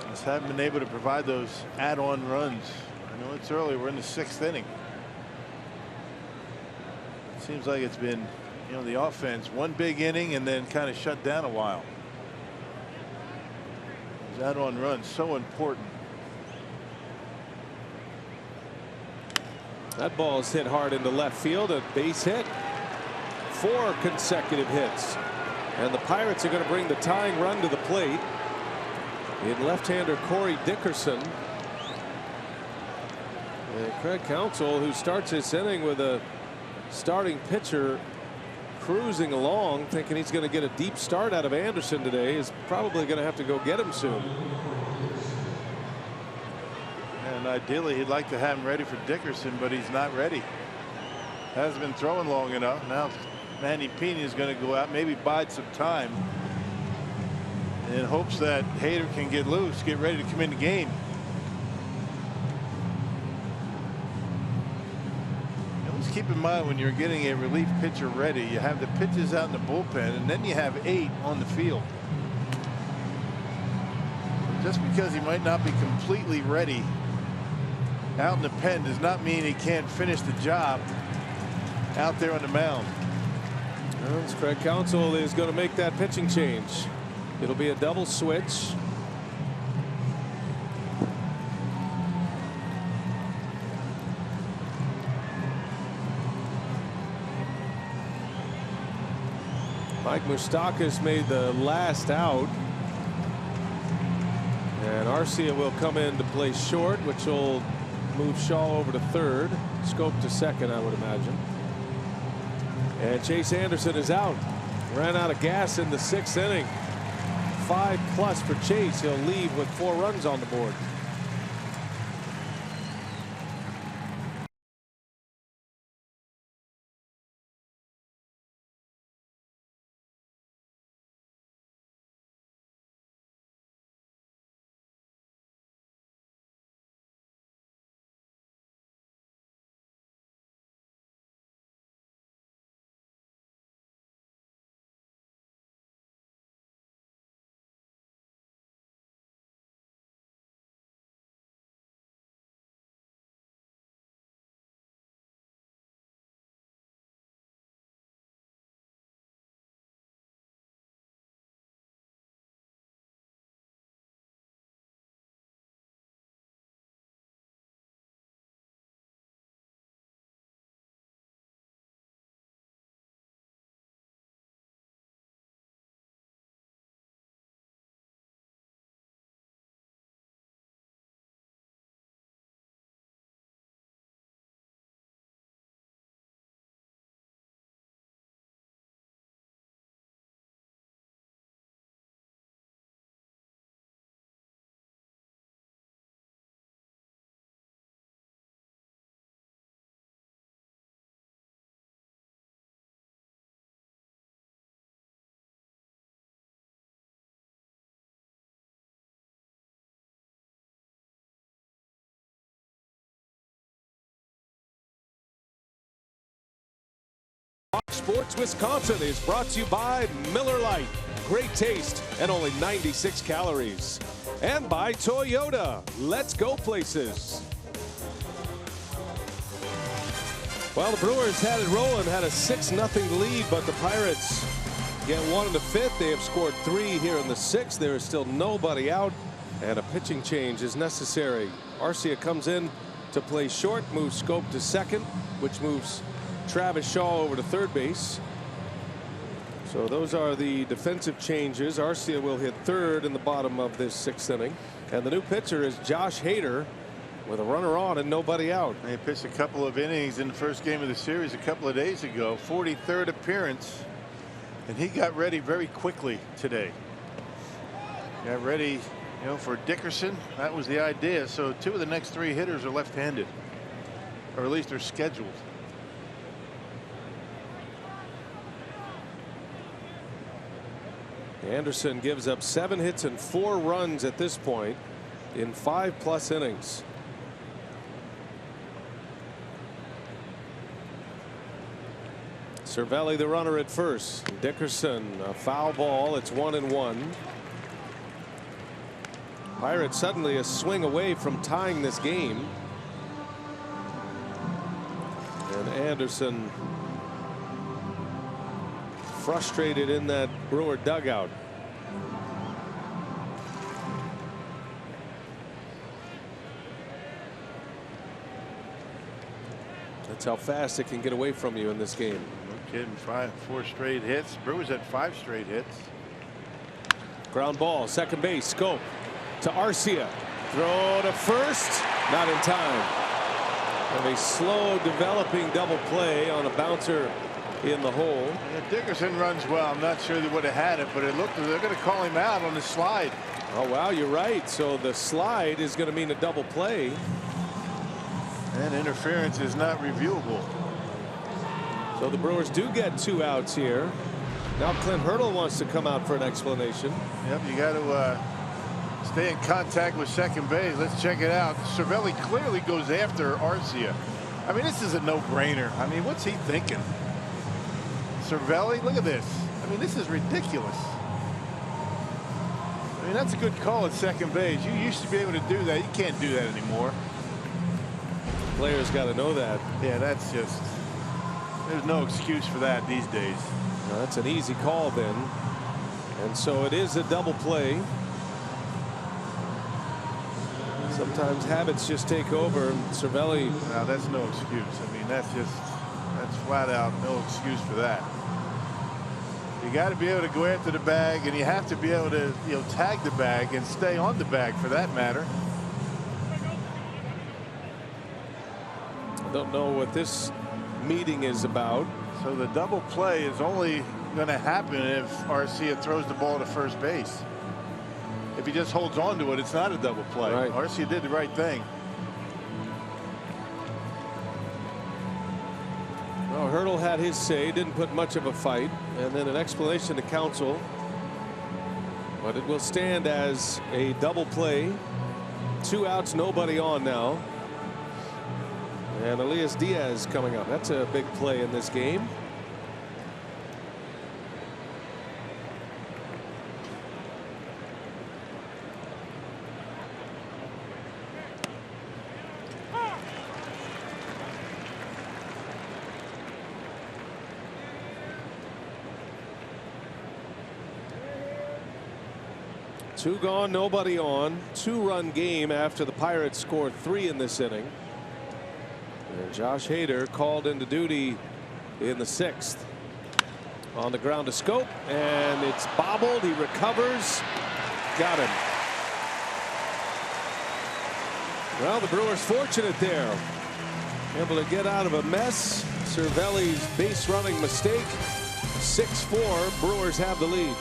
Just haven't been able to provide those add-on runs. I know it's early. We're in the 6th inning. It seems like it's been, you know, the offense one big inning and then kind of shut down a while. Those add-on runs so important. That ball is hit hard into left field. A base hit. 4 consecutive hits. And the Pirates are going to bring the tying run to the plate in left-hander Corey Dickerson. And Craig Counsell, who starts this inning with a starting pitcher cruising along, thinking he's going to get a deep start out of Anderson today, is probably going to have to go get him soon. And ideally he'd like to have him ready for Dickerson, but he's not ready. Hasn't been throwing long enough. Now Manny Pena is going to go out, maybe bide some time in hopes that Hader can get loose, get ready to come in the game. Always keep in mind when you're getting a relief pitcher ready, you have the pitches out in the bullpen, and then you have 8 on the field. Just because he might not be completely ready out in the pen does not mean he can't finish the job out there on the mound. Well, Craig Counsell is going to make that pitching change. It'll be a double switch. Mike Moustakas made the last out. And Arcia will come in to play short, which will move Shaw over to third. Scope to second, I would imagine. And Chase Anderson is out. Ran out of gas in the 6th inning. 5+ for Chase. He'll leave with 4 runs on the board. Fox Sports Wisconsin is brought to you by Miller Lite. Great taste and only 96 calories. And by Toyota. Let's go places. Well, the Brewers had it rolling, had a 6-0 lead, but the Pirates get one in the 5th. They have scored 3 here in the 6th. There is still nobody out, and a pitching change is necessary. Arcia comes in to play short, moves Scope to second, which moves Travis Shaw over to third base. So those are the defensive changes. Arcia will hit third in the bottom of this 6th inning. And the new pitcher is Josh Hader with a runner on and nobody out. He pitched a couple of innings in the first game of the series a couple of days ago. 43rd appearance. And he got ready very quickly today. Got ready, for Dickerson. That was the idea. So 2 of the next 3 hitters are left-handed, or at least they're scheduled. Anderson gives up 7 hits and 4 runs at this point in 5+ innings. Cervelli the runner at first. Dickerson, a foul ball. It's 1-1. Pirates suddenly a swing away from tying this game. And Anderson frustrated in that Brewer dugout. That's how fast it can get away from you in this game. No kidding. 4 straight hits. Brewers had 5 straight hits. Ground ball, second base, Scope to Arcia. Throw to first, not in time. And a slow developing double play on a bouncer in the hole. Yeah, Dickerson runs well. I'm not sure they would have had it, but it looked they're going to call him out on the slide. Oh wow, you're right. So the slide is going to mean a double play. And interference is not reviewable. So the Brewers do get 2 outs here. Now Clint Hurdle wants to come out for an explanation. Yep, you got to stay in contact with second base. Let's check it out. Cervelli clearly goes after Arcia. I mean, this is a no-brainer. I mean, what's he thinking? Cervelli, look at this. I mean, this is ridiculous. I mean, that's a good call at second base. You used to be able to do that. You can't do that anymore. Players got to know that. Yeah, that's just, there's no excuse for that these days. Now, that's an easy call then. And so it is a double play. Sometimes habits just take over. Cervelli. Now that's no excuse. I mean, that's flat out no excuse for that. You got to be able to go after the bag, and you have to be able to tag the bag and stay on the bag for that matter. I don't know what this meeting is about. So the double play is only going to happen if Arcia throws the ball to first base. If he just holds on to it, it's not a double play. Right. Arcia did the right thing. Well, Hurdle had his say, didn't put much of a fight, and then an explanation to counsel. But it will stand as a double play. 2 outs, nobody on now. And Elias Diaz coming up. That's a big play in this game. Two gone, nobody on. 2-run game after the Pirates scored 3 in this inning. And Josh Hader called into duty in the 6th. On the ground to Scope, and it's bobbled. He recovers. Got him. Well, the Brewers fortunate there. Able to get out of a mess. Cervelli's base running mistake. 6-4. Brewers have the lead.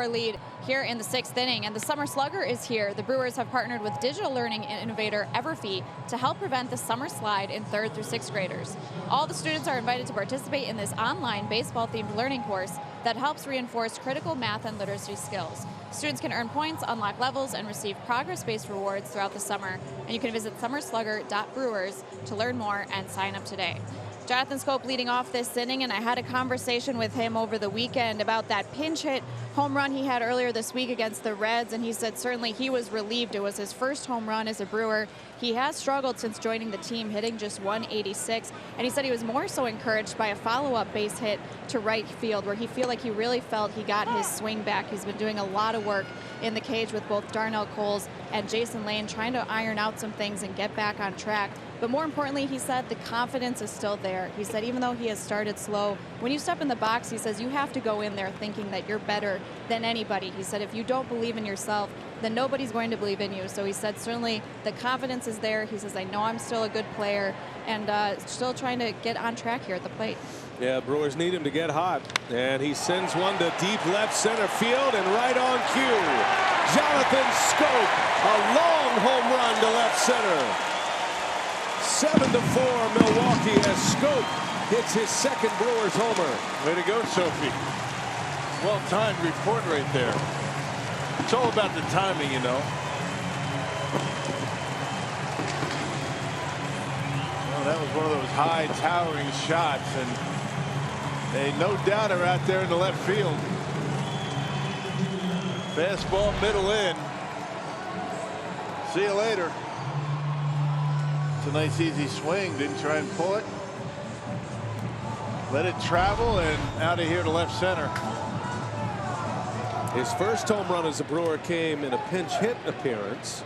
Lead here in the 6th inning, and the summer slugger is here. The Brewers have partnered with digital learning innovator Everfee to help prevent the summer slide in 3rd through 6th graders. All the students are invited to participate in this online baseball-themed learning course that helps reinforce critical math and literacy skills. Students can earn points, unlock levels, and receive progress-based rewards throughout the summer. And you can visit summerslugger.brewers to learn more and sign up today. Jonathan Schoop leading off this inning, and I had a conversation with him over the weekend about that pinch hit home run he had earlier this week against the Reds, and he said certainly he was relieved. It was his first home run as a Brewer. He has struggled since joining the team, hitting just 186, and he said he was more so encouraged by a follow-up base hit to right field, where he really felt he got his swing back. He's been doing a lot of work in the cage with both Darnell Coles and Jason Lane, trying to iron out some things and get back on track. But more importantly, he said the confidence is still there. He said even though he has started slow, when you step in the box, he says you have to go in there thinking that you're better than anybody. He said if you don't believe in yourself, then nobody's going to believe in you. So he said certainly the confidence is there. He says, I know I'm still a good player, and still trying to get on track here at the plate. Yeah, Brewers need him to get hot, and he sends one to deep left center field, and right on cue, Jonathan Schoop, a long home run to left center. 7-4 Milwaukee as Schoop hits his second Brewers homer. Way to go, Sophie. Well-timed report right there. It's all about the timing, you know. Well, that was one of those high towering shots, and they no doubt are out there in the left field. Fastball middle in. See you later. It's a nice easy swing. Didn't try and pull it. Let it travel and out of here to left center. His first home run as a Brewer came in a pinch hit appearance,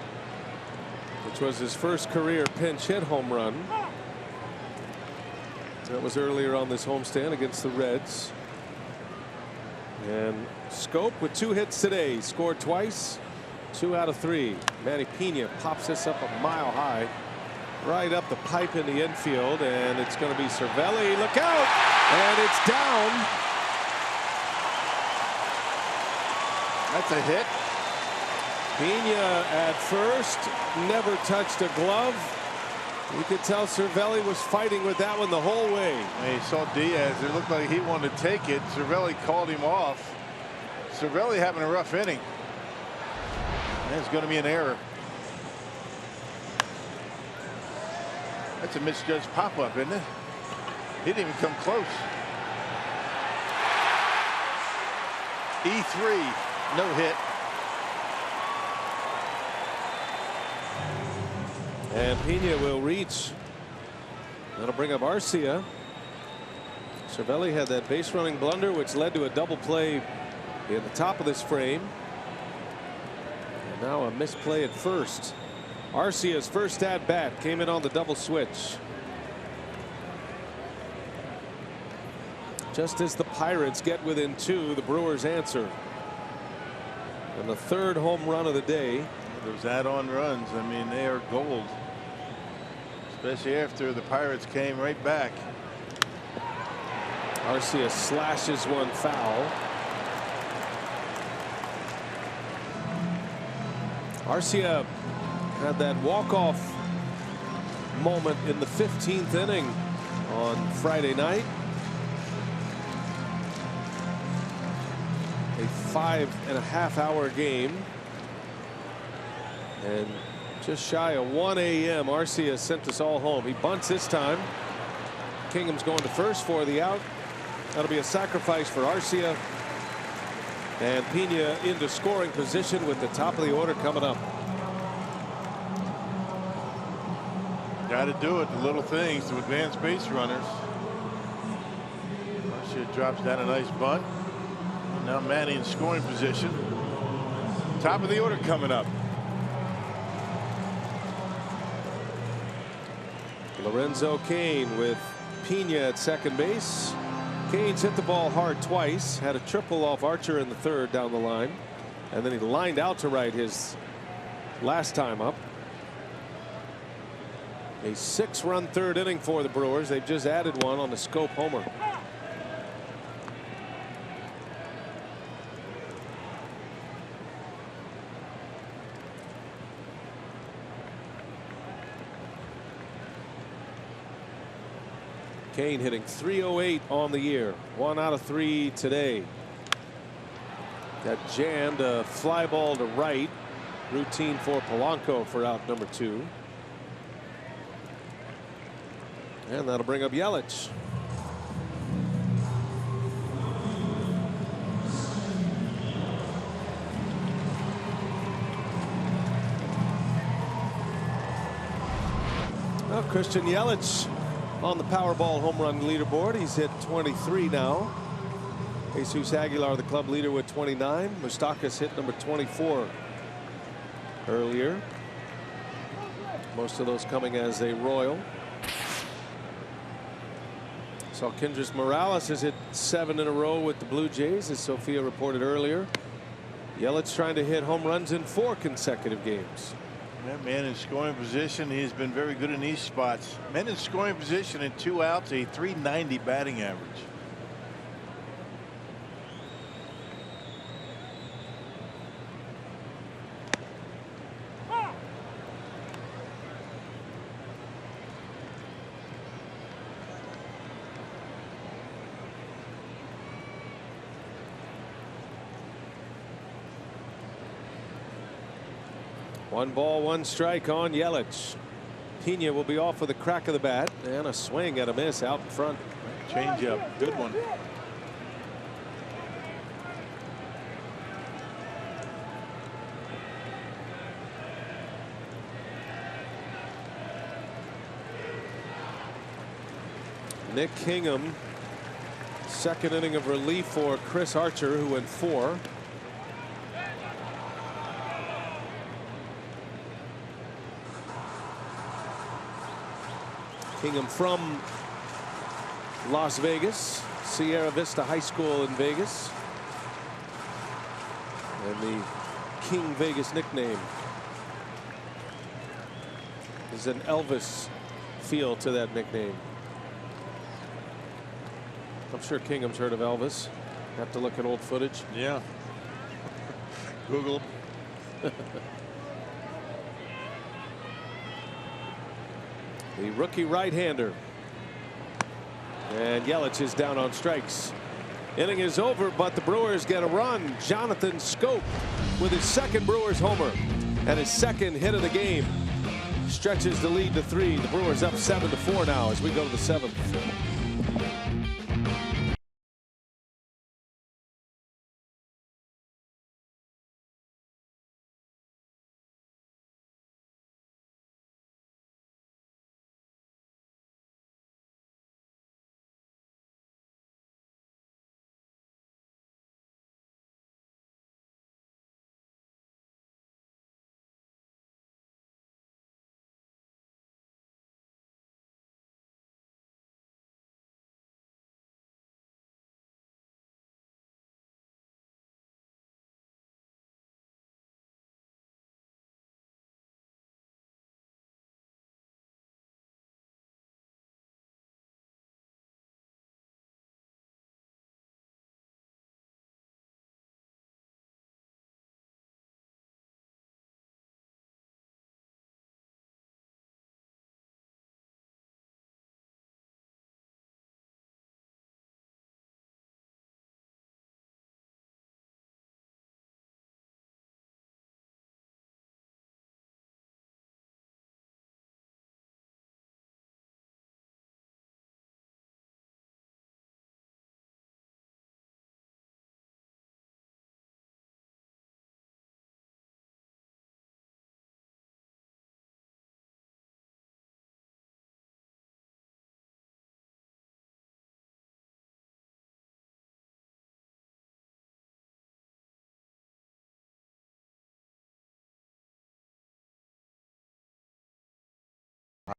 which was his first career pinch hit home run. That was earlier on this homestand against the Reds. And Schoop with 2 hits today. He scored twice, 2 out of 3. Manny Pena pops this up a mile high, right up the pipe in the infield, and it's going to be Cervelli. Look out! And it's down. That's a hit. Pena at first, never touched a glove. You could tell Cervelli was fighting with that one the whole way. He saw Diaz. It looked like he wanted to take it. Cervelli called him off. Cervelli having a rough inning. There's going to be an error. That's a misjudged pop-up, isn't it? He didn't even come close. E3, no hit. And Pena will reach. That'll bring up Arcia. Cervelli had that base running blunder, which led to a double play in the top of this frame. And now a misplay at first. Arcia's first at bat came in on the double switch. Just as the Pirates get within 2, the Brewers answer. And the 3rd home run of the day. Those add-on runs, I mean, they are gold. Especially after the Pirates came right back. Arcia slashes one foul. Arcia had that walk-off moment in the 15th inning on Friday night. A 5.5-hour game. And just shy of 1 a.m. Arcia sent us all home. He bunts this time. Kingham's going to first for the out. That'll be a sacrifice for Arcia. And Pena into scoring position with the top of the order coming up. Got to do it, the little things to advance base runners. Arcia drops down a nice bunt. And now Manny in scoring position. Top of the order coming up. Lorenzo Cain with Pena at second base. Cain's hit the ball hard twice, had a triple off Archer in the 3rd down the line, and then he lined out to right his last time up. A 6-run 3rd inning for the Brewers. They've just added one on the Schoop homer. Kane hitting .308 on the year. 1 out of 3 today. Got jammed, a fly ball to right. Routine for Polanco for out number 2. And that'll bring up Yelich. Well, Christian Yelich on the Powerball home run leaderboard. He's hit 23 now. Jesus Aguilar, the club leader, with 29. Moustakas hit number 24 earlier. Most of those coming as a Royal. Saw Kendrys Morales has hit 7 in a row with the Blue Jays, as Sophia reported earlier. Yelich trying to hit home runs in 4 consecutive games. That man in scoring position, he's been very good in these spots. Men in scoring position in 2 outs, a .390 batting average. One ball, 1 strike on Yelich. Pena will be off with a crack of the bat and a swing and a miss out in front. Change up, good one. Nick Kingham, 2nd inning of relief for Chris Archer, who went 4. Kingham from Las Vegas, Sierra Vista High School in Vegas, and the King Vegas nickname. There's an Elvis feel to that nickname. I'm sure Kingham's heard of Elvis. Have to look at old footage. Yeah. Google. The rookie right-hander. And Yelich is down on strikes. Inning is over, but the Brewers get a run. Jonathan Scope with his 2nd Brewers homer and his 2nd hit of the game. Stretches the lead to 3. The Brewers up 7-4 now as we go to the 7th.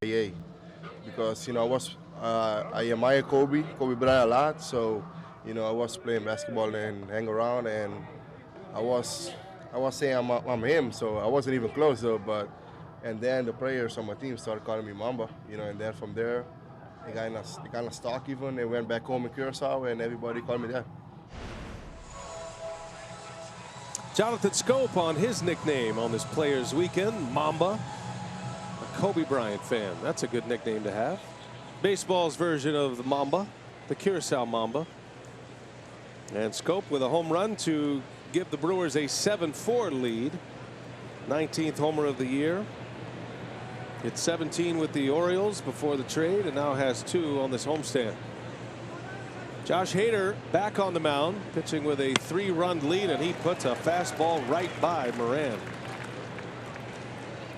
IA because I admire Kobe Bryant a lot, so I was playing basketball and hang around, and I was saying I'm him, so I wasn't even close though. And then the players on my team started calling me Mamba, and then from there they kind of stuck. Even they went back home in Curacao, and everybody called me that. Jonathan Scope on his nickname on this Players Weekend, Mamba. A Kobe Bryant fan. That's a good nickname to have. baseball's version of the Mamba, the Curacao Mamba. And Scope with a home run to give the Brewers a 7-4 lead. 19th homer of the year. Hit 17 with the Orioles before the trade and now has 2 on this homestand. Josh Hader back on the mound, pitching with a 3-run lead, and he puts a fastball right by Moran.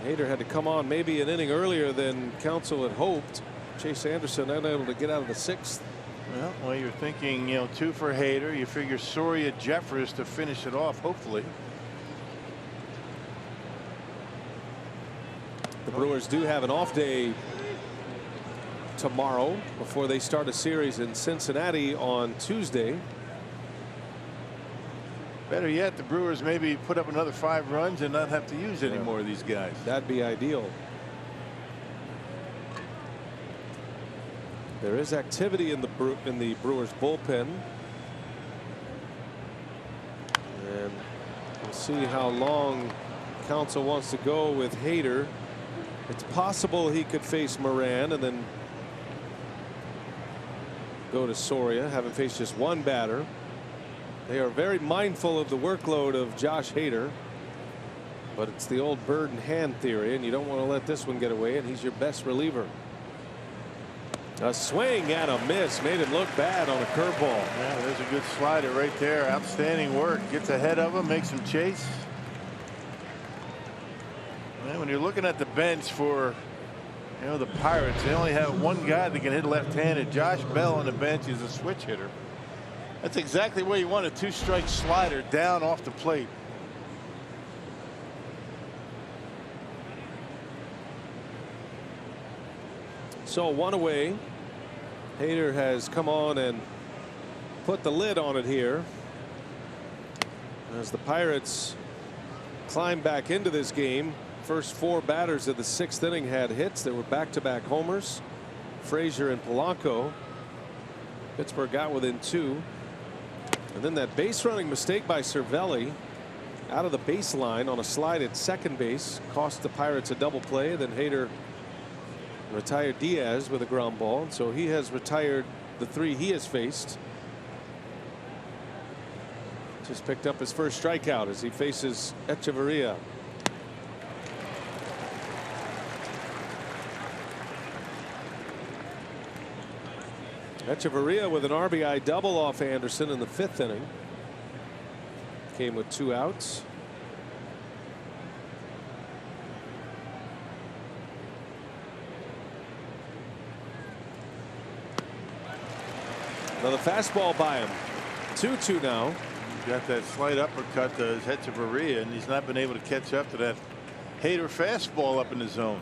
Hader had to come on maybe an inning earlier than counsel had hoped. Chase Anderson unable to get out of the 6th. Well, you're thinking, 2 for Hader. You figure Soria Jeffers to finish it off, hopefully. The Brewers do have an off day tomorrow before they start a series in Cincinnati on Tuesday. Better yet, the Brewers maybe put up another 5 runs and not have to use any more of these guys. That'd be ideal. There is activity in the Brewers bullpen, and we'll see how long counsel wants to go with Hader. It's possible he could face Moran and then go to Soria, having faced just 1 batter. They are very mindful of the workload of Josh Hader, but it's the old bird in hand theory, and you don't want to let this one get away, and he's your best reliever. A swing and a miss made him look bad on a curveball. Yeah, there's a good slider right there. Outstanding work. Gets ahead of him, makes him chase. And when you're looking at the bench for the Pirates, they only have 1 guy that can hit left-handed. Josh Bell on the bench is a switch hitter. That's exactly where you want a 2-strike slider down off the plate. So 1 away. Hader has come on and put the lid on it here as the Pirates climb back into this game. First 4 batters of the 6th inning had hits. There were back-to-back homers. Frazier and Polanco. Pittsburgh got within 2. And then that base running mistake by Cervelli out of the baseline on a slide at second base cost the Pirates a double play. Then Hader retired Diaz with a ground ball, and so he has retired the 3 he has faced. Just picked up his first strikeout as he faces Echeverria. Echeverria with an RBI double off Anderson in the 5th inning. Came with 2 outs. Another fastball by him. 2-2 now. Got that slight uppercut to Echeverria, and he's not been able to catch up to that Hader fastball up in the zone.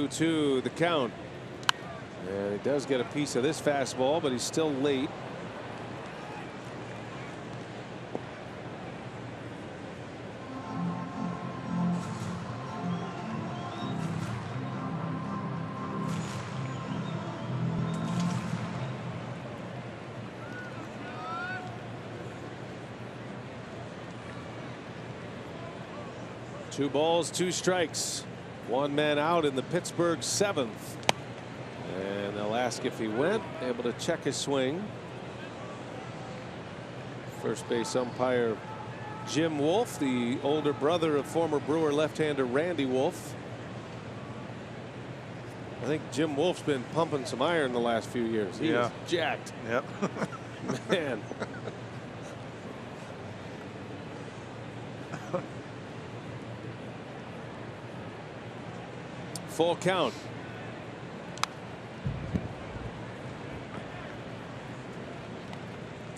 Two the count, and he does get a piece of this fastball, but he's still late. Two balls, 2 strikes. 1 man out in the Pittsburgh 7th. And they'll ask if he went. Able to check his swing. First base umpire Jim Wolf, the older brother of former Brewer left-hander Randy Wolf. I think Jim Wolf's been pumping some iron the last few years. He is jacked. Yep. Man. Full count.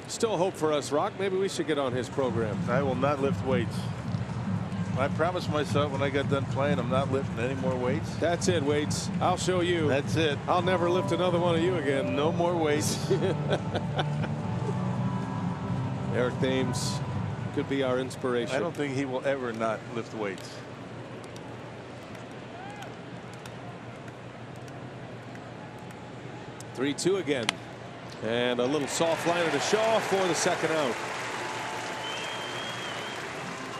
Still hope for us, Rock. Maybe we should get on his program. I will not lift weights. I promised myself when I got done playing I'm not lifting any more weights. That's it, Waits. I'll show you. That's it. I'll never lift another one of you again. No more weights. Eric Thames could be our inspiration. I don't think he will ever not lift weights. 3-2 again. And a little soft liner to Shaw for the second out.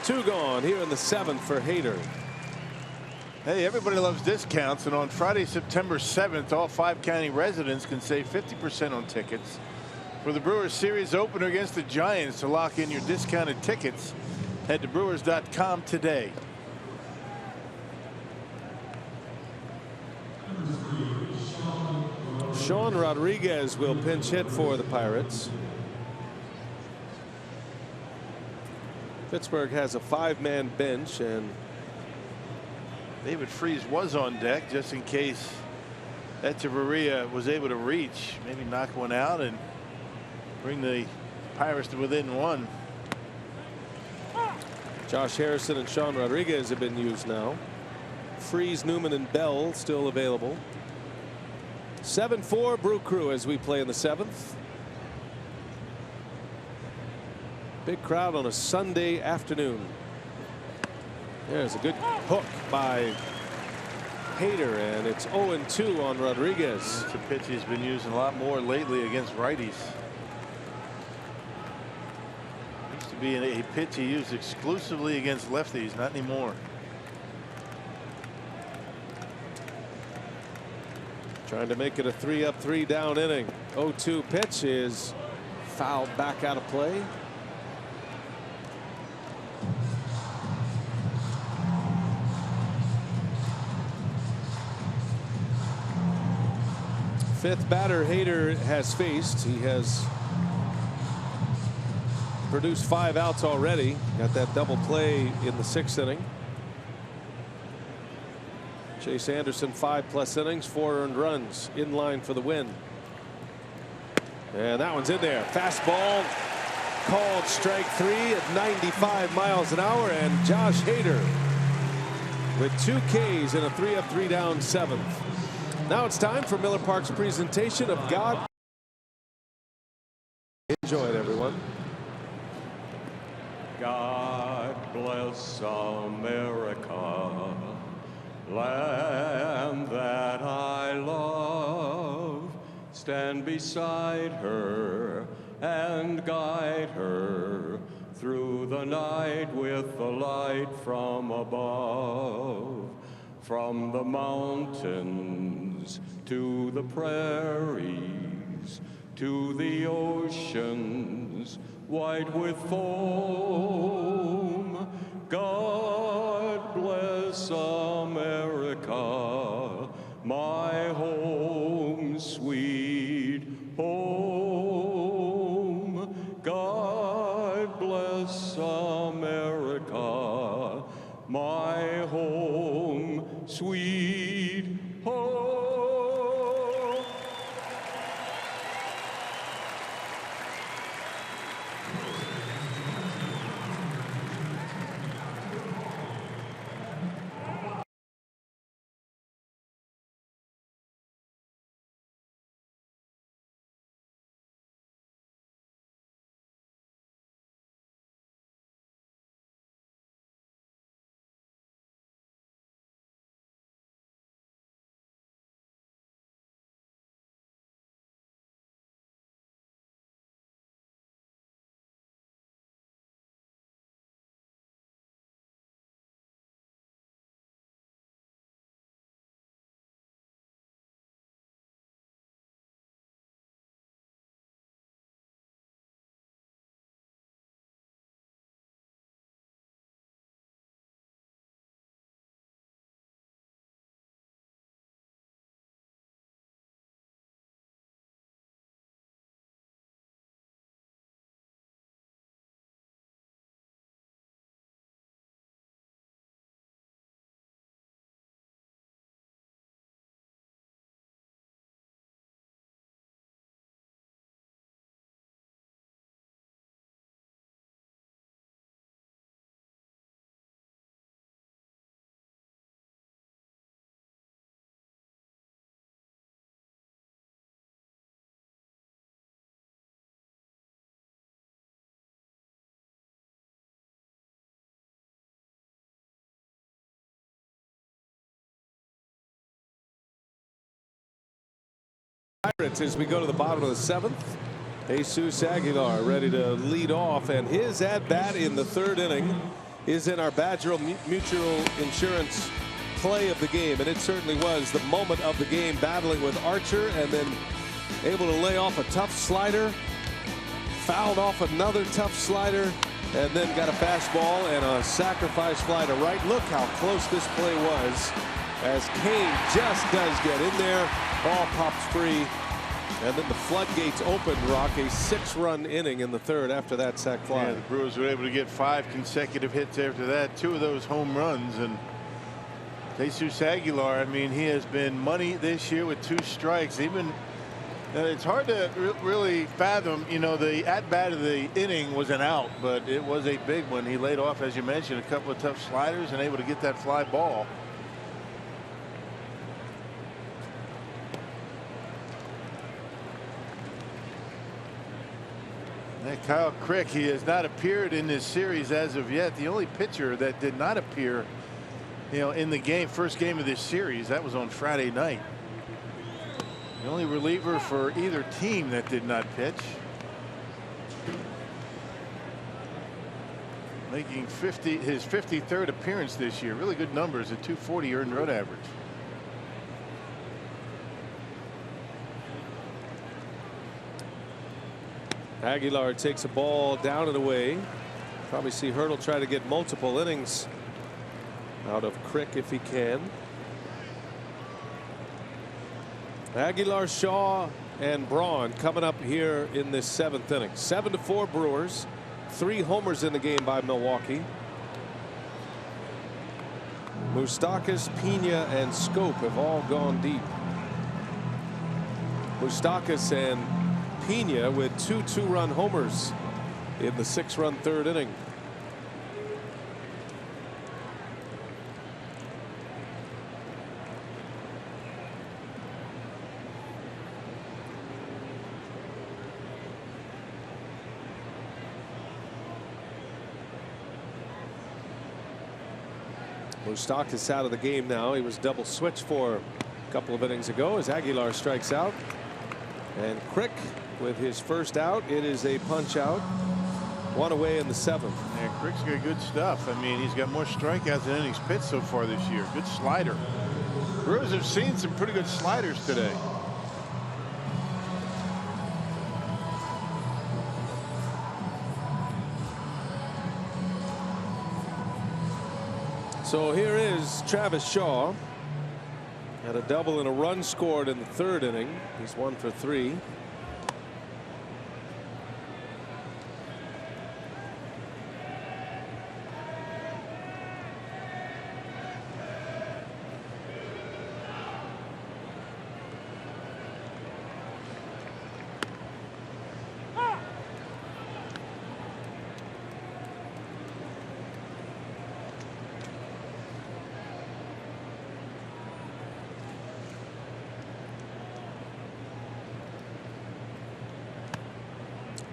2 gone here in the 7th for Hader. Hey, everybody loves discounts, and on Friday, September 7th, all 5 county residents can save 50% on tickets for the Brewers series opener against the Giants. To lock in your discounted tickets, head to brewers.com today. Sean Rodriguez will pinch hit for the Pirates. Pittsburgh has a 5-man bench, and David Freese was on deck just in case Echeverria was able to reach, maybe knock one out and bring the Pirates to within 1. Josh Harrison and Sean Rodriguez have been used now. Freese, Newman, and Bell still available. 7-4 Brew Crew as we play in the 7th. Big crowd on a Sunday afternoon. There's a good hook by Hader, and it's 0-2 on Rodriguez. It's a pitch he's been using a lot more lately against righties. Used to be a pitch he used exclusively against lefties, not anymore. Trying to make it a 3-up, 3-down inning. 0-2 pitch is fouled back out of play. Fifth batter Hader has faced. He has produced 5 outs already. Got that double play in the 6th inning. Chase Anderson 5+ innings, 4 earned runs, in line for the win. And that one's in there. Fastball called strike 3 at 95 miles an hour, and Josh Hader with 2 Ks in a 3-up, 3-down 7th. Now it's time for Miller Park's presentation of God. Enjoy it, everyone. God bless America, land that I love. Stand beside her and guide her through the night with the light from above. From the mountains to the prairies, to the oceans white with foam. God bless America, my home, sweet home. God bless America, my home, sweet home. As we go to the bottom of the 7th, Jesus Aguilar ready to lead off, and his at-bat in the 3rd inning is in our Badger Mutual Insurance play of the game, and it certainly was the moment of the game, battling with Archer and then able to lay off a tough slider, fouled off another tough slider, and then got a fastball and a sacrifice fly to right. Look how close this play was as Kane just does get in there. Ball pops free, and then the floodgates open, Rock. A 6-run inning in the 3rd after that sac fly. Yeah, the Brewers were able to get 5 consecutive hits after that, 2 of those home runs. And Jesus Aguilar, I mean, he has been money this year with 2 strikes. Even it's hard to really fathom, you know, the at-bat of the inning was an out, but it was a big one. He laid off, as you mentioned, a couple of tough sliders and able to get that fly ball. And Kyle Crick, he has not appeared in this series as of yet. The only pitcher that did not appear, you know, in the game, first game of this series, that was on Friday night. The only reliever for either team that did not pitch. Making his 53rd appearance this year. Really good numbers, a .240 earned run average. Aguilar takes a ball down and away. Probably see Hurdle try to get multiple innings out of Crick if he can. Aguilar, Shaw, and Braun coming up here in this 7th inning. 7-4 Brewers. 3 homers in the game by Milwaukee. Moustakas, Pena, and Scope have all gone deep. Moustakas and Pena with 2 2-run homers in the 6-run 3rd inning. Moustakas out of the game now. He was double switched for a couple of innings ago as Aguilar strikes out. And Crick with his first out. It is a punch out. 1 away in the 7th. Yeah, Crick's got good stuff. I mean, he's got more strikeouts than innings pitched so far this year. Good slider. Brewers have seen some pretty good sliders today. So here is Travis Shaw. Had a double and a run scored in the 3rd inning. He's 1 for 3.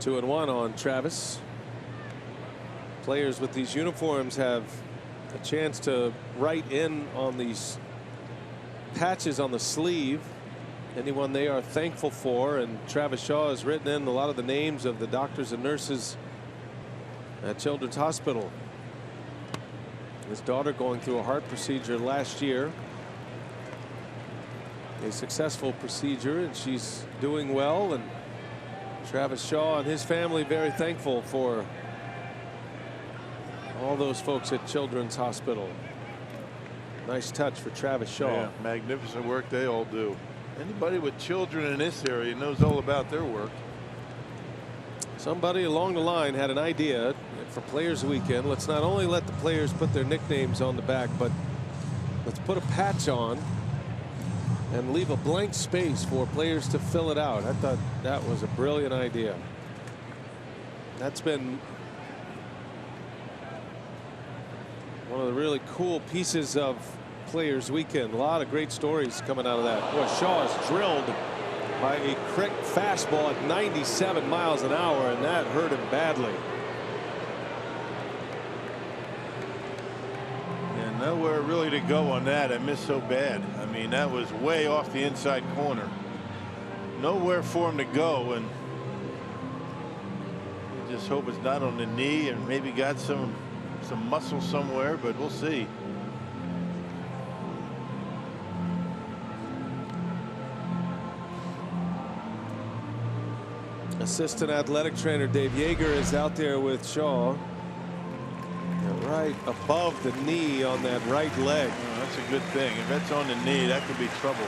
Two and 1 on Travis. Players with these uniforms have a chance to write in on these patches on the sleeve anyone they are thankful for, and Travis Shaw has written in a lot of the names of the doctors and nurses at Children's Hospital. His daughter going through a heart procedure last year. A successful procedure, and she's doing well, and Travis Shaw and his family very thankful for all those folks at Children's Hospital. Nice touch for Travis Shaw. Yeah, magnificent work they all do. Anybody with children in this area knows all about their work. Somebody along the line had an idea for Players Weekend. Let's not only let the players put their nicknames on the back, but let's put a patch on and leave a blank space for players to fill it out. I thought that was a brilliant idea. That's been one of the really cool pieces of Players Weekend. A lot of great stories coming out of that. Boy, Shaw is drilled by a Crick fastball at 97 miles an hour, and that hurt him badly. And nowhere really to go on that. I missed so bad. I mean, that was way off the inside corner. nowhere for him to go, and you just hope it's not on the knee and maybe got some muscle somewhere, but we'll see. Assistant athletic trainer Dave Yeager is out there with Shaw. Right above the knee on that right leg. Oh, that's a good thing. If that's on the knee, that could be trouble.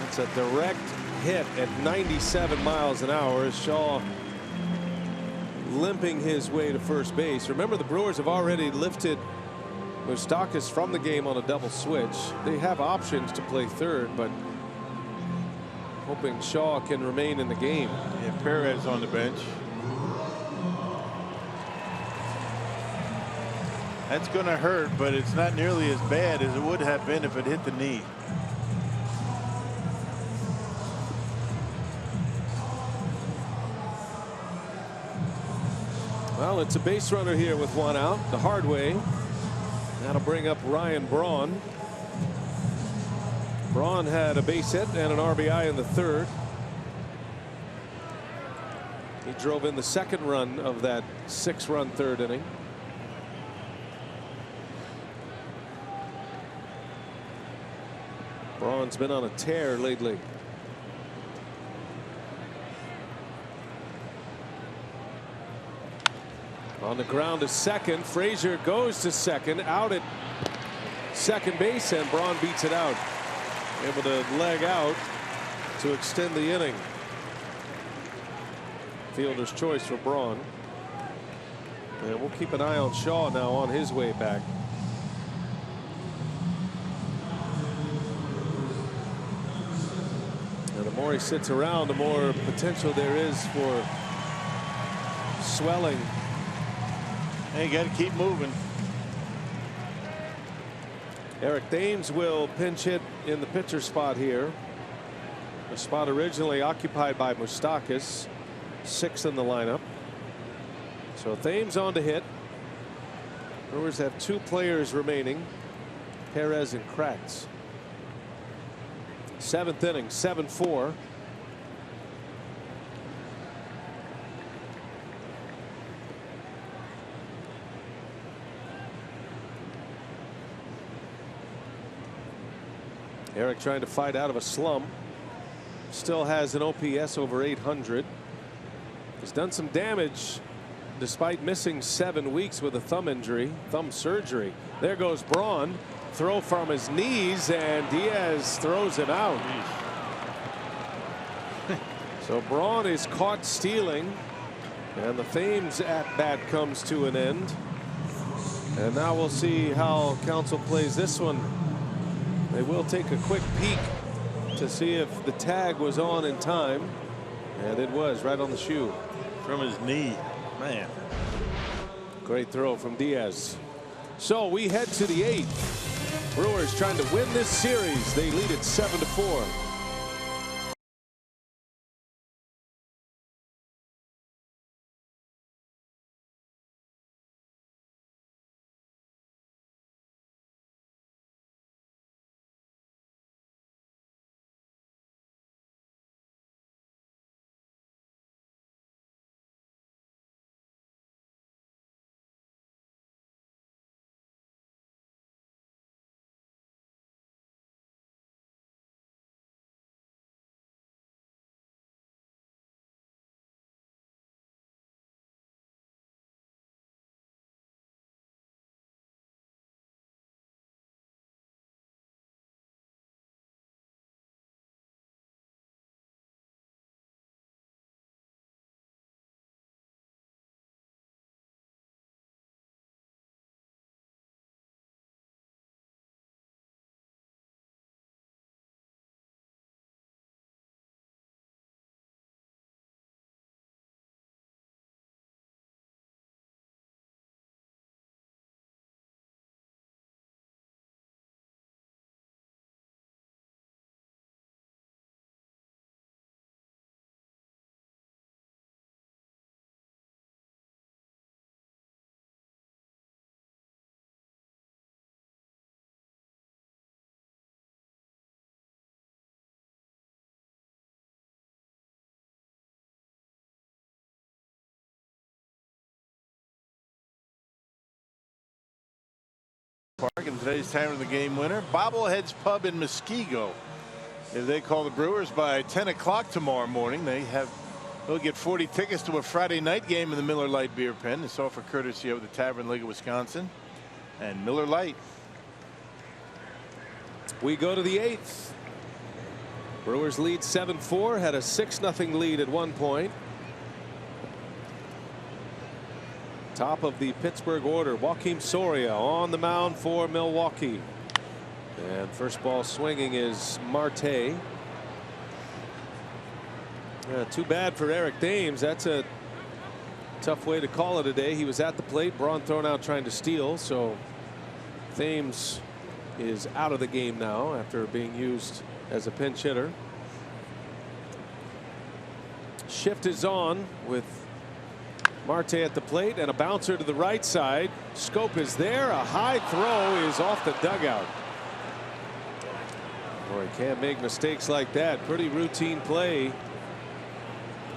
It's a direct hit at 97 miles an hour. Shaw limping his way to first base. Remember, the Brewers have already lifted Moustakas from the game on a double switch. They have options to play third, but hoping Shaw can remain in the game. Yeah, Perez on the bench. That's going to hurt, but it's not nearly as bad as it would have been if it hit the knee. Well, it's a base runner here with one out the hard way. That'll bring up Ryan Braun. Braun had a base hit and an RBI in the third. He drove in the second run of that 6-run third inning. Braun's been on a tear lately. On the ground to second. Frazier goes to second, out at second base, and Braun beats it out. Able to leg out to extend the inning. Fielder's choice for Braun. And we'll keep an eye on Shaw now on his way back. And the more he sits around, the more potential there is for swelling. Hey, you got to keep moving. Eric Thames will pinch hit in the pitcher spot here. A spot originally occupied by Moustakas, 6th in the lineup. So Thames on to hit. Brewers have 2 players remaining, Perez and Kratz. 7th inning, 7-4. Eric trying to fight out of a slump. Still has an OPS over 800. He's done some damage despite missing 7 weeks with a thumb injury, thumb surgery. There goes Braun. Throw from his knees, and Diaz throws him out. So Braun is caught stealing, and the Thames at bat comes to an end. And now we'll see how Council plays this one. They will take a quick peek to see if the tag was on in time, and it was right on the shoe. From his knee. Man. Great throw from Diaz. So we head to the 8th. Brewers trying to win this series. They lead it 7-4. Park, and today's time of the game winner, Bobbleheads Pub in Muskego. If they call the Brewers by 10 o'clock tomorrow morning, they'll get 40 tickets to a Friday night game in the Miller Lite Beer Pen. It's all for courtesy of the Tavern League of Wisconsin and Miller Lite. We go to the 8th. Brewers lead 7-4, had a 6-0 lead at one point. Top of the Pittsburgh order, Joakim Soria on the mound for Milwaukee. And first ball swinging is Marte. Too bad for Eric Thames. That's a tough way to call it a day. He was at the plate, Braun thrown out trying to steal, so Thames is out of the game now after being used as a pinch hitter. Shift is on with Marte at the plate and a bouncer to the right side. Scope is there. A high throw is off the dugout. Boy, can't make mistakes like that. Pretty routine play.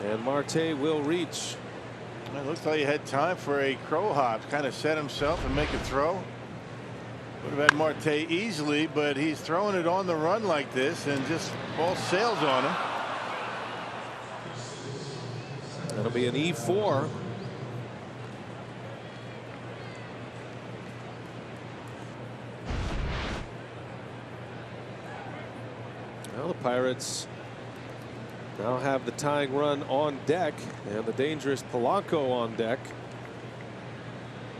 And Marte will reach. It looks like he had time for a crow hop, kind of set himself and make a throw. Would have had Marte easily, but he's throwing it on the run like this and just ball sails on him. That'll be an E4. Well, the Pirates now have the tying run on deck and the dangerous Polanco on deck.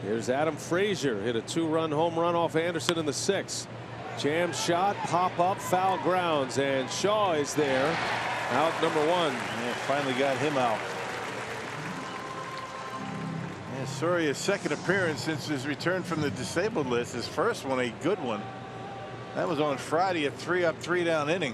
Here's Adam Frazier, hit a 2-run home run off Anderson in the 6th. Jam shot, pop up, foul grounds, and Shaw is there. Out number 1. Yeah, finally got him out. Yeah, Soria's second appearance since his return from the disabled list. His first one, a good one. That was on Friday, a 3-up, 3-down inning.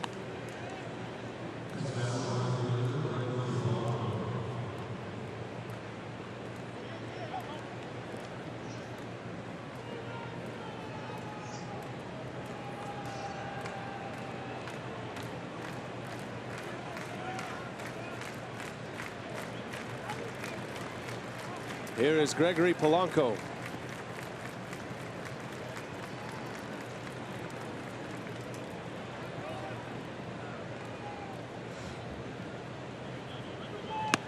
Here is Gregory Polanco.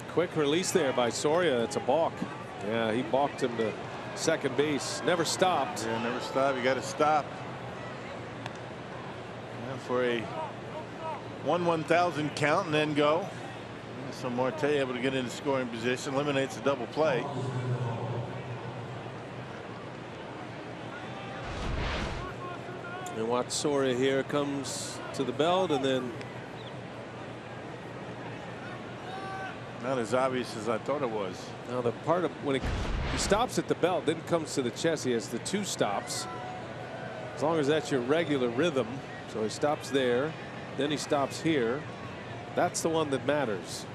Quick release there by Soria. It's a balk. Yeah, he balked him to second base. Never stopped. Yeah, never stop. You got to stop. Yeah, for a 1/1000 count and then go. So Marte able to get into scoring position, eliminates a double play. And watch Soria here, comes to the belt and then not as obvious as I thought it was. now the part of when he stops at the belt, then comes to the chest. He has the 2 stops. As long as that's your regular rhythm. So he stops there, then he stops here. That's the one that matters.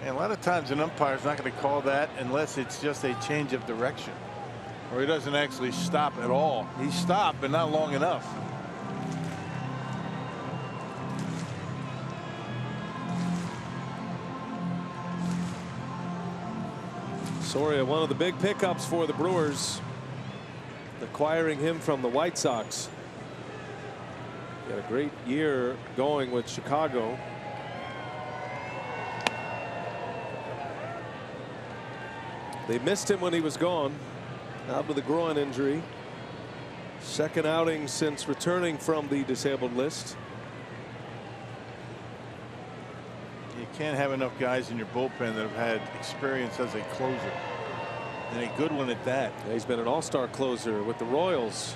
And a lot of times an umpire is not going to call that unless it's just a change of direction, or he doesn't actually stop at all. He stopped, but not long enough. Soria, one of the big pickups for the Brewers, acquiring him from the White Sox. Got a great year going with Chicago. They missed him when he was gone, out with a groin injury. Second outing since returning from the disabled list. You can't have enough guys in your bullpen that have had experience as a closer, and a good one at that. Yeah, he's been an all-star closer with the Royals.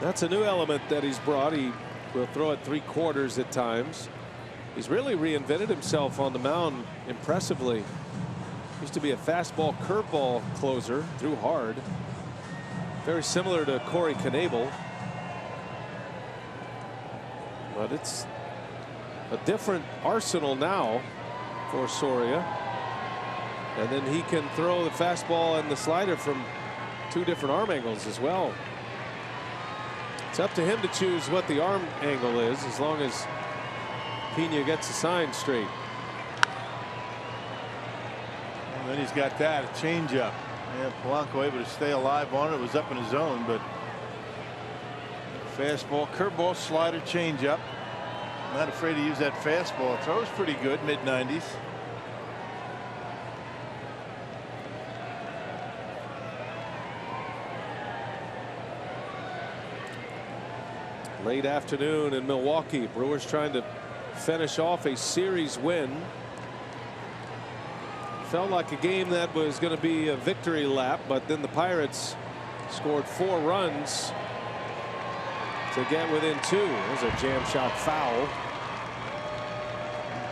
That's a new element that he's brought. He will throw at 3/4 at times. He's really reinvented himself on the mound impressively. Used to be a fastball curveball closer, threw hard. Very similar to Corey Knebel. But it's a different arsenal now for Soria. And then he can throw the fastball and the slider from 2 different arm angles as well. It's up to him to choose what the arm angle is, as long as Pena gets the sign straight. And then he's got that, a changeup. Yeah, Polanco able to stay alive on it. It was up in his zone, but fastball, curveball, slider, changeup. Not afraid to use that fastball. Throws pretty good, mid-90s. Late afternoon in Milwaukee. Brewers trying to finish off a series win. Felt like a game that was going to be a victory lap, but then the Pirates scored 4 runs to get within 2. There's a jam shot foul.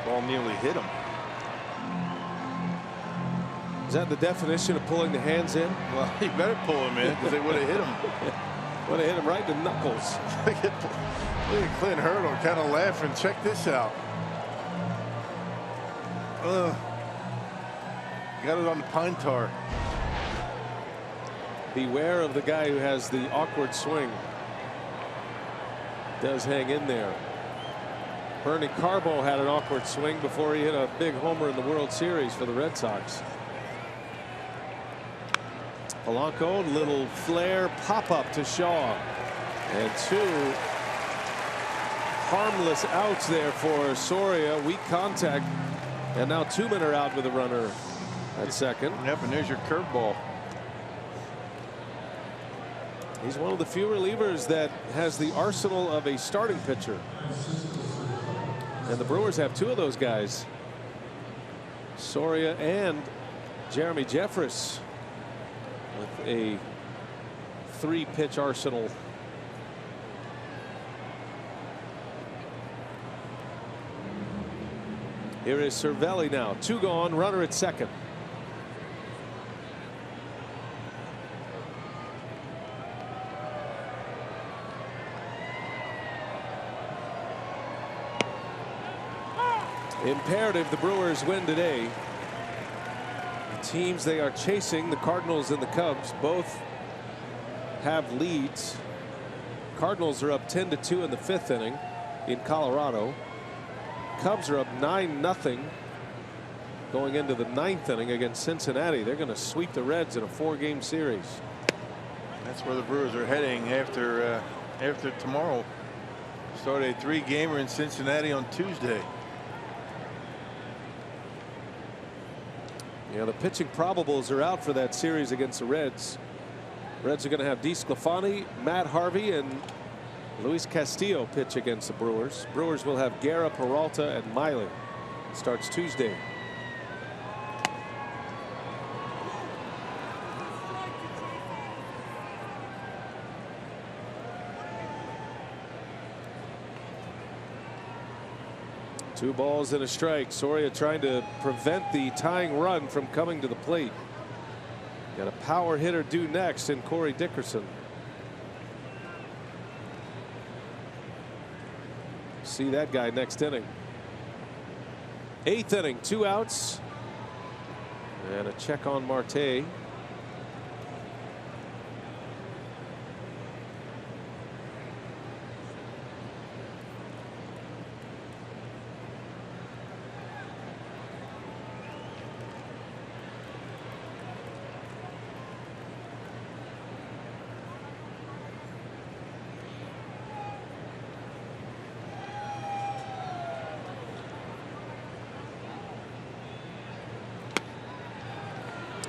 Ball nearly hit him. Is that the definition of pulling the hands in? Well, he better pull him in because they would have hit him. Would have hit him right in the knuckles. Look at Clint Hurdle kind of laughing. Check this out. Got it on the pine tar. Beware of the guy who has the awkward swing. Does hang in there. Bernie Carbo had an awkward swing before he hit a big homer in the World Series for the Red Sox. Polanco, little flare pop up to Shaw, and 2 harmless outs there for Soria. Weak contact, and now 2 men are out with a runner at second. Yep, and there's your curveball. He's one of the few relievers that has the arsenal of a starting pitcher, and the Brewers have 2 of those guys, Soria and Jeremy Jeffress, with a 3-pitch arsenal. Here is Cervelli now. 2 gone, runner at second. Imperative the Brewers win today. The teams they are chasing, the Cardinals and the Cubs, both have leads. Cardinals are up 10-2 in the 5th inning in Colorado. Cubs are up 9-0 going into the 9th inning against Cincinnati. They're going to sweep the Reds in a 4-game series. That's where the Brewers are heading after tomorrow. Start a 3-gamer in Cincinnati on Tuesday. Yeah, the pitching probables are out for that series against the Reds. Reds are going to have DeSclafani, Matt Harvey, and Luis Castillo pitch against the Brewers. Brewers will have Guerra, Peralta, and Miley. Starts Tuesday. Two balls and a strike. Soria trying to prevent the tying run from coming to the plate. Got a power hitter due next in Corey Dickerson. See that guy next inning. 8th inning, 2 outs. And a check on Marte.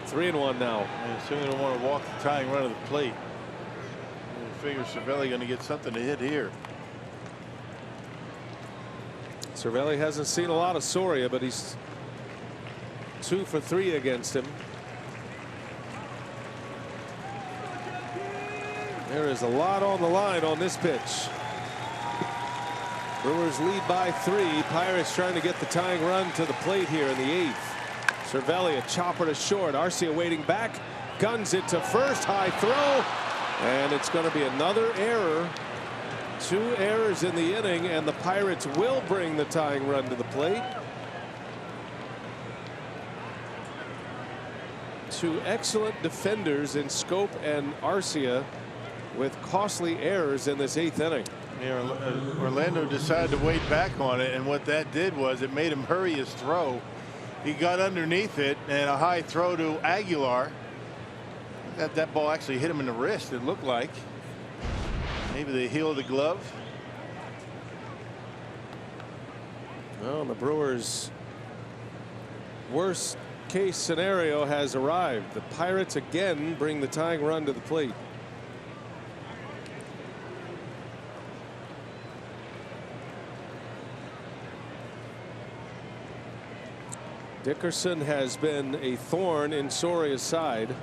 Three and one now. And assuming they want to walk the tying run of the plate. I figure Cervelli going to get something to hit here. Cervelli hasn't seen a lot of Soria, but he's 2 for 3 against him. There is a lot on the line on this pitch. Brewers lead by 3. Pirates trying to get the tying run to the plate here in the 8th. Cervelli, a chopper to short. Arcia waiting back, guns it to first, high throw, and it's going to be another error. 2 errors in the inning, and the Pirates will bring the tying run to the plate. 2 excellent defenders in Scope and Arcia with costly errors in this 8th inning. Yeah, Orlando decided to wait back on it, and what that did was it made him hurry his throw. He got underneath it, and a high throw to Aguilar That ball actually hit him in the wrist, it looked like. Maybe the heel of the glove. Well, the Brewers' worst case scenario has arrived. The Pirates again bring the tying run to the plate. Dickerson has been a thorn in Soria's side.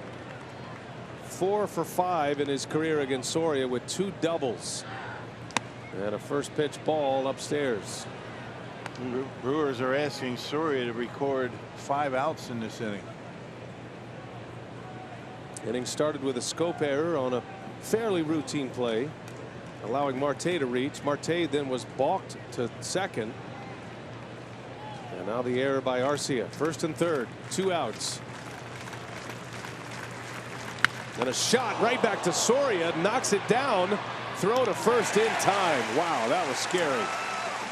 4 for 5 in his career against Soria with 2 doubles. And a first pitch ball upstairs. Brewers are asking Soria to record 5 outs in this inning. Inning started with a scope error on a fairly routine play, allowing Marte to reach. Marte then was balked to second. And now the error by Arcia. First and third, 2 outs. And a shot right back to Soria, knocks it down. Throw to first in time. Wow, that was scary.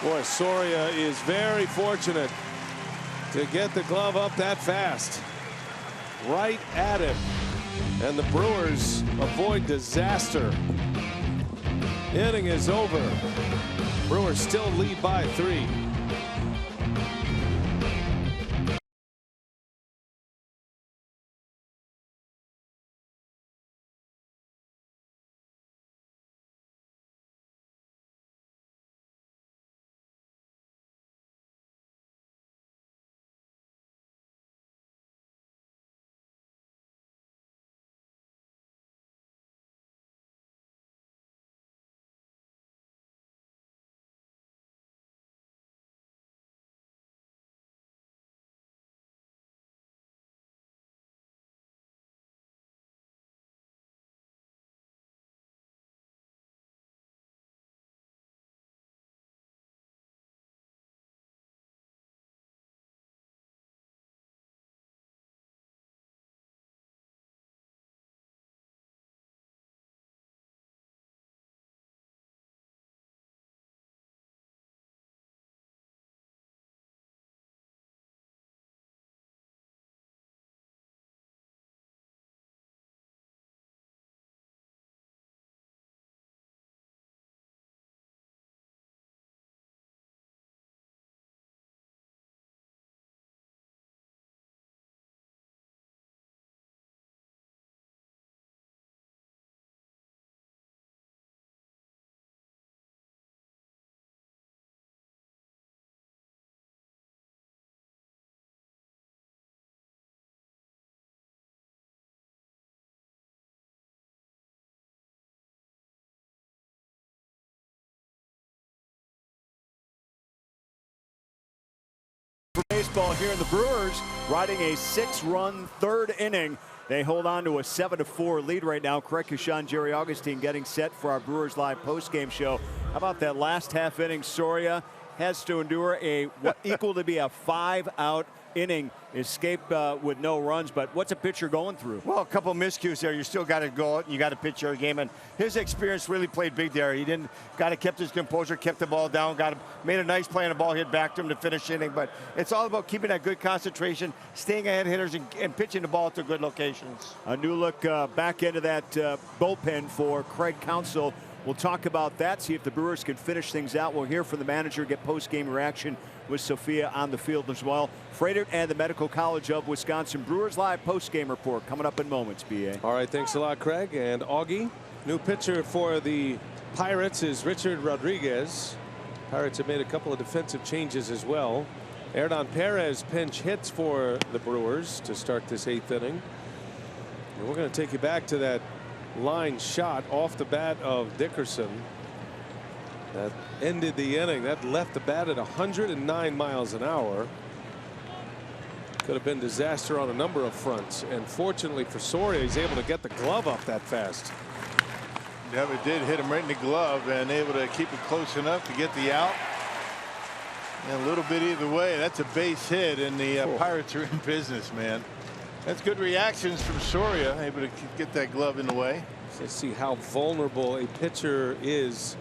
Boy, Soria is very fortunate to get the glove up that fast. Right at him. And the Brewers avoid disaster. Inning is over. Brewers still lead by 3. Baseball here in the Brewers riding a 6-run third inning. They hold on to a 7-4 lead right now. Craig Kushan, Jerry Augustine getting set for our Brewers Live postgame show. How about that last half inning? Soria has to endure a what equal to be a 5-out inning, escape with no runs. But what's a pitcher going through? Well, a couple of miscues there. You still got to go out and you got to pitch your game. And his experience really played big there. He kept his composure, kept the ball down, made a nice play on the ball, hit back to him to finish the inning. But it's all about keeping that good concentration, staying ahead hitters, and pitching the ball to good locations. A new look back into that bullpen for Craig Counsell. We'll talk about that, see if the Brewers can finish things out. We'll hear from the manager, get post-game reaction with Sophia on the field as well. Freighter and the Medical College of Wisconsin. Brewers Live post-game report coming up in moments, B.A. All right, thanks a lot, Craig. And Augie, new pitcher for the Pirates is Richard Rodriguez. Pirates have made a couple of defensive changes as well. Hernan Perez pinch hits for the Brewers to start this 8th inning. And we're going to take you back to that line shot off the bat of Dickerson that ended the inning. That left the bat at 109 miles an hour. Could have been disaster on a number of fronts, and fortunately for Soria, he's able to get the glove up that fast. Yeah, it did hit him right in the glove, and able to keep it close enough to get the out. And a little bit either way. That's a base hit, and the Pirates are in business, man. That's good reactions from Soria, able to get that glove in the way. Let's see how vulnerable a pitcher is.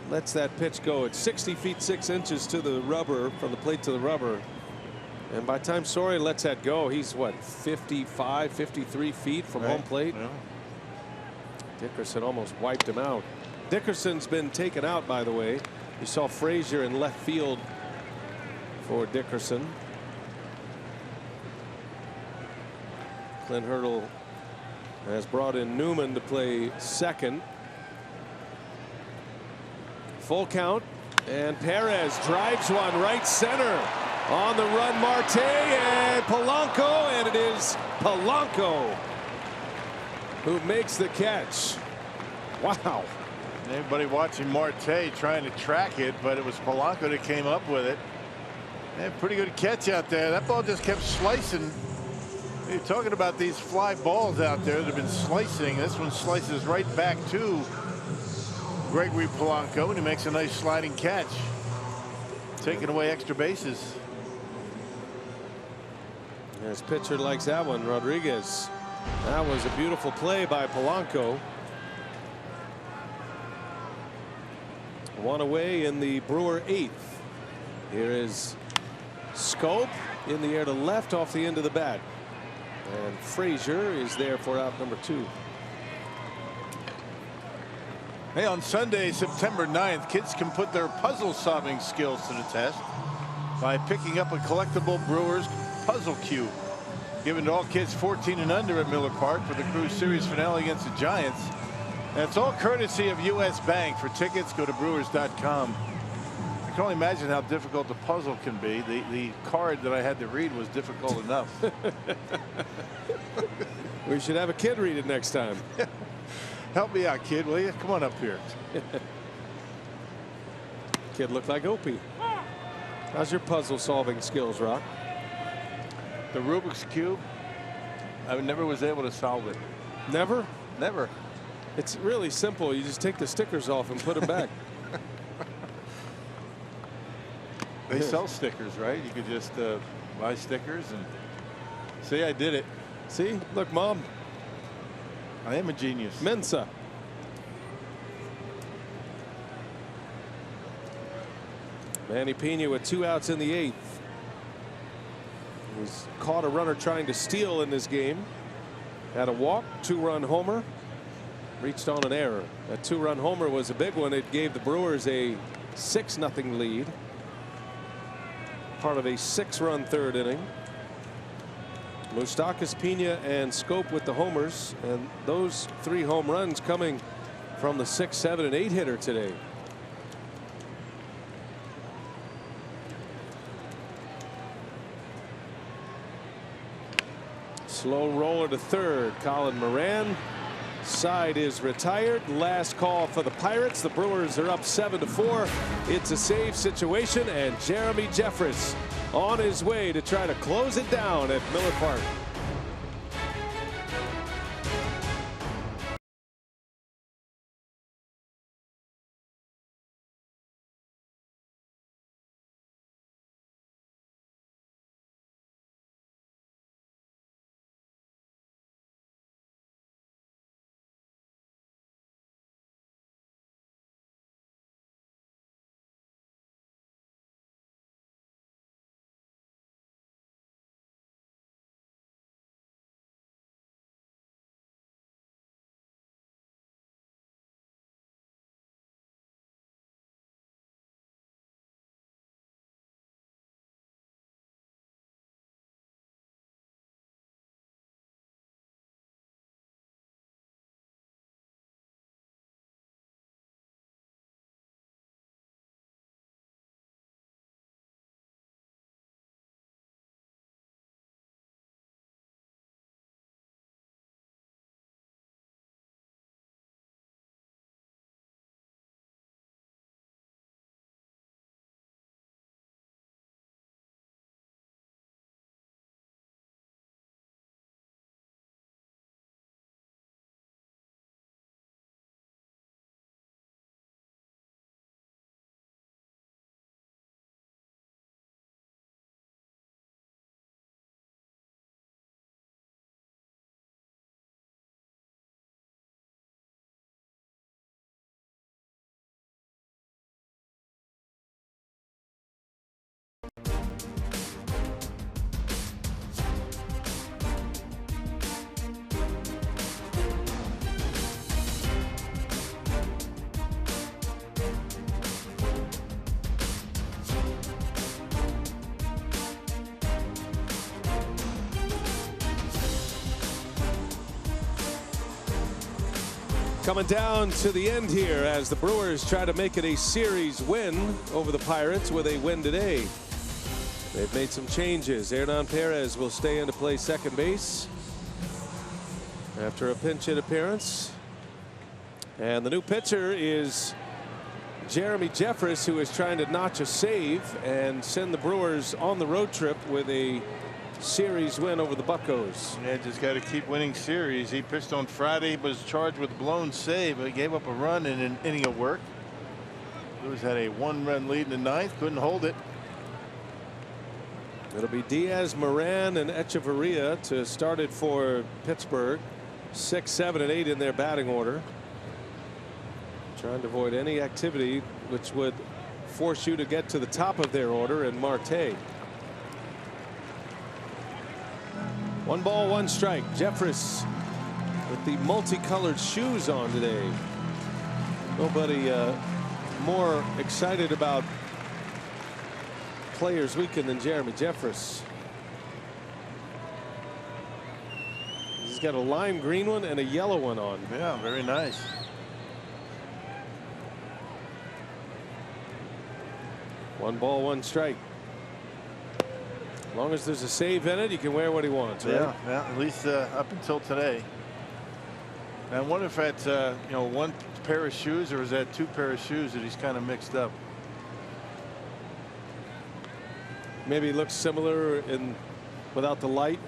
Lets that pitch go at 60 feet 6 inches to the rubber, from the plate to the rubber, And by the time Soria lets that go, he's what, 55, 53 feet from home plate. Yeah. Dickerson almost wiped him out. Dickerson's been taken out, by the way. You saw Frazier in left field for Dickerson. Clint Hurdle has brought in Newman to play second. Full count, and Perez drives one right center. On the run, Marte and Polanco, and it is Polanco who makes the catch. Wow. Everybody watching Marte trying to track it, but it was Polanco that came up with it. And pretty good catch out there. That ball just kept slicing. You're talking about these fly balls out there that have been slicing. This one slices right back to Gregory Polanco, and he makes a nice sliding catch, taking away extra bases. His pitcher likes that one, Rodriguez. That was a beautiful play by Polanco. One away in the Brewer 8th. Here is Scope in the air to left off the end of the bat. And Frazier is there for out number 2. Hey, on Sunday, September 9th, kids can put their puzzle solving skills to the test by picking up a collectible Brewers puzzle cube given to all kids 14 and under at Miller Park for the Crew Series finale against the Giants. And it's all courtesy of U.S. Bank. For tickets, go to brewers.com. I can only imagine how difficult the puzzle can be. The card that I had to read was difficult enough. We should have a kid read it next time. Help me out, kid, will you? Come on up here. Kid looked like Opie. How's your puzzle solving skills, Rock? The Rubik's Cube, I never was able to solve it. Never? Never. It's really simple. You just take the stickers off and put them back. They sell stickers, right? You could just buy stickers and see, I did it. See, look, Mom. I am a genius. Mensa. Manny Pena with 2 outs in the 8th. He's caught a runner trying to steal in this game. Had a walk, 2-run homer. Reached on an error. That 2-run homer was a big one. It gave the Brewers a 6-0 lead. Part of a 6-run 3rd inning. Moustakas, Pena, and Scope with the homers, and those 3 home runs coming from the 6, 7, and 8 hitter today. Slow roller to third. Colin Moran. Side is retired. Last call for the Pirates. The Brewers are up 7-4. It's a save situation, and Jeremy Jeffress on his way to try to close it down at Miller Park. Coming down to the end here as the Brewers try to make it a series win over the Pirates with a win today. They've made some changes. Hernan Perez will stay in to play second base after a pinch hit appearance. And the new pitcher is Jeremy Jeffress, who is trying to notch a save and send the Brewers on the road trip with a series win over the Buccos. Yeah, just got to keep winning series. He pitched on Friday, was charged with a blown save, but he gave up a run in an inning of work. Brewers had a 1-run lead in the ninth, couldn't hold it. It'll be Diaz, Moran, and Echeverria to start it for Pittsburgh. 6, 7, and 8 in their batting order. Trying to avoid any activity which would force you to get to the top of their order in Marte. 1 ball, 1 strike. Jeffress with the multicolored shoes on today. Nobody more excited about Players Weekend than Jeremy Jeffress. He's got a lime green one and a yellow one on. Yeah, very nice. One ball, 1 strike. As long as there's a save in it, he can wear what he wants, right? Yeah, at least up until today. And I wonder if that's you know, 1 pair of shoes, or is that 2 pair of shoes that he's kind of mixed up. Maybe it looks similar without the light.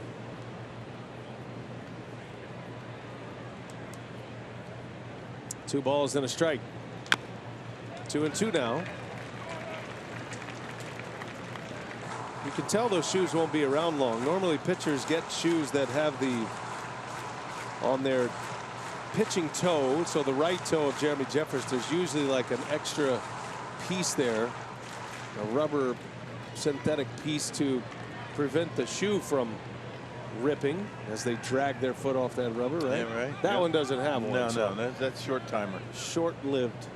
Two balls and a strike. 2-2 now. You can tell those shoes won't be around long. Normally pitchers get shoes that have on their pitching toe, so the right toe of Jeremy Jeffress, there's usually like an extra piece there, a rubber synthetic piece to prevent the shoe from ripping as they drag their foot off that rubber, right? Yeah, right. That one doesn't have one. No, so no, that's short timer. Short-lived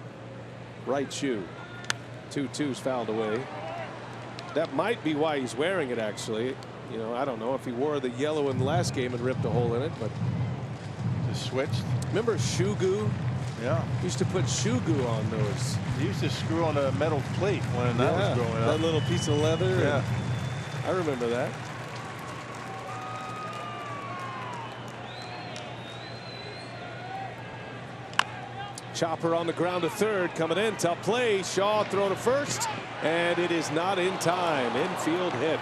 right shoe. 2-2's fouled away. That might be why he's wearing it, actually. You know, I don't know if he wore the yellow in the last game and ripped a hole in it, but just switched. Remember shoe goo? Yeah. Used to put shoe goo on those. He used to screw on a metal plate when that was growing up. That little piece of leather. Yeah. I remember that. Chopper on the ground to third, coming in, tough play. Shaw throw to first, and it is not in time. Infield hit.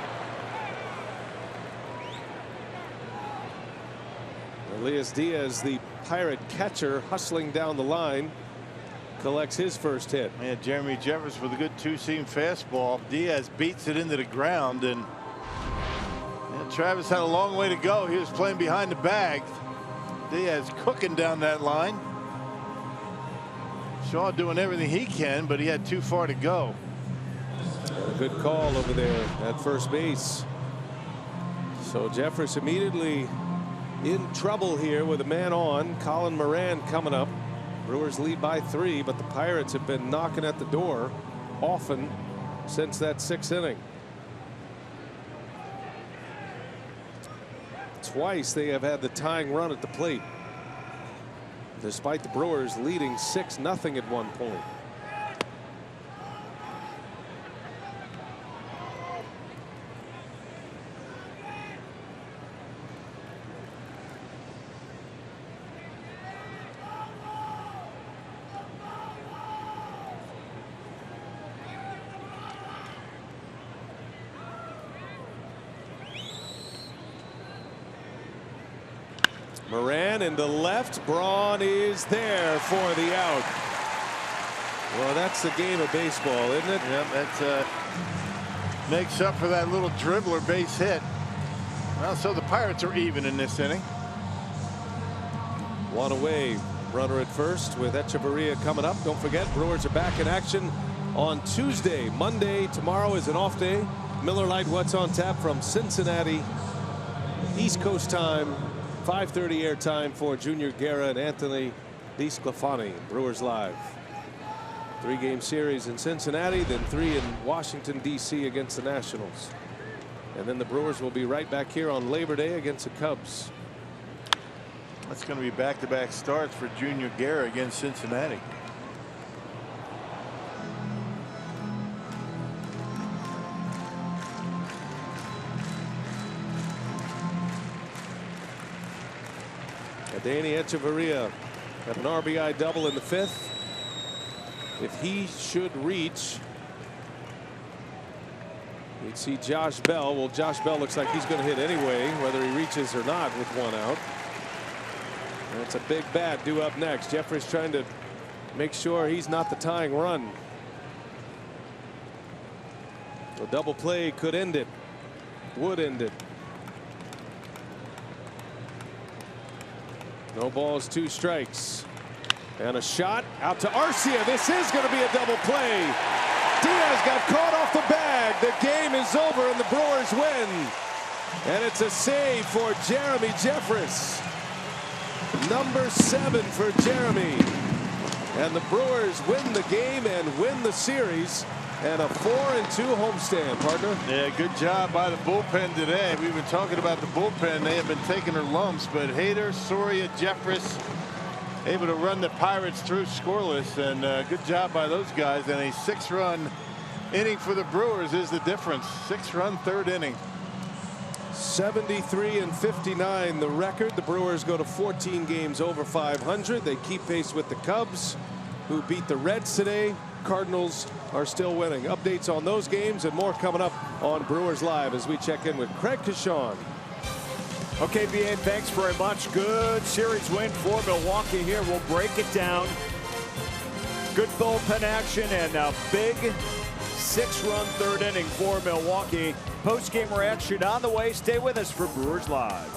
Elias Diaz, the Pirate catcher, hustling down the line, collects his first hit. Yeah, Jeremy Jeffress with a good 2-seam fastball. Diaz beats it into the ground, and Travis had a long way to go. He was playing behind the bag. Diaz cooking down that line. Shaw doing everything he can, but he had too far to go. A good call over there at first base. So Jeffress immediately in trouble here with a man on. Colin Moran coming up. Brewers lead by 3, but the Pirates have been knocking at the door often since that 6th inning. Twice they have had the tying run at the plate, despite the Brewers leading 6-0 at one point. Moran in the left. Braun is there for the out. Well, that's the game of baseball, isn't it? Yep, that makes up for that little dribbler base hit. Well, so the Pirates are even in this inning. 1 away. Runner at first with Echeverria coming up. Don't forget, Brewers are back in action on Tuesday. Monday, tomorrow is an off day. Miller Lite What's on Tap from Cincinnati. East Coast time. 5:30 air time for Junior Guerra and Anthony DeSclafani. Brewers Live. 3-game series in Cincinnati, then 3 in Washington, D.C. against the Nationals. And then the Brewers will be right back here on Labor Day against the Cubs. That's going to be back-to-back starts for Junior Guerra against Cincinnati. Danny Echeverria had an RBI double in the 5th. If he should reach, you'd see Josh Bell. Well, Josh Bell looks like he's going to hit anyway, whether he reaches or not with 1 out. And it's a big bat due up next. Jeffrey's trying to make sure he's not the tying run. A double play could end it. Would end it. No balls, 2 strikes. And a shot out to Arcia. This is going to be a double play. Diaz got caught off the bag. The game is over and the Brewers win. And it's a save for Jeremy Jeffress. Number 7 for Jeremy. And the Brewers win the game and win the series. And a 4-2 homestand, partner. Yeah, good job by the bullpen today. We've been talking about the bullpen. They have been taking their lumps, but Hader, Soria, Jeffress able to run the Pirates through scoreless, and good job by those guys. And a 6-run inning for the Brewers is the difference. 6-run 3rd inning. 73-59 the record. The Brewers go to 14 games over 500. They keep pace with the Cubs, who beat the Reds today. Cardinals are still winning. Updates on those games and more coming up on Brewers Live as we check in with Craig Kashawn. Okay, BA, thanks very much. Good series win for Milwaukee here. We'll break it down. Good bullpen action and a big 6-run 3rd inning for Milwaukee. Post-game reaction on the way. Stay with us for Brewers Live.